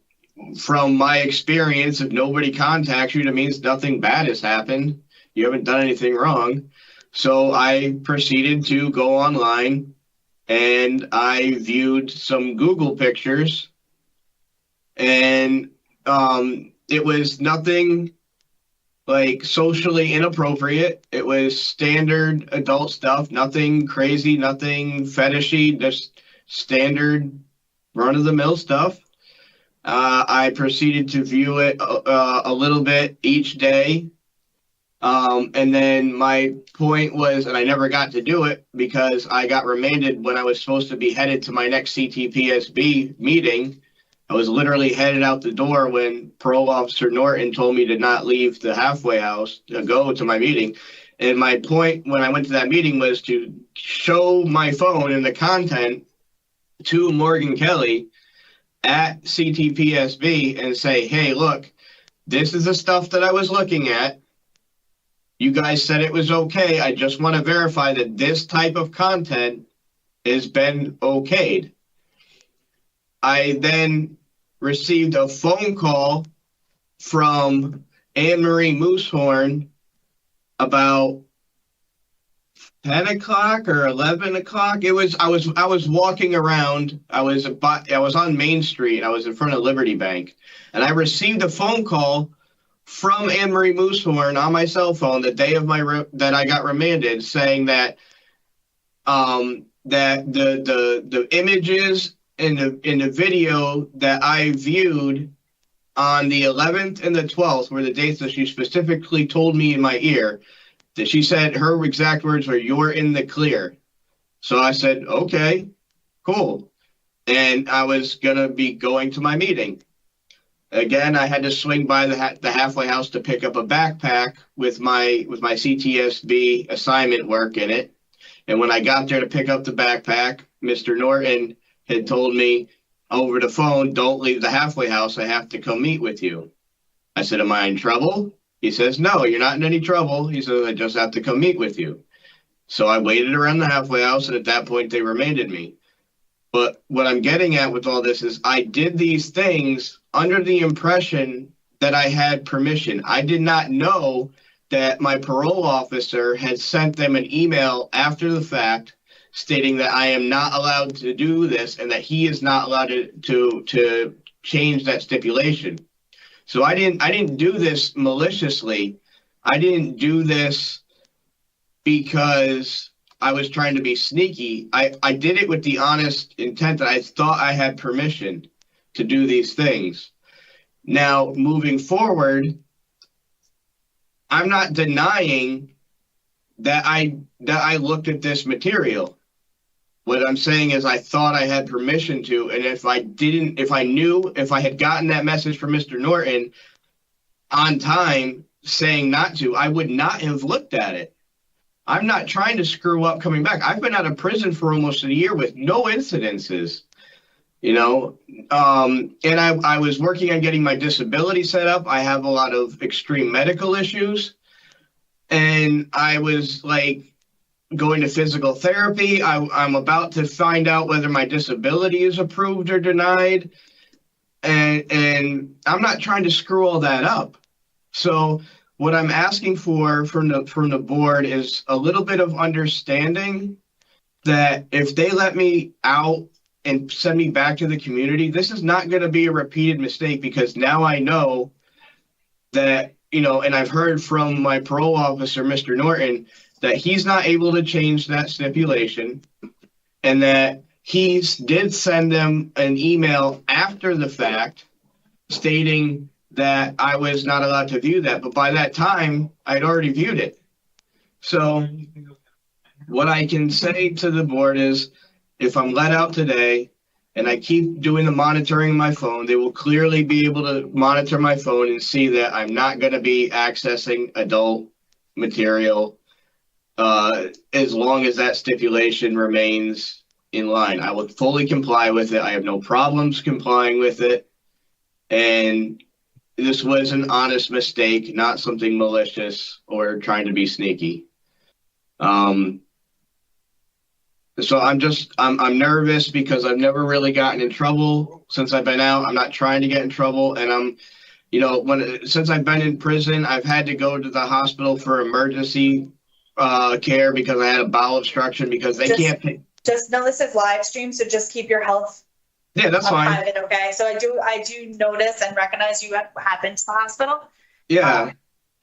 from my experience, if nobody contacts you, that means nothing bad has happened. You haven't done anything wrong. So I proceeded to go online and I viewed some Google pictures, and it was nothing like socially inappropriate. It was standard adult stuff, nothing crazy, nothing fetishy, just standard run-of-the-mill stuff. I proceeded to view it a little bit each day. And then my point was, and I never got to do it because I got remanded when I was supposed to be headed to my next CTPSB meeting. I was literally headed out the door when Parole Officer Norton told me to not leave the halfway house to go to my meeting. And my point when I went to that meeting was to show my phone and the content to Morgan Kelly at CTPSB and say, hey, look, this is the stuff that I was looking at. You guys said it was okay. I just want to verify that this type of content has been okayed. I then received a phone call from Anne-Marie Moosehorn about 10 o'clock or 11 o'clock. I was walking around. I was on Main Street. I was in front of Liberty Bank, and I received a phone call from Anne-Marie Moosehorn on my cell phone the day of that I got remanded, saying that that the images in the video that I viewed on the 11th and the 12th were the dates that she specifically told me in my ear, that she said her exact words were, "You're in the clear." So I said, okay, cool. And I was gonna be going to my meeting. Again, I had to swing by the halfway house to pick up a backpack with my CTSB assignment work in it. And when I got there to pick up the backpack, Mr. Norton had told me over the phone, don't leave the halfway house. I have to come meet with you. I said, am I in trouble? He says, no, you're not in any trouble. He says, I just have to come meet with you. So I waited around the halfway house, and at that point, they remanded me. But what I'm getting at with all this is I did these things under the impression that I had permission. I did not know that my parole officer had sent them an email after the fact stating that I am not allowed to do this and that he is not allowed to change that stipulation. So I didn't do this maliciously. I didn't do this because I was trying to be sneaky. I did it with the honest intent that I thought I had permission to do these things. Now, moving forward, I'm not denying that I looked at this material. What I'm saying is I thought I had permission to, and if I had gotten that message from Mr. Norton on time saying not to, I would not have looked at it. I'm not trying to screw up coming back. I've been out of prison for almost a year with no incidences, you know. And I was working on getting my disability set up. I have a lot of extreme medical issues. And I was like going to physical therapy. I'm about to find out whether my disability is approved or denied. And I'm not trying to screw all that up. So what I'm asking for from the board is a little bit of understanding that if they let me out and send me back to the community, this is not going to be a repeated mistake, because now I know that, you know, and I've heard from my parole officer, Mr. Norton, that he's not able to change that stipulation, and that he did send them an email after the fact stating that I was not allowed to view that. But by that time, I'd already viewed it. So what I can say to the board is, if I'm let out today and I keep doing the monitoring on my phone, they will clearly be able to monitor my phone and see that I'm not going to be accessing adult material as long as that stipulation remains in line. I will fully comply with it. I have no problems complying with it. And this was an honest mistake, not something malicious or trying to be sneaky. So I'm nervous because I've never really gotten in trouble since I've been out. I'm not trying to get in trouble. And I'm, you know, since I've been in prison, I've had to go to the hospital for emergency care because I had a bowel obstruction, because they can't pay. Just know this is live stream, so just keep your health. Yeah, that's fine. Private, okay. So I do notice and recognize you have been to the hospital. Yeah.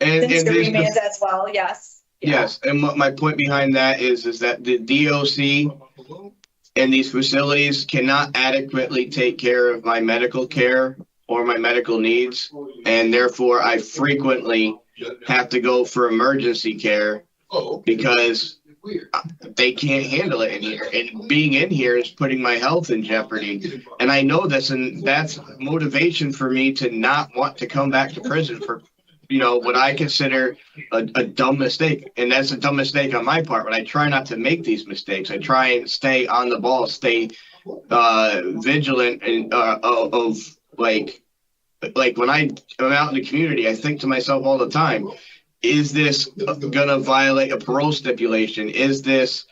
And since your remand as well, yes. Yes, and my point behind that is that the DOC and these facilities cannot adequately take care of my medical care or my medical needs, and therefore I frequently have to go for emergency care because they can't handle it in here. And being in here is putting my health in jeopardy. And I know this, and that's motivation for me to not want to come back to prison for, you know, what I consider a dumb mistake. And that's a dumb mistake on my part, but I try not to make these mistakes. I try and stay on the ball, stay vigilant, and of like when I'm out in the community, I think to myself all the time, is this gonna violate a parole stipulation? Is this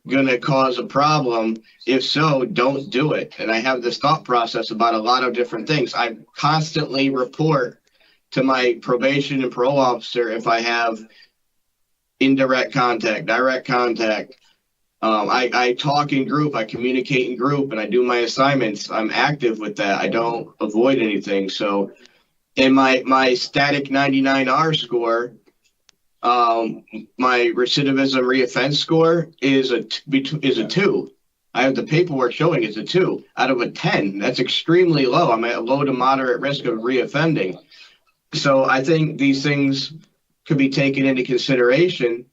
gonna cause a problem? If so, don't do it. And I have this thought process about a lot of different things. I constantly report to my probation and parole officer if I have indirect contact, direct contact. I talk in group, I communicate in group, and I do my assignments. I'm active with that. I don't avoid anything. So in my static 99R score, my recidivism reoffense score is a 2. I have the paperwork showing it's a 2 out of a 10. That's extremely low. I'm at a low to moderate risk of reoffending. So I think these things could be taken into consideration,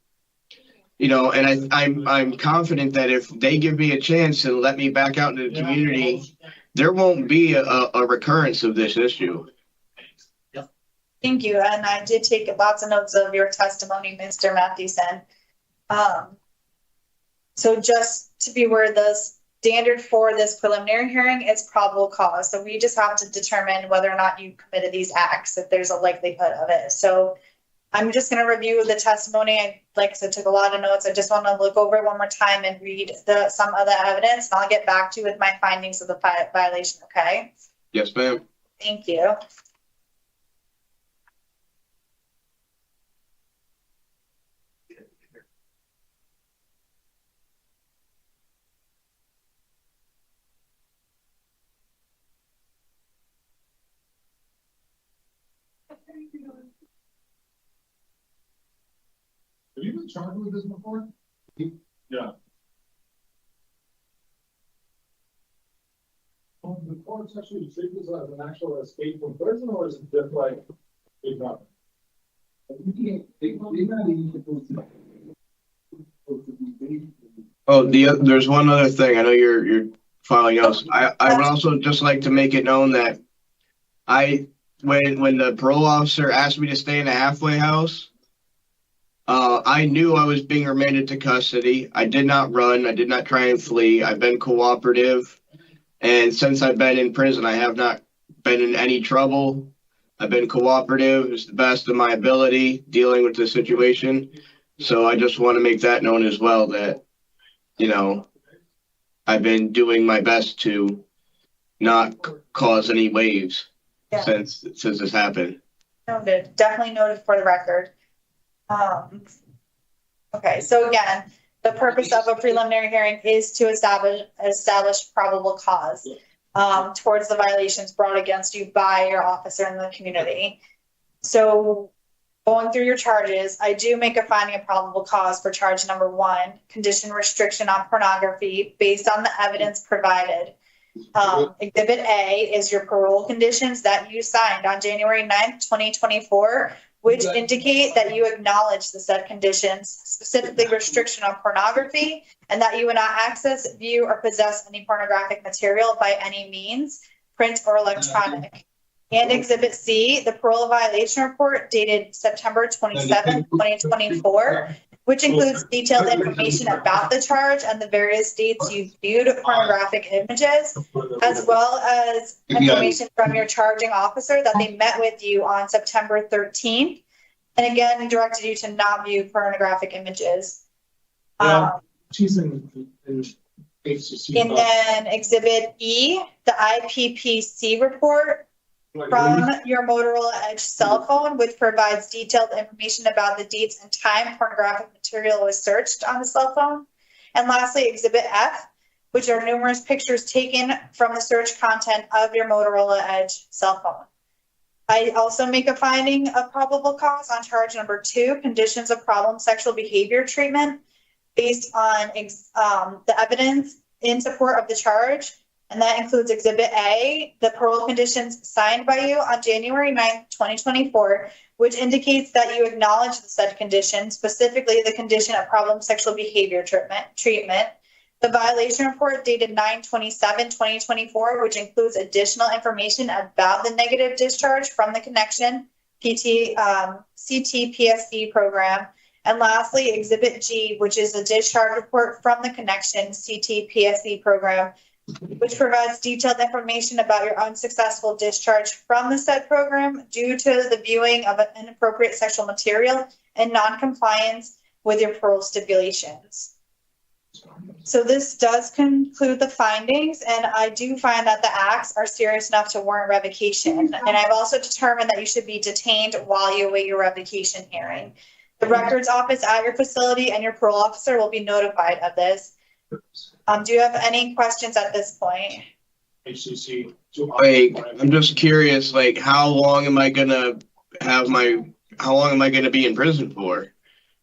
you know, and I'm confident that if they give me a chance and let me back out into the community, there won't be a recurrence of this issue. Thank you. And I did take lots of notes of your testimony, Mr. Matthewson. So just to be aware, the standard for this preliminary hearing is probable cause. So we just have to determine whether or not you committed these acts, if there's a likelihood of it. So I'm just going to review the testimony. I, like I said, took a lot of notes. I just want to look over it one more time and read some of the evidence, and I'll get back to you with my findings of the violation, okay? Yes, ma'am. Thank you. Have you been charged with this before? Yeah. The courts actually treat this as an actual escape from prison, or is it just like big nothing? Oh, there's one other thing. I know you're filing else. I would also just like to make it known that when the parole officer asked me to stay in a halfway house, I knew I was being remanded to custody. I did not run. I did not try and flee. I've been cooperative. And since I've been in prison, I have not been in any trouble. I've been cooperative as the best of my ability dealing with the situation. So I just want to make that known as well, that, you know, I've been doing my best to not cause any waves since this happened. Noted, definitely noted for the record. Okay, so again, the purpose of a preliminary hearing is to establish probable cause towards the violations brought against you by your officer in the community. So going through your charges, I do make a finding of probable cause for charge number 1, condition restriction on pornography based on the evidence provided. Exhibit A is your parole conditions that you signed on January 9th, 2024, which indicate that you acknowledge the said conditions, specifically restriction on pornography, and that you would not access, view, or possess any pornographic material by any means, print or electronic. And Exhibit C, the parole violation report dated September 27, 2024, which includes detailed information about the charge and the various dates you viewed pornographic images, as well as information from your charging officer that they met with you on September 13th, and again directed you to not view pornographic images. She's in HCC. And then Exhibit E, the IPPC report from your Motorola Edge cell phone, which provides detailed information about the dates and time pornographic material was searched on the cell phone. And lastly, Exhibit F, which are numerous pictures taken from the search content of your Motorola Edge cell phone. I also make a finding of probable cause on charge number 2, conditions of problem sexual behavior treatment, based on the evidence in support of the charge. And that includes Exhibit A, the parole conditions signed by you on January 9th, 2024, which indicates that you acknowledge the said condition, specifically the condition of problem sexual behavior treatment. The violation report dated 9/27/2024, which includes additional information about the negative discharge from the Connection CTPSE program. And lastly, Exhibit G, which is a discharge report from the Connection CTPSE program, which provides detailed information about your unsuccessful discharge from the said program due to the viewing of an inappropriate sexual material and non-compliance with your parole stipulations. So this does conclude the findings, and I do find that the acts are serious enough to warrant revocation. And I've also determined that you should be detained while you await your revocation hearing. The records office at your facility and your parole officer will be notified of this. Do you have any questions at this point? HCC. Like, I'm just curious, like, how long am I gonna be in prison for?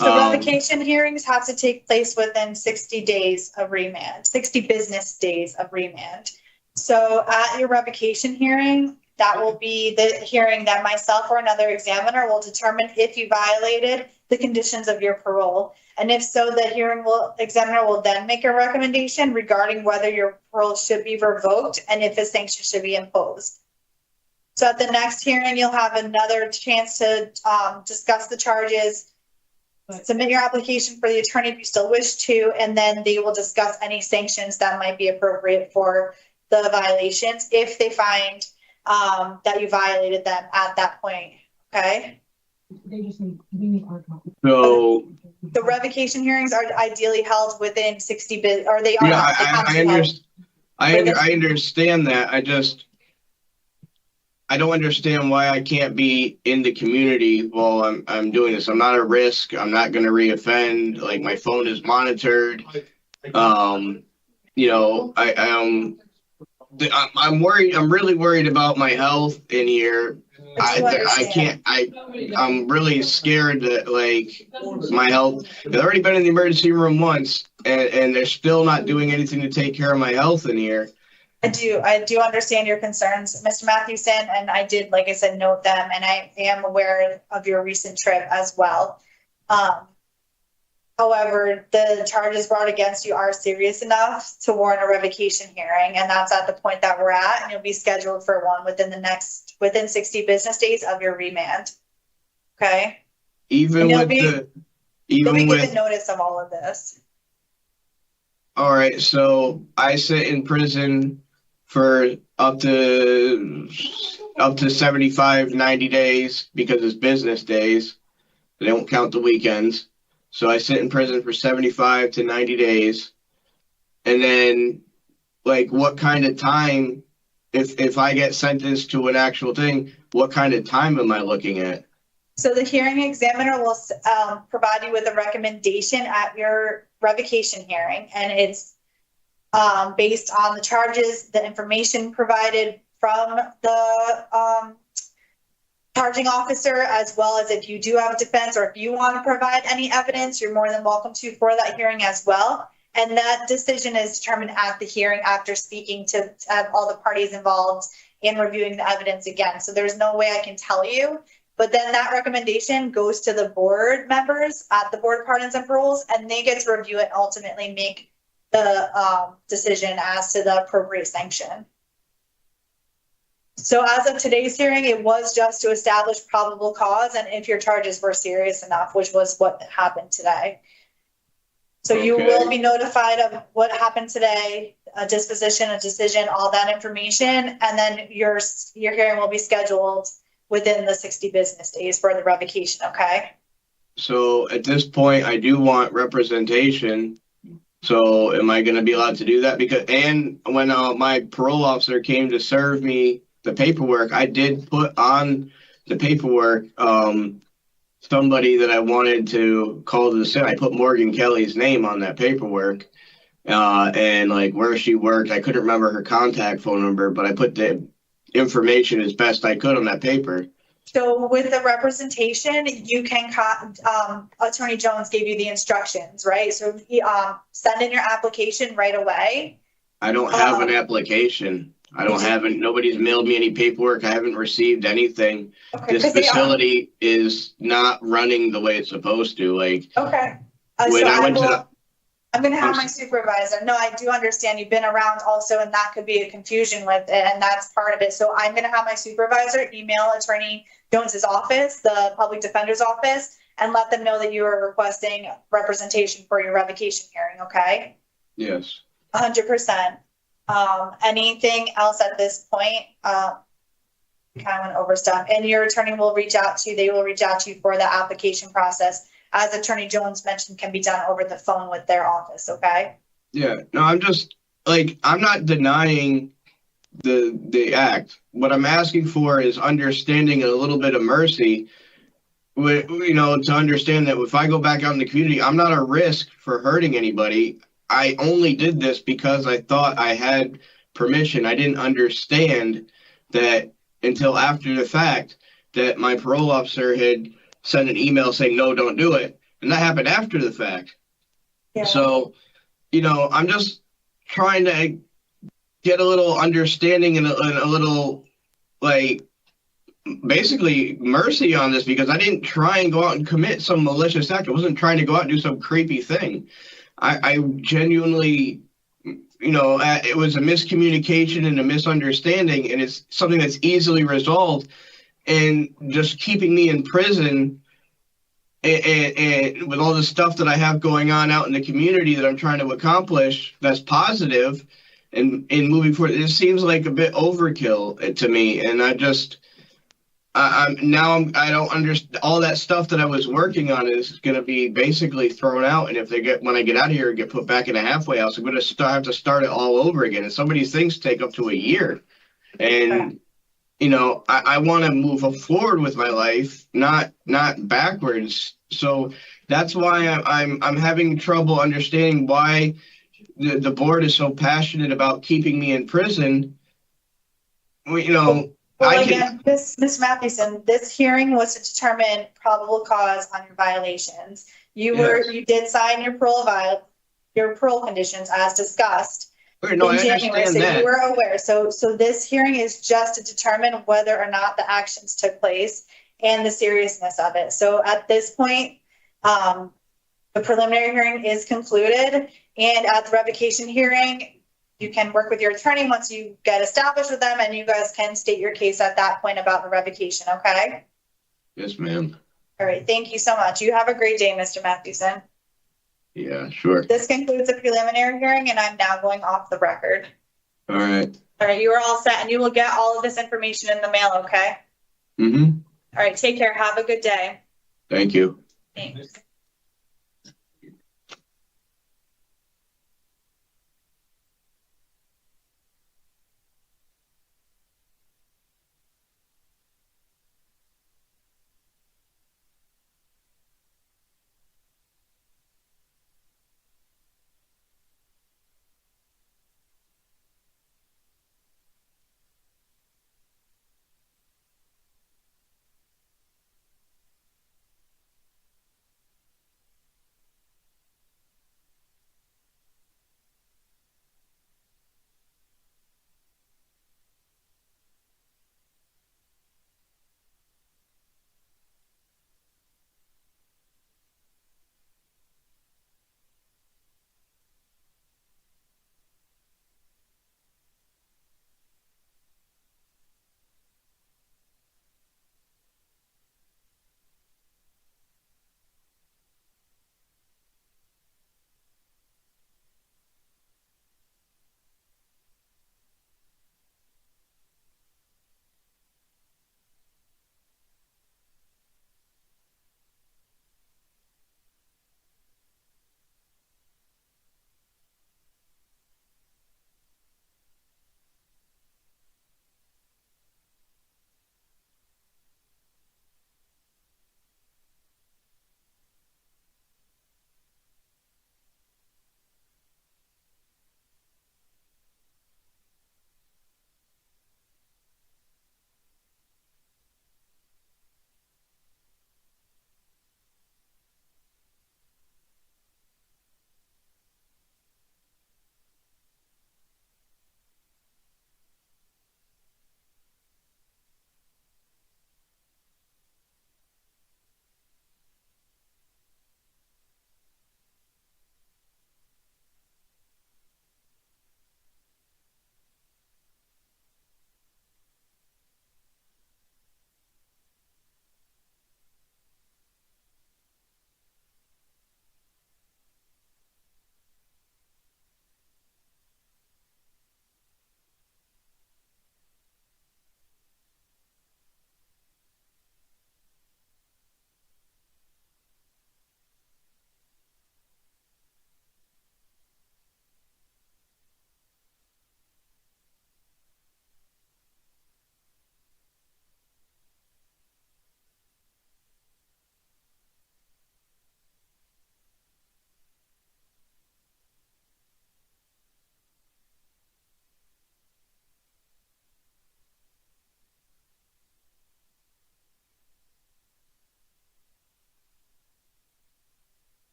So revocation hearings have to take place within 60 days of remand, 60 business days of remand. So at your revocation hearing, that will be the hearing that myself or another examiner will determine if you violated the conditions of your parole. And if so, the examiner will then make a recommendation regarding whether your parole should be revoked and if a sanction should be imposed. So at the next hearing, you'll have another chance to discuss the charges, submit your application for the attorney if you still wish to, and then they will discuss any sanctions that might be appropriate for the violations if they find that you violated them at that point. Okay. So the revocation hearings are ideally held within 60 business, or they are. Yeah, I understand that. I don't understand why I can't be in the community while I'm doing this. I'm not at risk. I'm not going to reoffend. Like, my phone is monitored. You know, I'm worried. I'm really worried about my health in here. I'm really scared that, like, my health. I've already been in the emergency room once, and they're still not doing anything to take care of my health in here. I do understand your concerns, Mr. Matthewson, and I did, like I said, note them, and I am aware of your recent trip as well. However, the charges brought against you are serious enough to warrant a revocation hearing, and that's at the point that we're at, and you'll be scheduled for one within 60 business days of your remand. Okay? Even with Even You'll be with given notice of all of this. All right, so I sit in prison for up to 75, 90 days because it's business days. They don't count the weekends. So I sit in prison for 75 to 90 days. And then, like, what kind of time, if I get sentenced to an actual thing, what kind of time am I looking at? So the hearing examiner will provide you with a recommendation at your revocation hearing, and it's based on the charges, the information provided from the charging officer, as well as if you do have a defense or if you want to provide any evidence, you're more than welcome to for that hearing as well. And that decision is determined at the hearing after speaking to all the parties involved and reviewing the evidence again. So there's no way I can tell you. But then that recommendation goes to the board members at the Board of Pardons and Paroles, and they get to review it and ultimately make the decision as to the appropriate sanction. So as of today's hearing, it was just to establish probable cause and if your charges were serious enough, which was what happened today. So you will be notified of what happened today, a disposition, a decision, all that information, and then your hearing will be scheduled within the 60 business days for the revocation, okay? So at this point, I do want representation. So am I going to be allowed to do that? Because, and when my parole officer came to serve me the paperwork, I did put on the paperwork somebody that I wanted to call to the center. I put Morgan Kelly's name on that paperwork and like where she worked. I couldn't remember her contact phone number, but I put the information as best I could on that paper. So with the representation, you can, Attorney Jones gave you the instructions, right? So send in your application right away. I don't have an application. I don't have it. Nobody's mailed me any paperwork. I haven't received anything. Okay, this facility is not running the way it's supposed to. Like, okay. When I went to the, I'm going to have my supervisor. No, I do understand you've been around also, and that could be a confusion with it, and that's part of it. So I'm going to have my supervisor email Attorney Jones's office, the public defender's office, and let them know that you are requesting representation for your revocation hearing, okay? Yes. 100%. Anything else at this point? We kind of went over stuff. And your attorney will reach out to you. They will reach out to you for the application process. As Attorney Jones mentioned, can be done over the phone with their office, okay? Yeah. No, I'm just, like, I'm not denying the act. What I'm asking for is understanding and a little bit of mercy, you know, to understand that if I go back out in the community, I'm not a risk for hurting anybody. I only did this because I thought I had permission. I didn't understand that until after the fact that my parole officer had sent an email saying, no, don't do it. And that happened after the fact. Yeah. So, you know, I'm just trying to get a little understanding and a little, like, basically mercy on this, because I didn't try and go out and commit some malicious act. I wasn't trying to go out and do some creepy thing. I genuinely, you know, it was a miscommunication and a misunderstanding, and it's something that's easily resolved. And just keeping me in prison and with all the stuff that I have going on out in the community that I'm trying to accomplish that's positive and moving forward, it seems like a bit overkill to me. And I don't understand. All that stuff that I was working on is going to be basically thrown out. And if when I get out of here and get put back in a halfway house, I'm going to have to start it all over again. And some of these things take up to a year. And, you know, I want to move forward with my life, not backwards. So that's why I'm having trouble understanding why the board is so passionate about keeping me in prison. You know, well, again, Ms. Matthewson, this hearing was to determine probable cause on your violations. You did sign your parole conditions as discussed in January, so you were aware. So this hearing is just to determine whether or not the actions took place and the seriousness of it. So at this point, the preliminary hearing is concluded, and at the revocation hearing, you can work with your attorney once you get established with them, and you guys can state your case at that point about the revocation, okay? Yes, ma'am. All right, thank you so much. You have a great day, Mr. Matthewson. Yeah, sure. This concludes the preliminary hearing, and I'm now going off the record. All right. All right, you are all set, and you will get all of this information in the mail, okay? Mm-hmm. All right, take care. Have a good day. Thank you. Thanks.